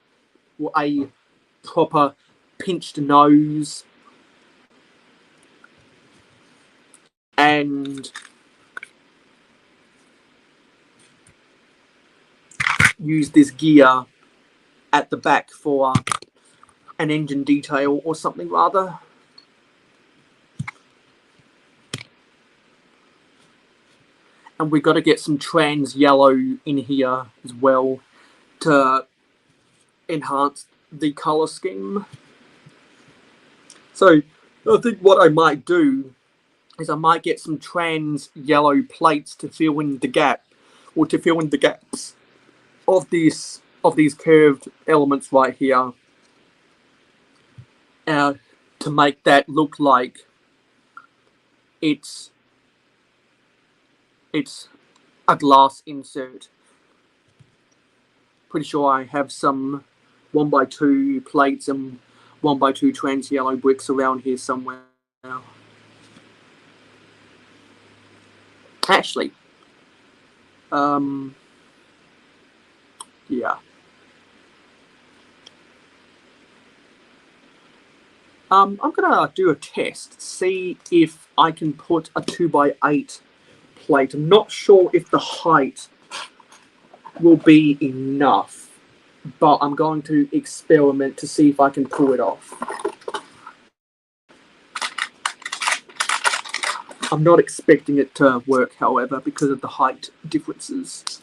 or a proper pinched nose, and use this gear at the back for an engine detail or something rather. And we've got to get some trans yellow in here as well to enhance the color scheme. So I think what I might do is I might get some trans yellow plates to fill in the gap, or to fill in the gaps of these curved elements right here, to make that look like it's a glass insert. Pretty sure I have some 1x2 plates and 1x2 trans yellow bricks around here somewhere. Actually, yeah. I'm gonna do a test, see if I can put a 2x8 plate. I'm not sure if the height will be enough, but I'm going to experiment to see if I can pull it off. I'm not expecting it to work, however, because of the height differences.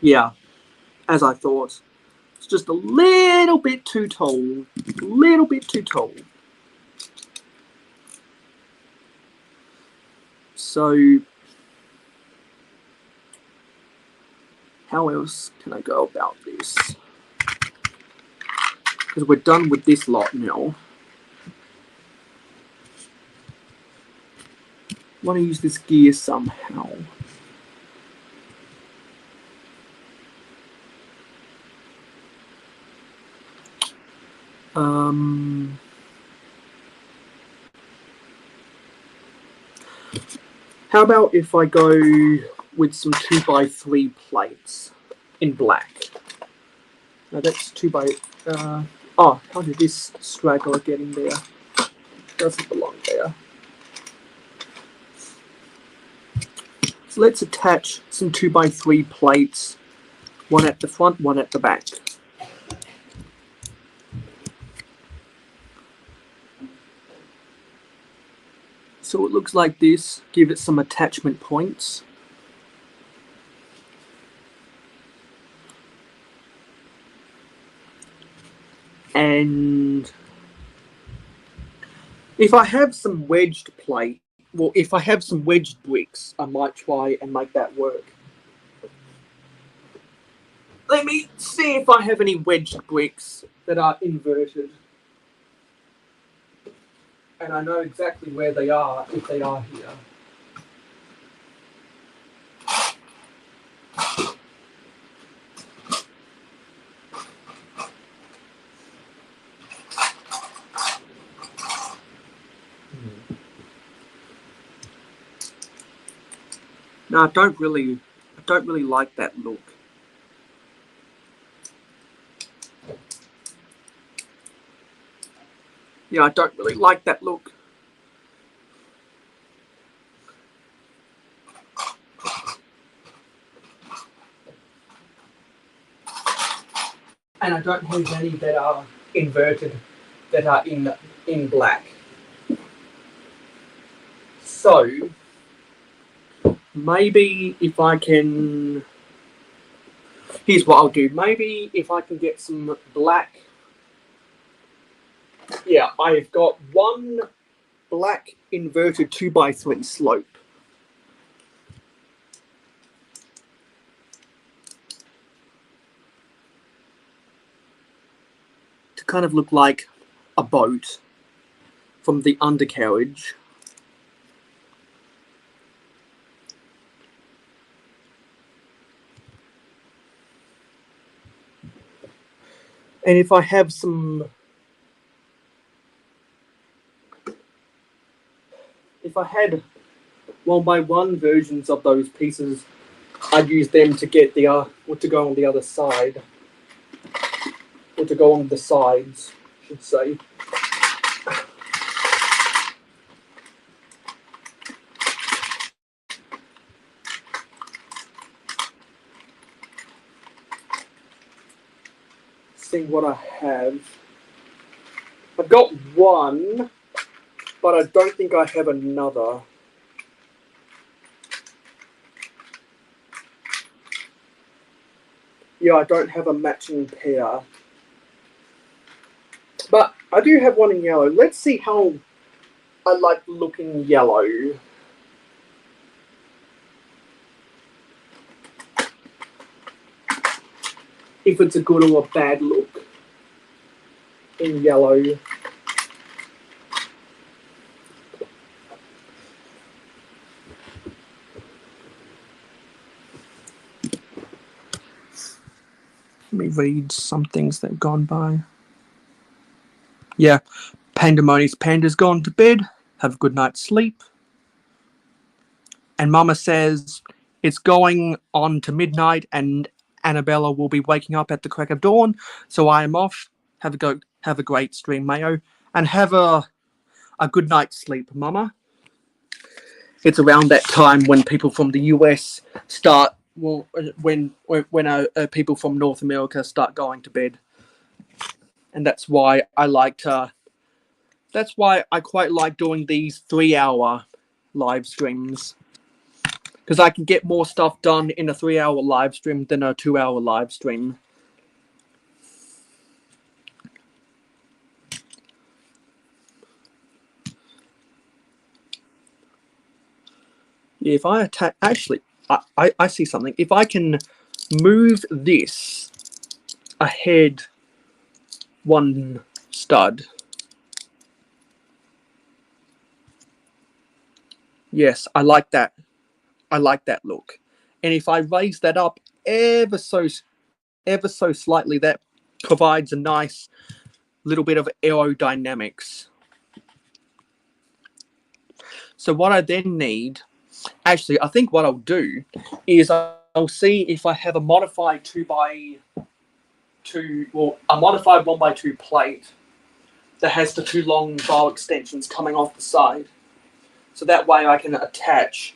Yeah, as I thought. It's just a little bit too tall. A little bit too tall. So, how else can I go about this? Because we're done with this lot now. I want to use this gear somehow. How about if I go with some 2x3 plates in black? Now that's 2x. Oh, how did this straggler get in there? Doesn't belong there. So let's attach some 2x3 plates, one at the front, one at the back. So it looks like this. Give it some attachment points. And if I have some wedged plate, well, if I have some wedged bricks, I might try and make that work. Let me see if I have any wedged bricks that are inverted. And I know exactly where they are, if they are here. No, I don't really like that look. Yeah, I don't really like that look. And I don't have any that are inverted, that are in black. So maybe if I can, here's what I'll do. Maybe if I can get some black. Yeah, I've got one black inverted 2x3 slope. To kind of look like a boat from the undercarriage. And if I have some, if I had 1x1 versions of those pieces, I'd use them to get the or to go on the other side, or to go on the sides, I should say. See what I have. I've got one, but I don't think I have another. Yeah, I don't have a matching pair. But I do have one in yellow. Let's see how I like looking yellow. If it's a good or a bad look in yellow. Let me read some things that have gone by. Yeah, Pandemonious Panda's gone to bed. Have a good night's sleep. And Mama says it's going on to midnight and Annabella will be waking up at the crack of dawn. So I am off. Have a great stream, Mayo. And have a good night's sleep, Mama. It's around that time when people from the US start, well, when people from North America start going to bed. And that's why I quite like doing these 3-hour live streams. Because I can get more stuff done in a 3-hour live stream than a 2-hour live stream. Yeah, if I attack, actually, I see something. If I can move this ahead one stud. Yes, I like that. I like that look. And if I raise that up ever so slightly, that provides a nice little bit of aerodynamics. So what I then need, actually, I think what I'll do is I'll see if I have a modified 2x2, well, a modified 1x2 plate that has the 2 long bow extensions coming off the side. So that way I can attach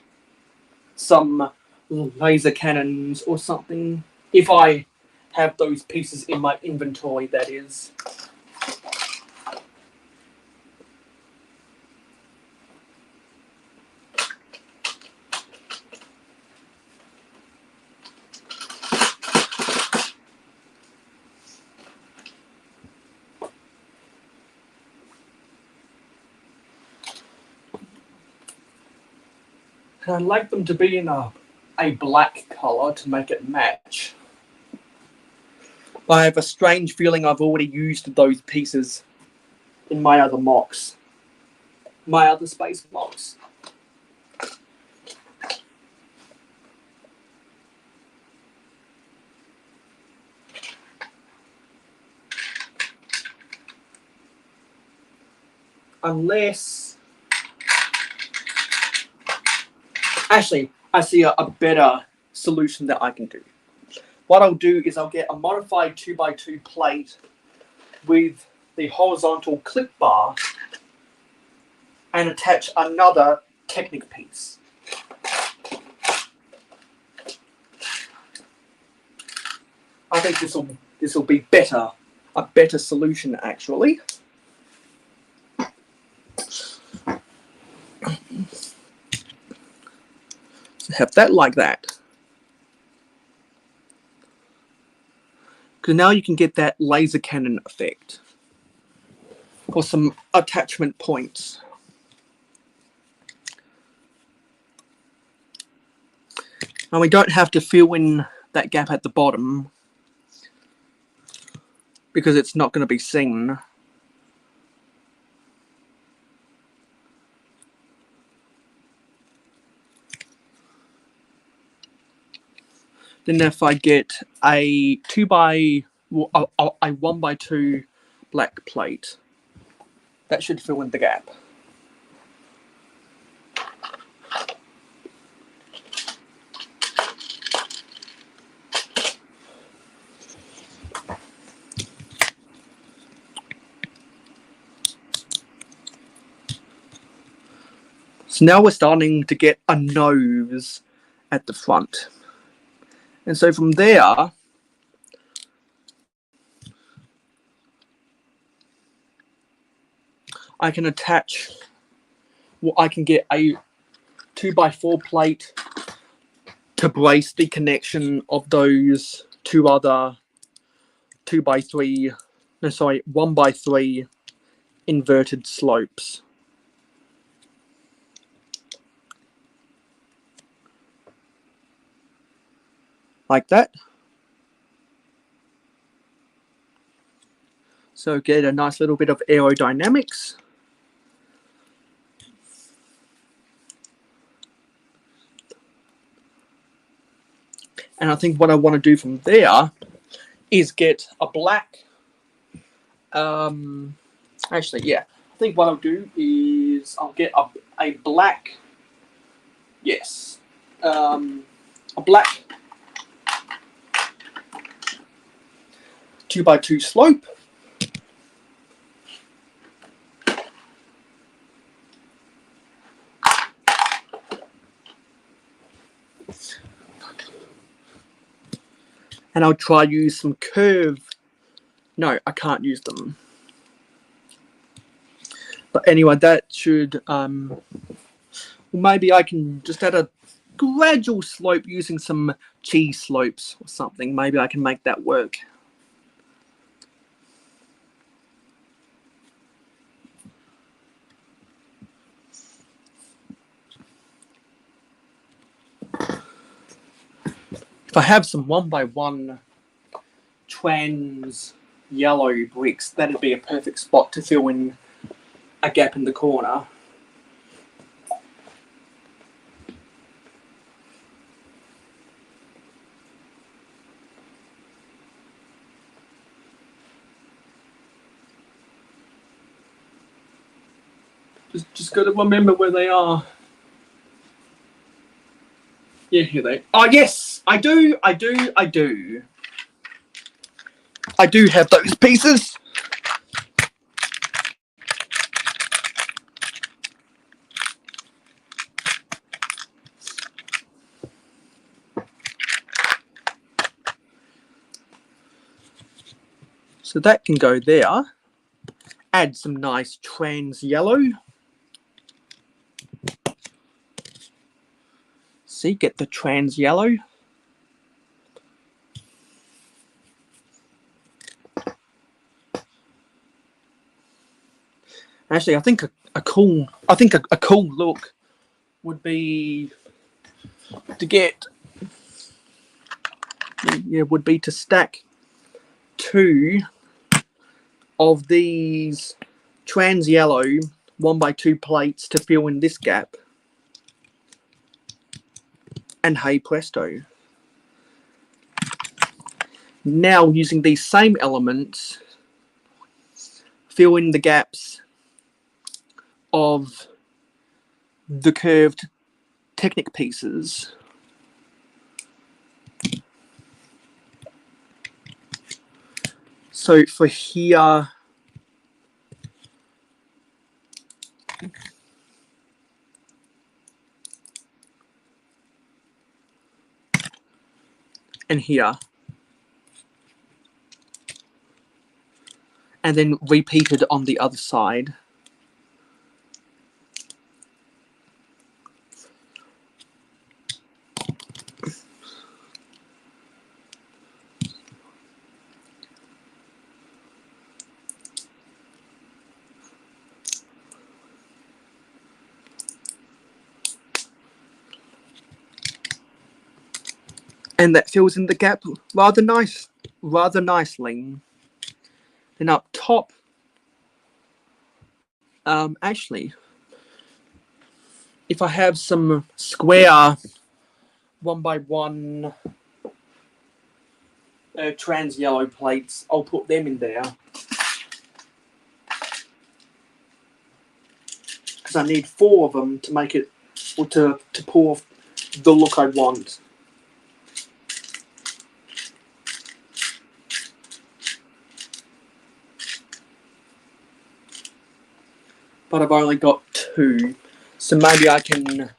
some laser cannons or something, if I have those pieces in my inventory, that is. And I'd like them to be in a black colour to make it match. But I have a strange feeling I've already used those pieces in my other mocks. My other space mocks. Unless... Actually, I see a better solution that I can do. What I'll do is I'll get a modified 2x2 plate with the horizontal clip bar and attach another Technic piece. I think this will be better, a better solution actually. Have that like that. Because now you can get that laser cannon effect for some attachment points. And we don't have to fill in that gap at the bottom because it's not going to be seen. Then if I get a 1x2 black plate, that should fill in the gap. So now we're starting to get a nose at the front. And so from there, I can attach, well, I can get a 2x4 plate to brace the connection of those two other 1x3 inverted slopes. Like that. So get a nice little bit of aerodynamics. And I think what I want to do from there is get a black, actually, yeah. I think what I'll do is I'll get a black, yes, a black 2x2 slope. And I'll try use some curve. No, I can't use them. But anyway, that should, maybe I can just add a gradual slope using some cheese slopes or something. Maybe I can make that work. If I have some 1x1 trans yellow bricks, that'd be a perfect spot to fill in a gap in the corner. Just got to remember where they are. Yeah, here they. Oh yes, I do have those pieces. So that can go there. Add some nice trans yellow. See, get the trans yellow. Actually, I think a cool look would be to get, would be to stack 2 of these trans yellow 1x2 plates to fill in this gap. And hey presto. Now using these same elements, fill in the gaps of the curved Technic pieces. So for here, and here, and then repeated on the other side. And that fills in the gap rather nicely. Then up top, actually, if I have some square 1x1 trans yellow plates, I'll put them in there. Because I need 4 of them to make it, or to pull off the look I want. But I've only got 2. So maybe I can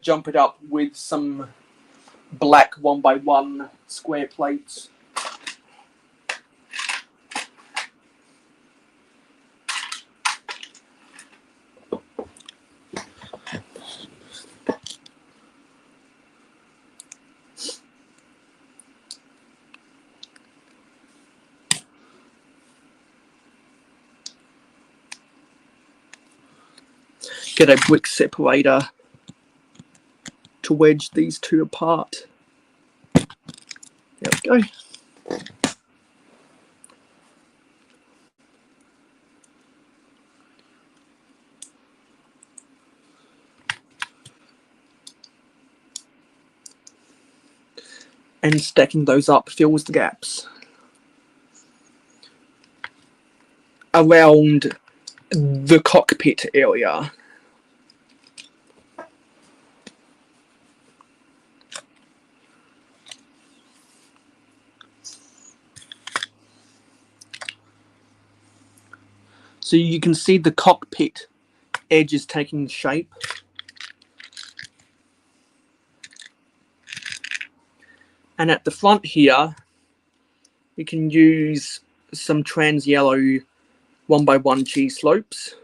jump it up with some black 1x1 square plates. Get a brick separator to wedge these two apart. There we go. And stacking those up fills the gaps around the cockpit area. So you can see the cockpit edge is taking shape. And at the front here, you can use some trans yellow 1x1 cheese slopes.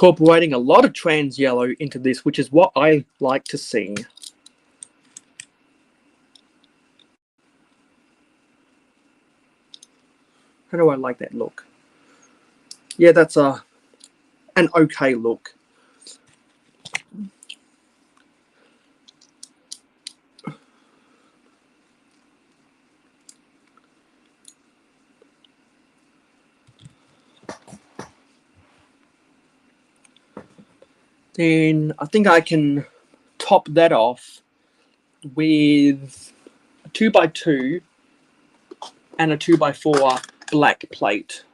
Incorporating a lot of trans yellow into this, which is what I like to see. How do I like that look? Yeah, that's an okay look. Then I think I can top that off with a 2x2 and a 2x4 black plate.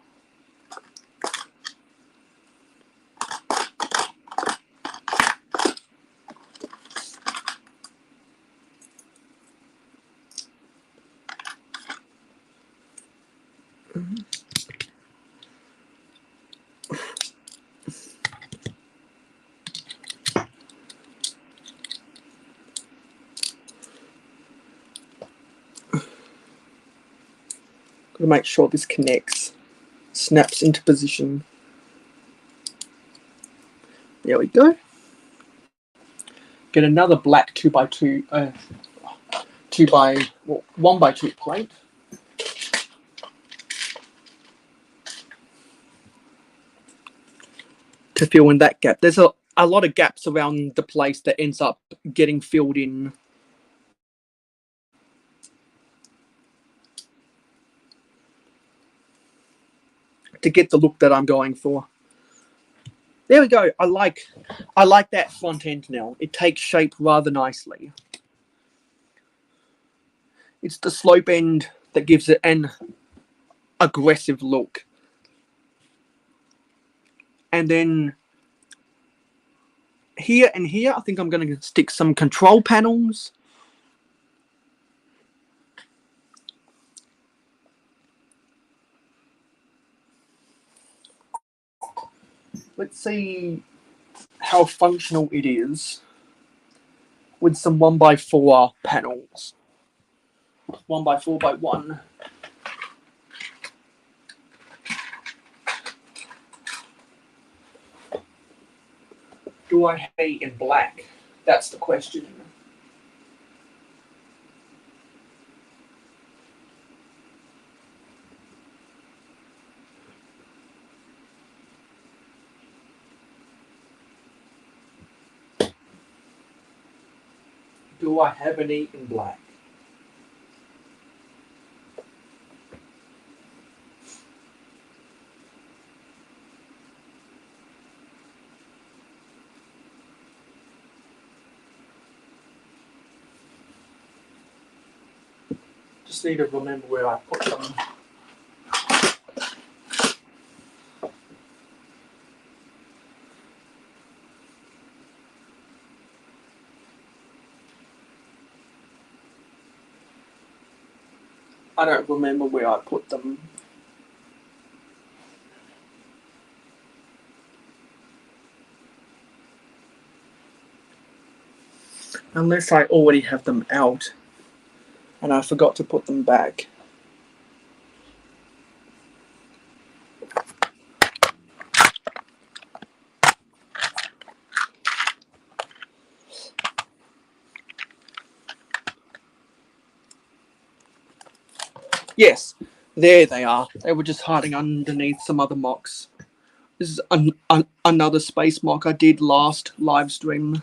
Got to make sure this connects, snaps into position. There we go. Get another black 2x2, 1x2 plate. To fill in that gap. There's a lot of gaps around the place that ends up getting filled in. To get the look that I'm going for. There we go. I like that front end now. It takes shape rather nicely. It's the slope end that gives it an aggressive look. And then here and here, I think I'm going to stick some control panels. Let's see how functional it is with some 1x4 panels. 1x4x1. Do I have it in black? That's the question. Do I have any in black? just need to remember where I put them. I don't remember where I put them. Unless I already have them out and I forgot to put them back. Yes, there they are. They were just hiding underneath some other mocks. This is another space mock I did last live stream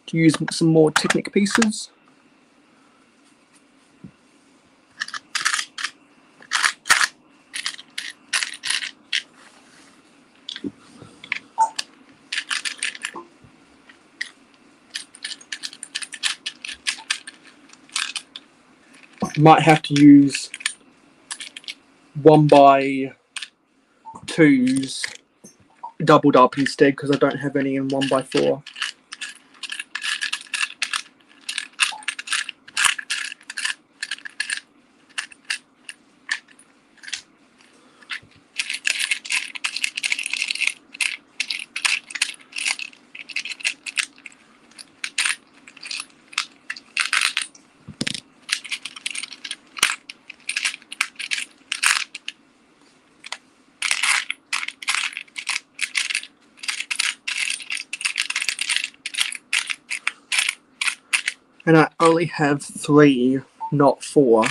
to use some more Technic pieces. Might have to use 1x2s doubled up instead because I don't have any in 1x4. And I only have 3, not 4.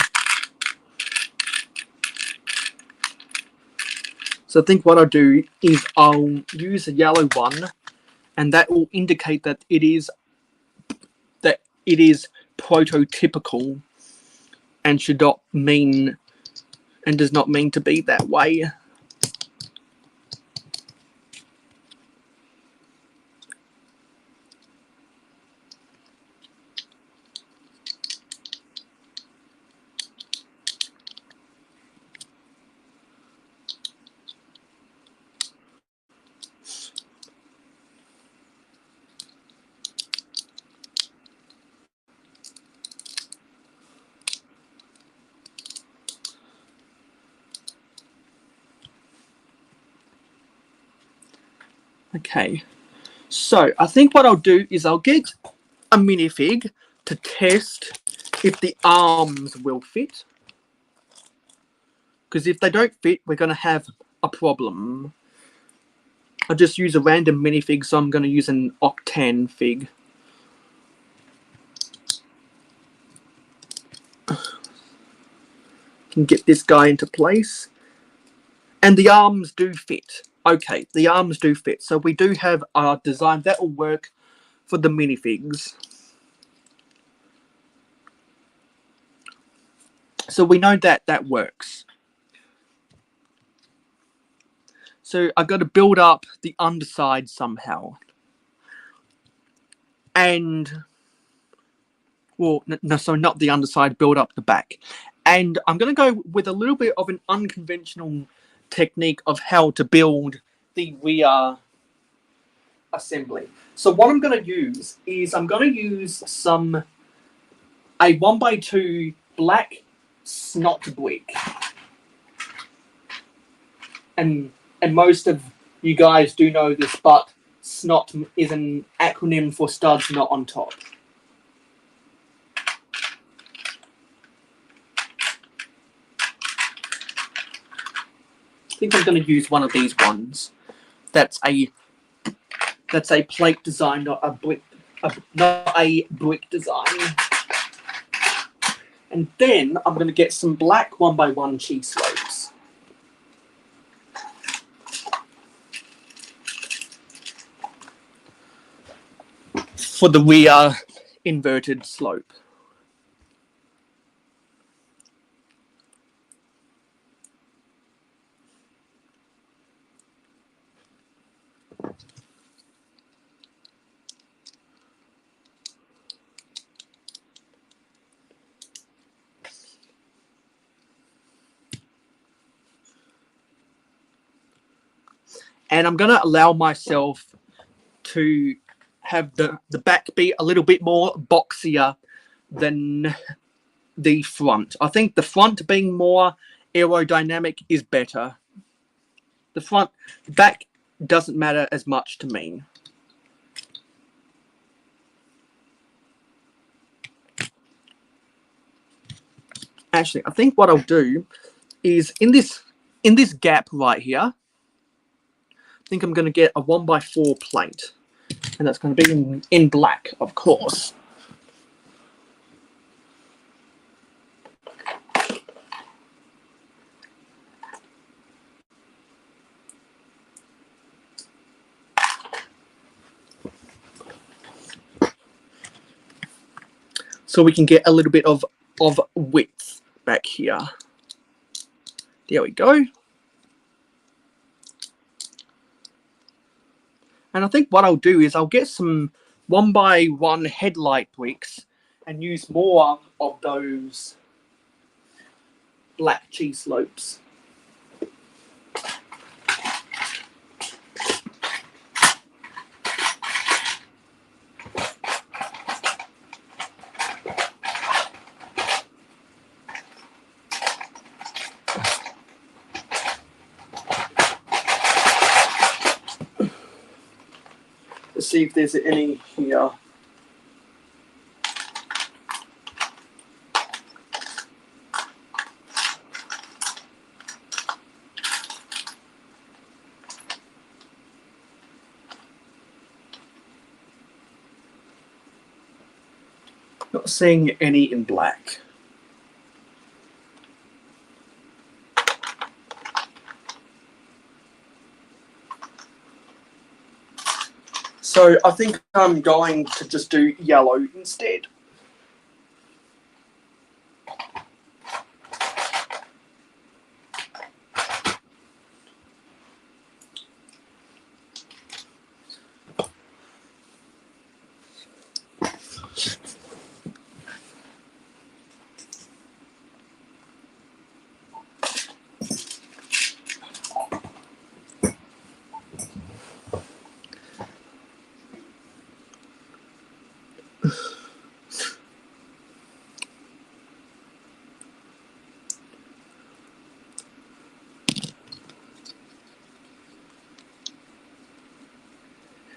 So I think what I'll do is I'll use a yellow one, and that will indicate that it is prototypical and should not mean and does not mean to be that way. Okay, so I think what I'll do is I'll get a minifig to test if the arms will fit. Because if they don't fit, we're going to have a problem. I'll just use a random minifig, so I'm going to use an Octan fig. Can get this guy into place. And the arms do fit. Okay, the arms do fit. So we do have our design that will work for the minifigs. So we know that that works. So I've got to build up the underside somehow. And, well, no, so not the underside, build up the back. And I'm going to go with a little bit of an unconventional technique of how to build the rear assembly. So what I'm going to use is I'm going to use a 1x2 black snot brick. And most of you guys do know this, but snot is an acronym for studs not on top. I think I'm going to use one of these ones. That's a plate design, not a brick design. And then I'm going to get some black 1x1 cheese slopes. For the rear inverted slope. And I'm going to allow myself to have the back be a little bit more boxier than the front. I think the front being more aerodynamic is better. The back doesn't matter as much to me. Actually, I think what I'll do is in this gap right here, I think I'm going to get a 1x4 plate, and that's going to be in black, of course. So we can get a little bit of width back here. There we go. And I think what I'll do is I'll get some 1x1 headlight bricks and use more of those black cheese slopes. Let's see if there's any here. Not seeing any in black. So I think I'm going to just do yellow instead.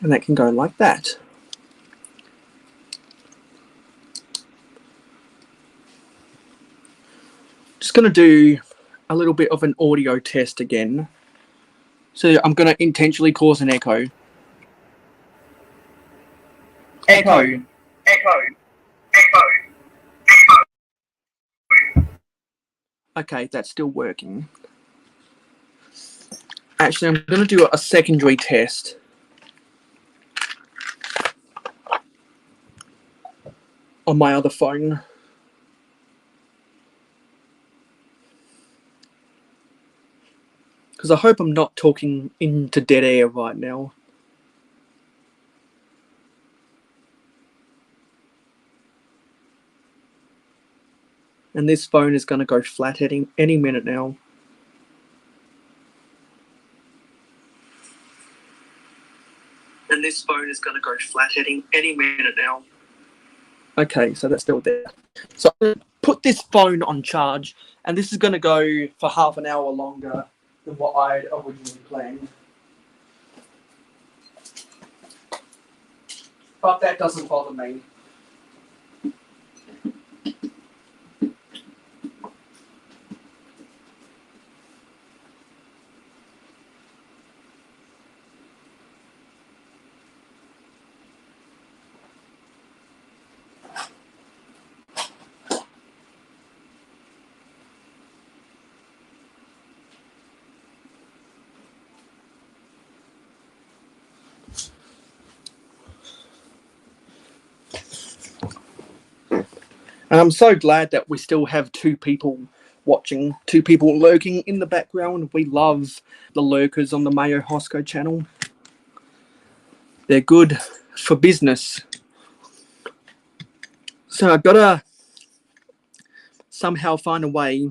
And that can go like that. Just going to do a little bit of an audio test again. So I'm going to intentionally cause an echo. Echo. Echo. Echo. Echo. Okay, that's still working. Actually, I'm going to do a secondary test. On my other phone. Because I hope I'm not talking into dead air right now. And this phone is going to go flat any minute now. And this phone is going to go flat any minute now. Okay, so that's still there. So I'm going to put this phone on charge, and this is going to go for half an hour longer than what I originally planned. But that doesn't bother me. And I'm so glad that we still have two people watching, two people lurking in the background. We love the lurkers on the Mayo Hosko channel. They're good for business. So I've got to somehow find a way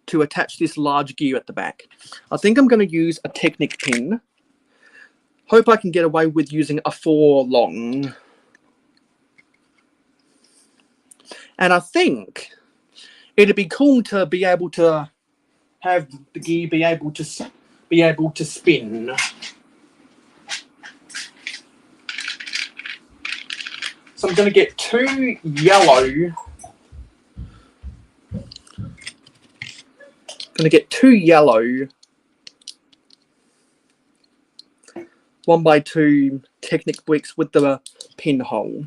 to attach this large gear at the back. I think I'm going to use a Technic pin. Hope I can get away with using a 4 long. And I think it'd be cool to be able to have the gear be able to spin. So I'm going to get 2 yellow. Going to get 2 yellow 1x2 Technic bricks with the pinhole.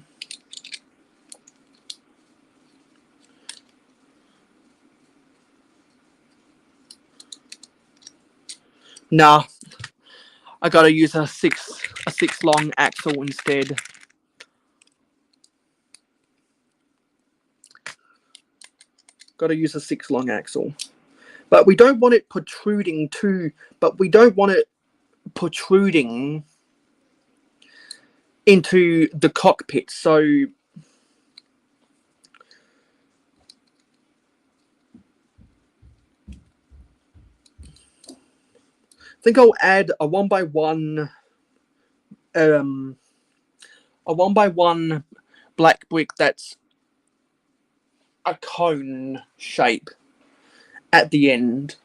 Nah, I gotta use a six long axle instead. Gotta use a 6 long axle. But we don't want it protruding into the cockpit. So I think I'll add a 1x1 black brick that's a cone shape at the end.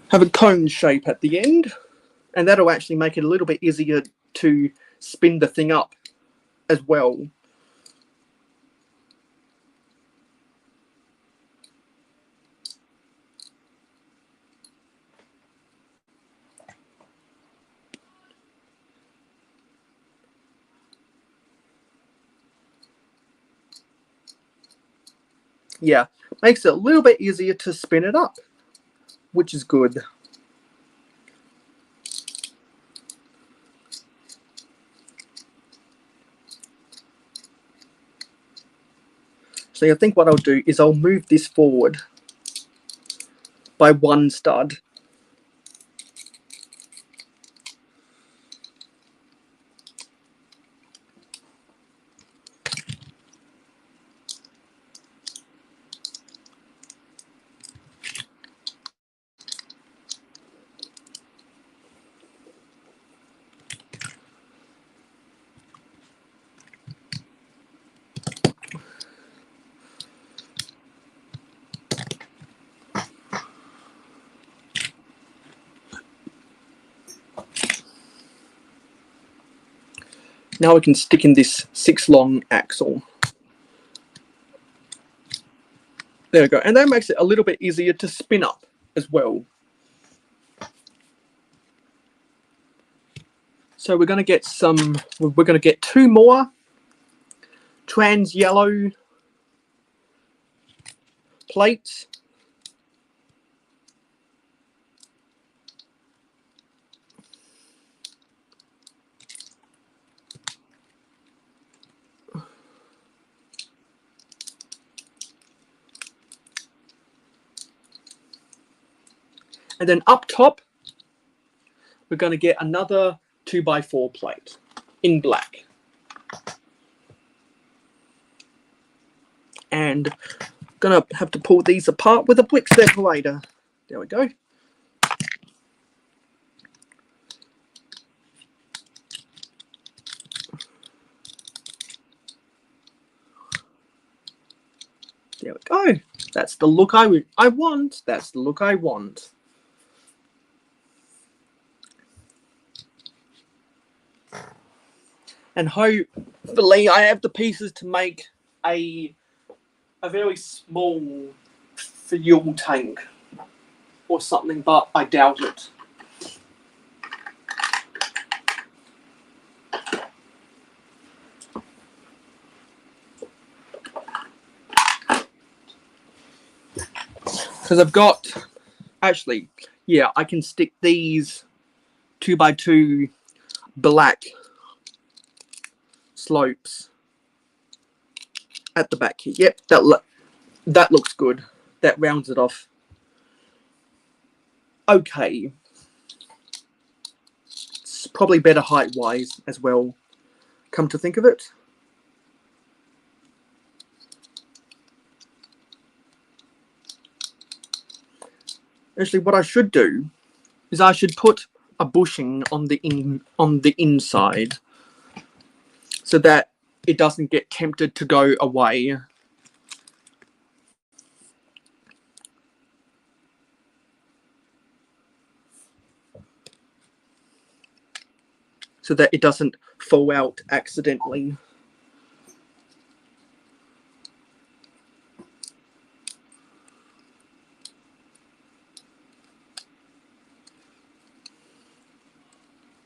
Have a cone shape at the end, and that'll actually make it a little bit easier to spin the thing up as well. Yeah, makes it a little bit easier to spin it up, which is good. So I think what I'll do is I'll move this forward by 1 stud. Now we can stick in this 6 long axle. There we go. And that makes it a little bit easier to spin up as well. So we're going to get 2 more trans yellow plates. And then up top, we're going to get another 2x4 plate in black. And going to have to pull these apart with a brick separator. There we go. There we go. That's the look I want. That's the look I want. And hopefully I have the pieces to make a very small fuel tank or something, but I doubt it. Because I've got, actually, yeah, I can stick these 2x2 black slopes at the back here. Yep, that looks good. That rounds it off. Okay. it's probably better height-wise as well, come to think of it. Actually, what I should do is I should put a bushing on the inside so that it doesn't get tempted to go away. So that it doesn't fall out accidentally.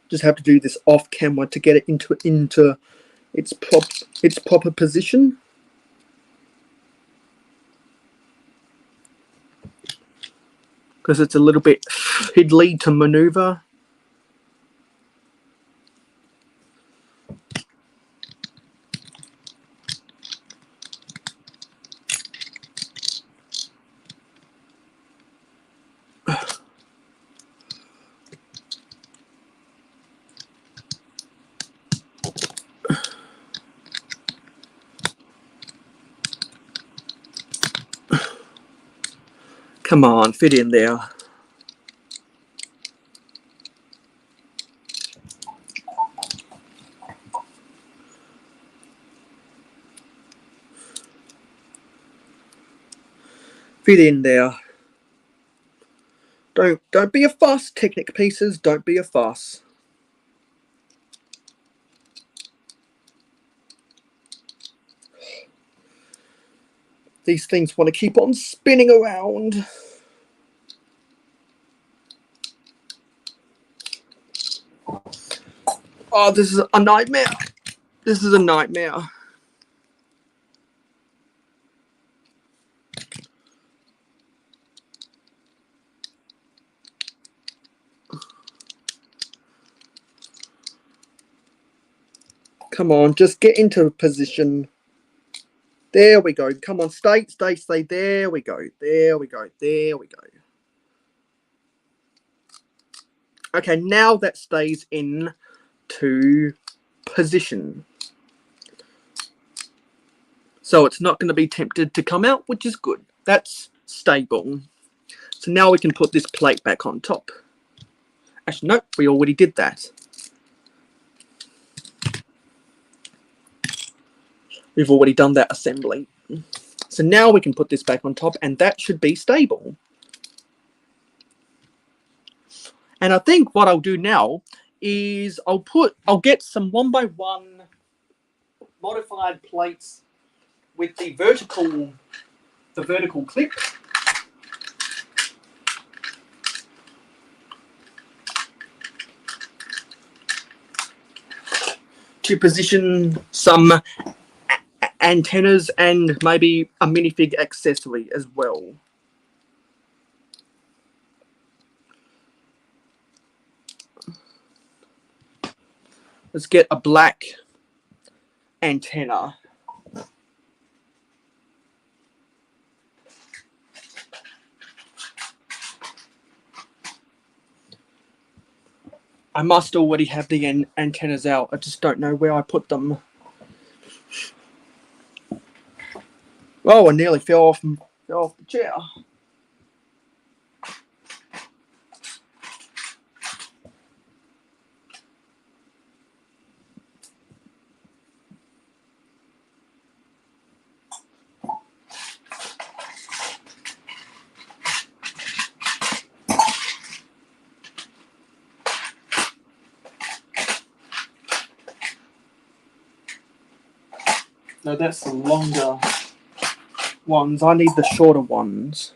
Just have to do this off camera to get it into its proper position. Because it's a little bit fiddly to maneuver. Come on, fit in there. Fit in there. Don't be a fuss, Technic pieces. Don't be a fuss. These things want to keep on spinning around. Oh, this is a nightmare. This is a nightmare. Come on, just get into position. There we go. Come on, stay. There we go. There we go. There we go. Okay, now that stays in to position. So it's not going to be tempted to come out, which is good. That's stable. So now we can put this plate back on top. Actually, no, we already did that. We've already done that assembly. So now we can put this back on top, and that should be stable. And I think what I'll do now is I'll get some 1x1 modified plates with the vertical clip. To position some antennas and maybe a minifig accessory as well. Let's get a black antenna. I must already have the antennas out. I just don't know where I put them. Oh, I nearly fell off the chair. No, that's the longer ones. I need the shorter ones.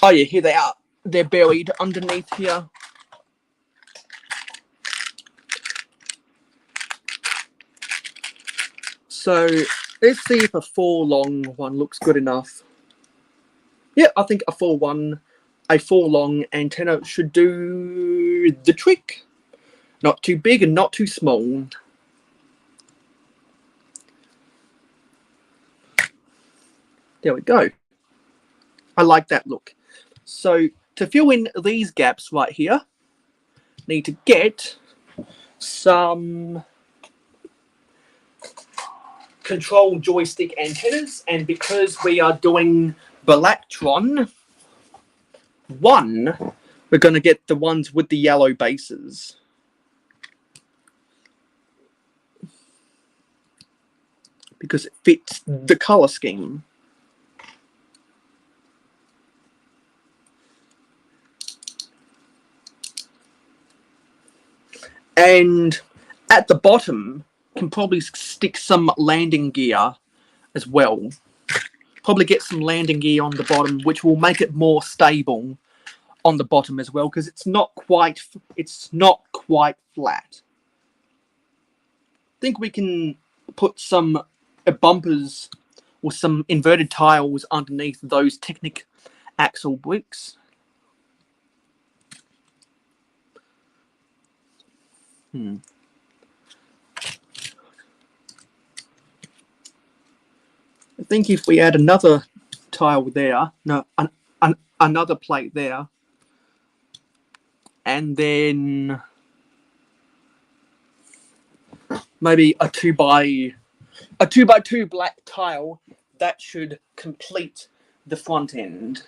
Oh yeah, here they are. They're buried underneath here. So let's see if a 4-long one looks good enough. Yeah, I think a 4-long antenna should do the trick. Not too big and not too small. There we go. I like that look. So to fill in these gaps right here, need to get some control joystick antennas, and because we are doing Balactron 1, we're going to get the ones with the yellow bases. Because it fits the color scheme. And at the bottom, can probably stick some landing gear as well. Probably get some landing gear on the bottom, which will make it more stable on the bottom as well, because it's not quite flat. I think we can put some bumpers or some inverted tiles underneath those Technic axle bricks. I think if we add another tile there, another plate there, and then maybe a 2x2 black tile, that should complete the front end.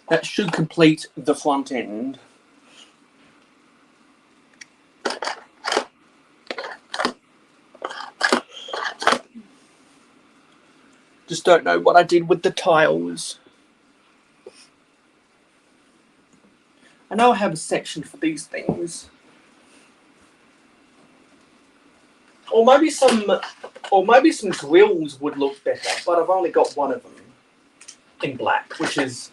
That should complete the front end. Just don't know what I did with the tiles. I know I have a section for these things. Or maybe some grills would look better, but I've only got one of them in black, which is,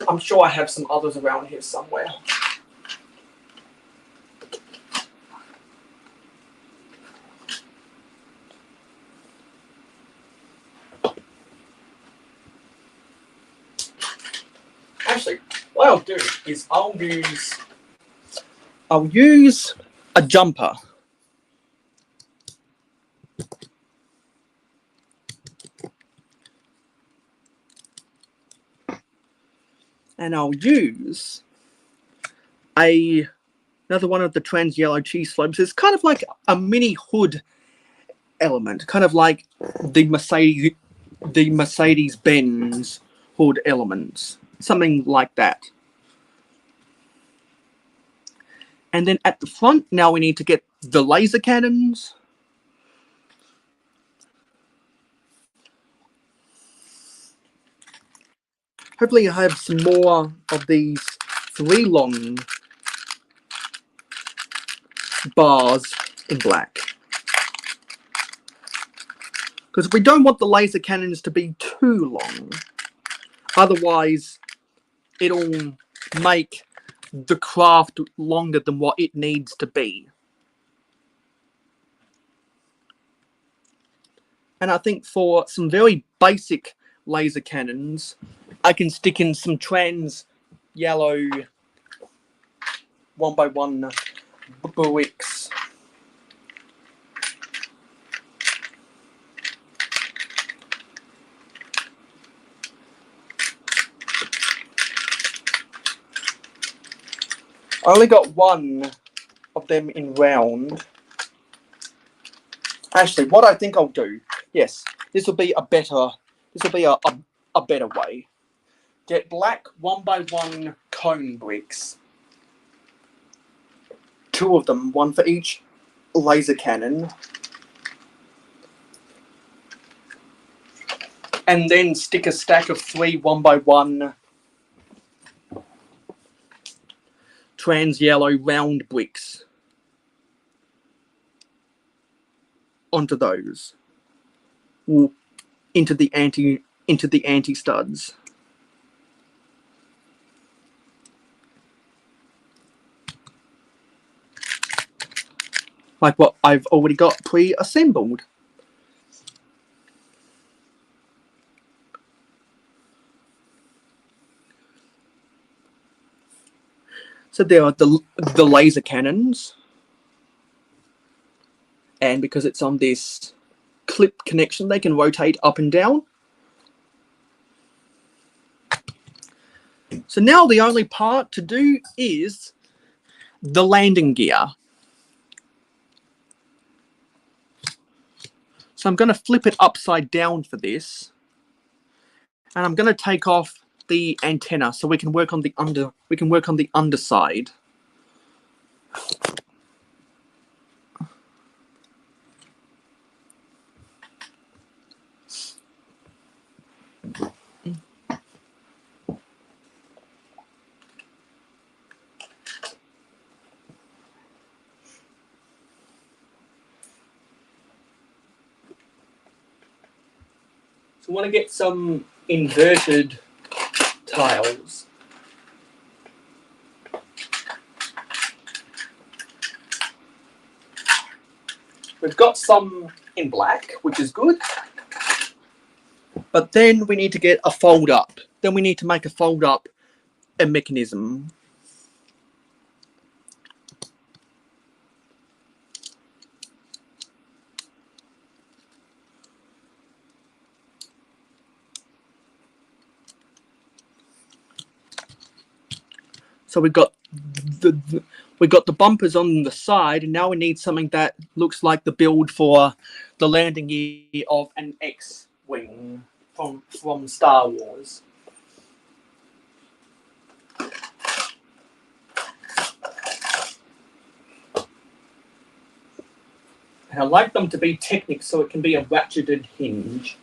I'm sure I have some others around here somewhere. Actually, what I'll do is I'll use a jumper. And I'll use another one of the trans yellow cheese slopes. It's kind of like a mini hood element, kind of like the Mercedes-Benz hood elements, something like that. And then at the front, now we need to get the laser cannons. Hopefully I have some more of these 3 long bars in black. Because we don't want the laser cannons to be too long. Otherwise, it'll make the craft longer than what it needs to be. And I think for some very basic laser cannons, I can stick in some trans yellow 1x1 bricks. I only got one of them in round. Actually, what I think I'll do, yes, this will be a better way. Get black 1x1 cone bricks. 2 of them, 1 for each laser cannon. And then stick a stack of 3 1x1 trans yellow round bricks onto those, or into the anti studs. Like what I've already got pre-assembled. So there are the laser cannons, and because it's on this clip connection, they can rotate up and down. So now the only part to do is the landing gear. So I'm going to flip it upside down for this. And I'm going to take off the antenna so we can work on the underside. So I want to get some inverted tiles. We've got some in black, which is good. But then we need to get a fold up. Then we need to make a fold up a mechanism. So we've got the bumpers on the side, and now we need something that looks like the build for the landing gear of an X-wing from Star Wars. And I like them to be Technic so it can be a ratcheted hinge.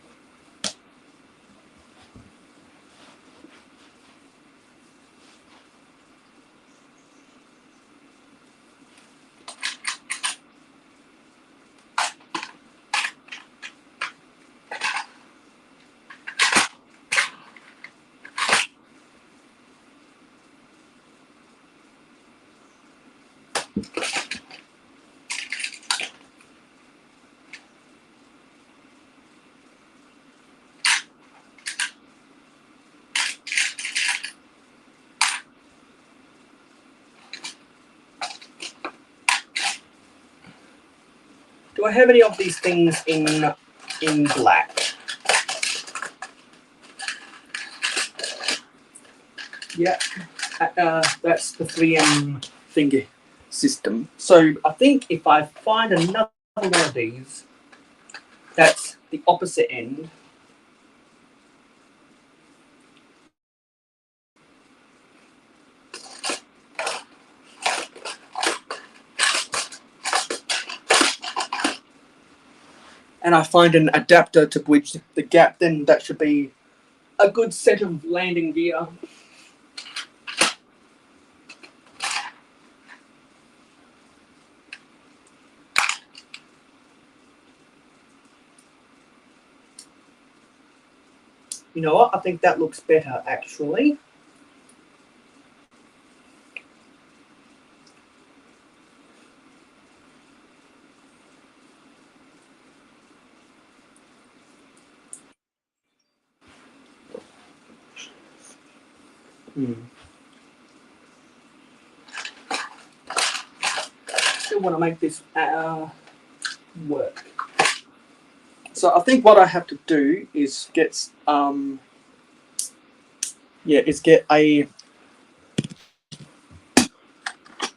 Do I have any of these things in black? Yeah, that's the 3M finger system. So I think if I find another one of these, that's the opposite end. And I find an adapter to bridge the gap, then that should be a good set of landing gear. You know what? I think that looks better, actually. Still want to make this work. So I think what I have to do is get get a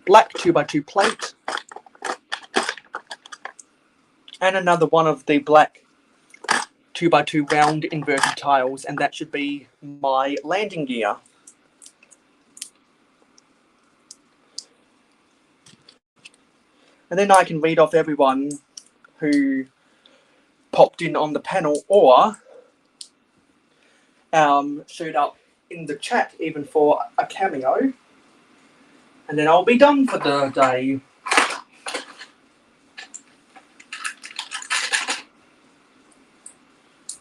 black 2x2 plate and another one of the black 2x2 round inverted tiles, and that should be my landing gear. And then I can read off everyone who popped in on the panel or showed up in the chat even for a cameo. And then I'll be done for the day.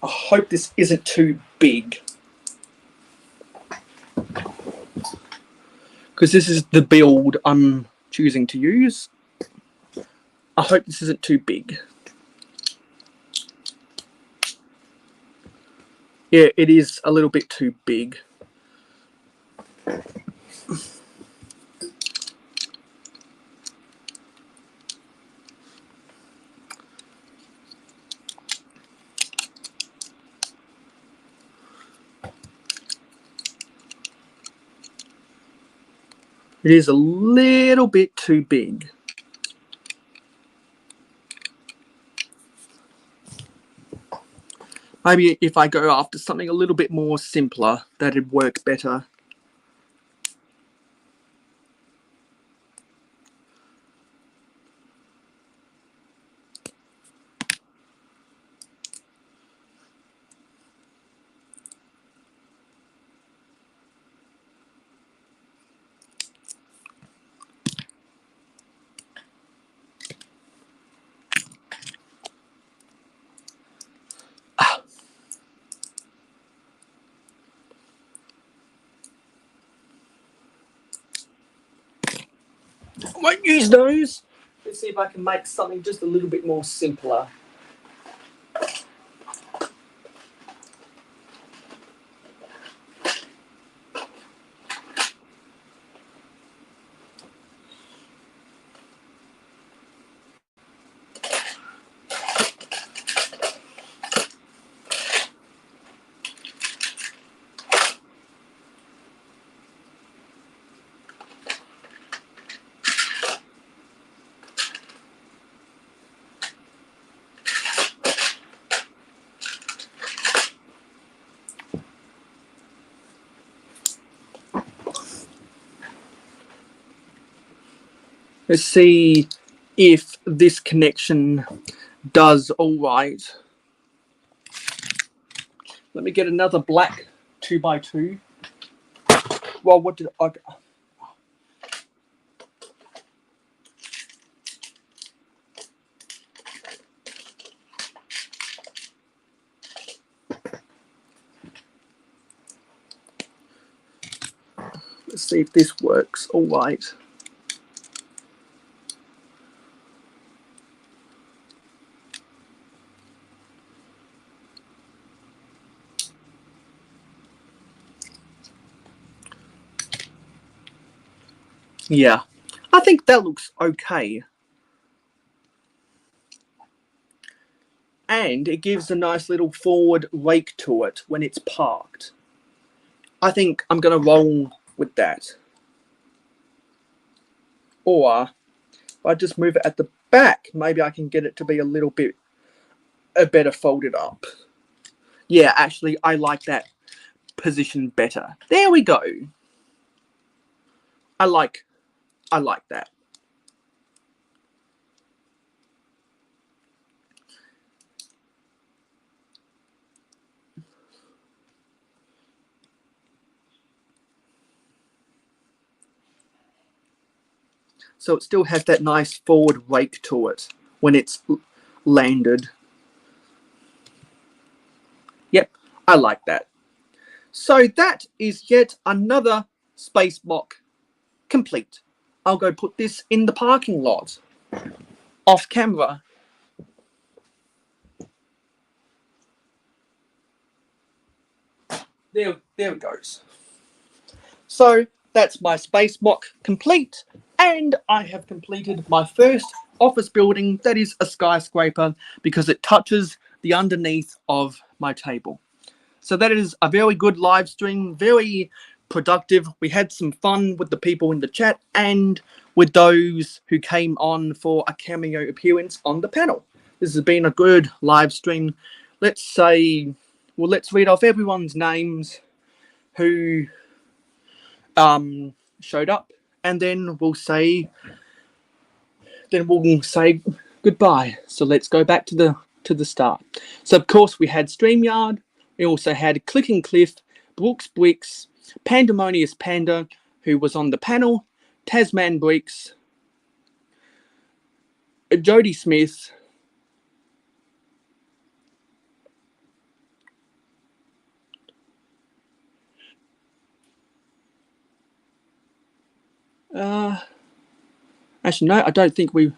I hope this isn't too big, because this is the build I'm choosing to use. I hope this isn't too big. Yeah, it is a little bit too big. It is a little bit too big. Maybe if I go after something a little bit more simpler, that'd work better. I won't use those. Let's see if I can make something just a little bit more simpler. Let's see if this connection does all right. Let me get another black 2x2. Well, what did I... Let's see if this works all right. Yeah, I think that looks okay. And it gives a nice little forward rake to it when it's parked. I think I'm going to roll with that. Or if I just move it at the back, maybe I can get it to be a little bit better folded up. Yeah, actually, I like that position better. There we go. I like that. So it still has that nice forward rake to it when it's landed. Yep, I like that. So that is yet another space mock complete. I'll go put this in the parking lot off camera. There it goes. So that's my space mock complete, and I have completed my first office building that is a skyscraper because it touches the underneath of my table. So that is a very good live stream, very productive. We had some fun with the people in the chat and with those who came on for a cameo appearance on the panel. This has been a good live stream. Let's read off everyone's names who showed up, and then we'll say goodbye. So let's go back to the start. So of course we had StreamYard. We also had Clicking Cliff, Brooks Bricks, Pandemonious Panda, who was on the panel, Tasman Bricks, Jody Smith, actually no, I don't think we...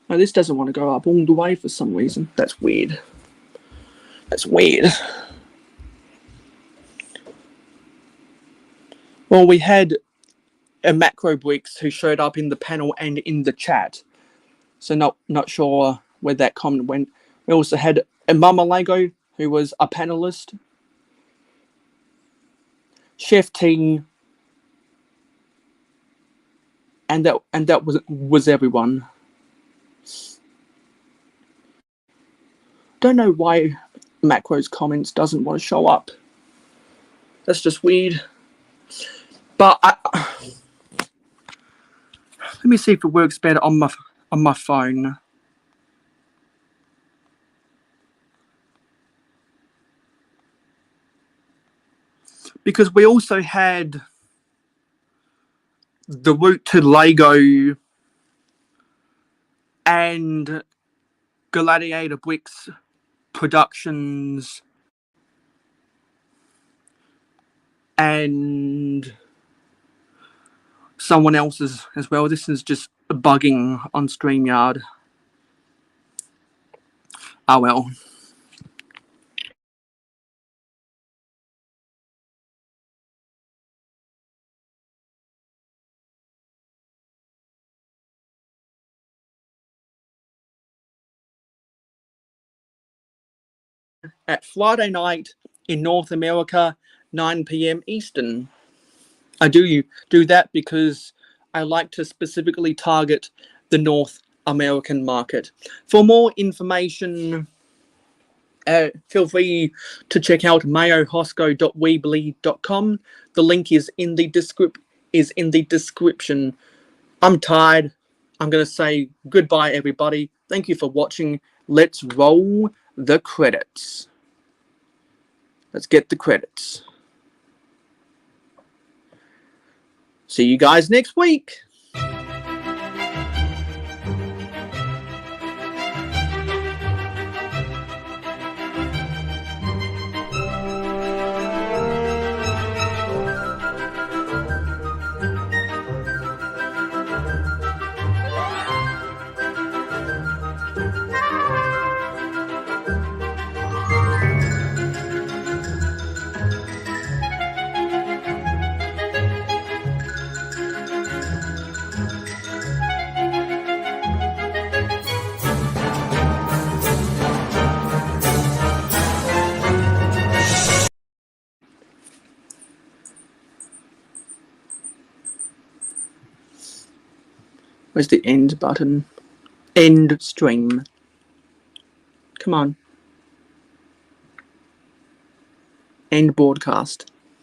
No, this doesn't want to go up all the way for some reason. That's weird. That's weird. Well, we had a Macro Bricks who showed up in the panel and in the chat. So not sure where that comment went. We also had a Mama Lego who was a panelist. Chef T, and that was everyone. Don't know why Macro's comments doesn't want to show up. That's just weird. But let me see if it works better on my phone. Because we also had the route to Lego and Gladiator Bricks Productions and someone else's as well. This is just bugging on StreamYard. Oh well. At Friday night in North America, 9 p.m. Eastern. I do that because I like to specifically target the North American market. For more information, feel free to check out mayohosko.weebly.com. The link is in the description. I'm tired. I'm going to say goodbye, everybody. Thank you for watching. Let's roll the credits. Let's get the credits. See you guys next week. Where's the end button? End stream. Come on. End broadcast.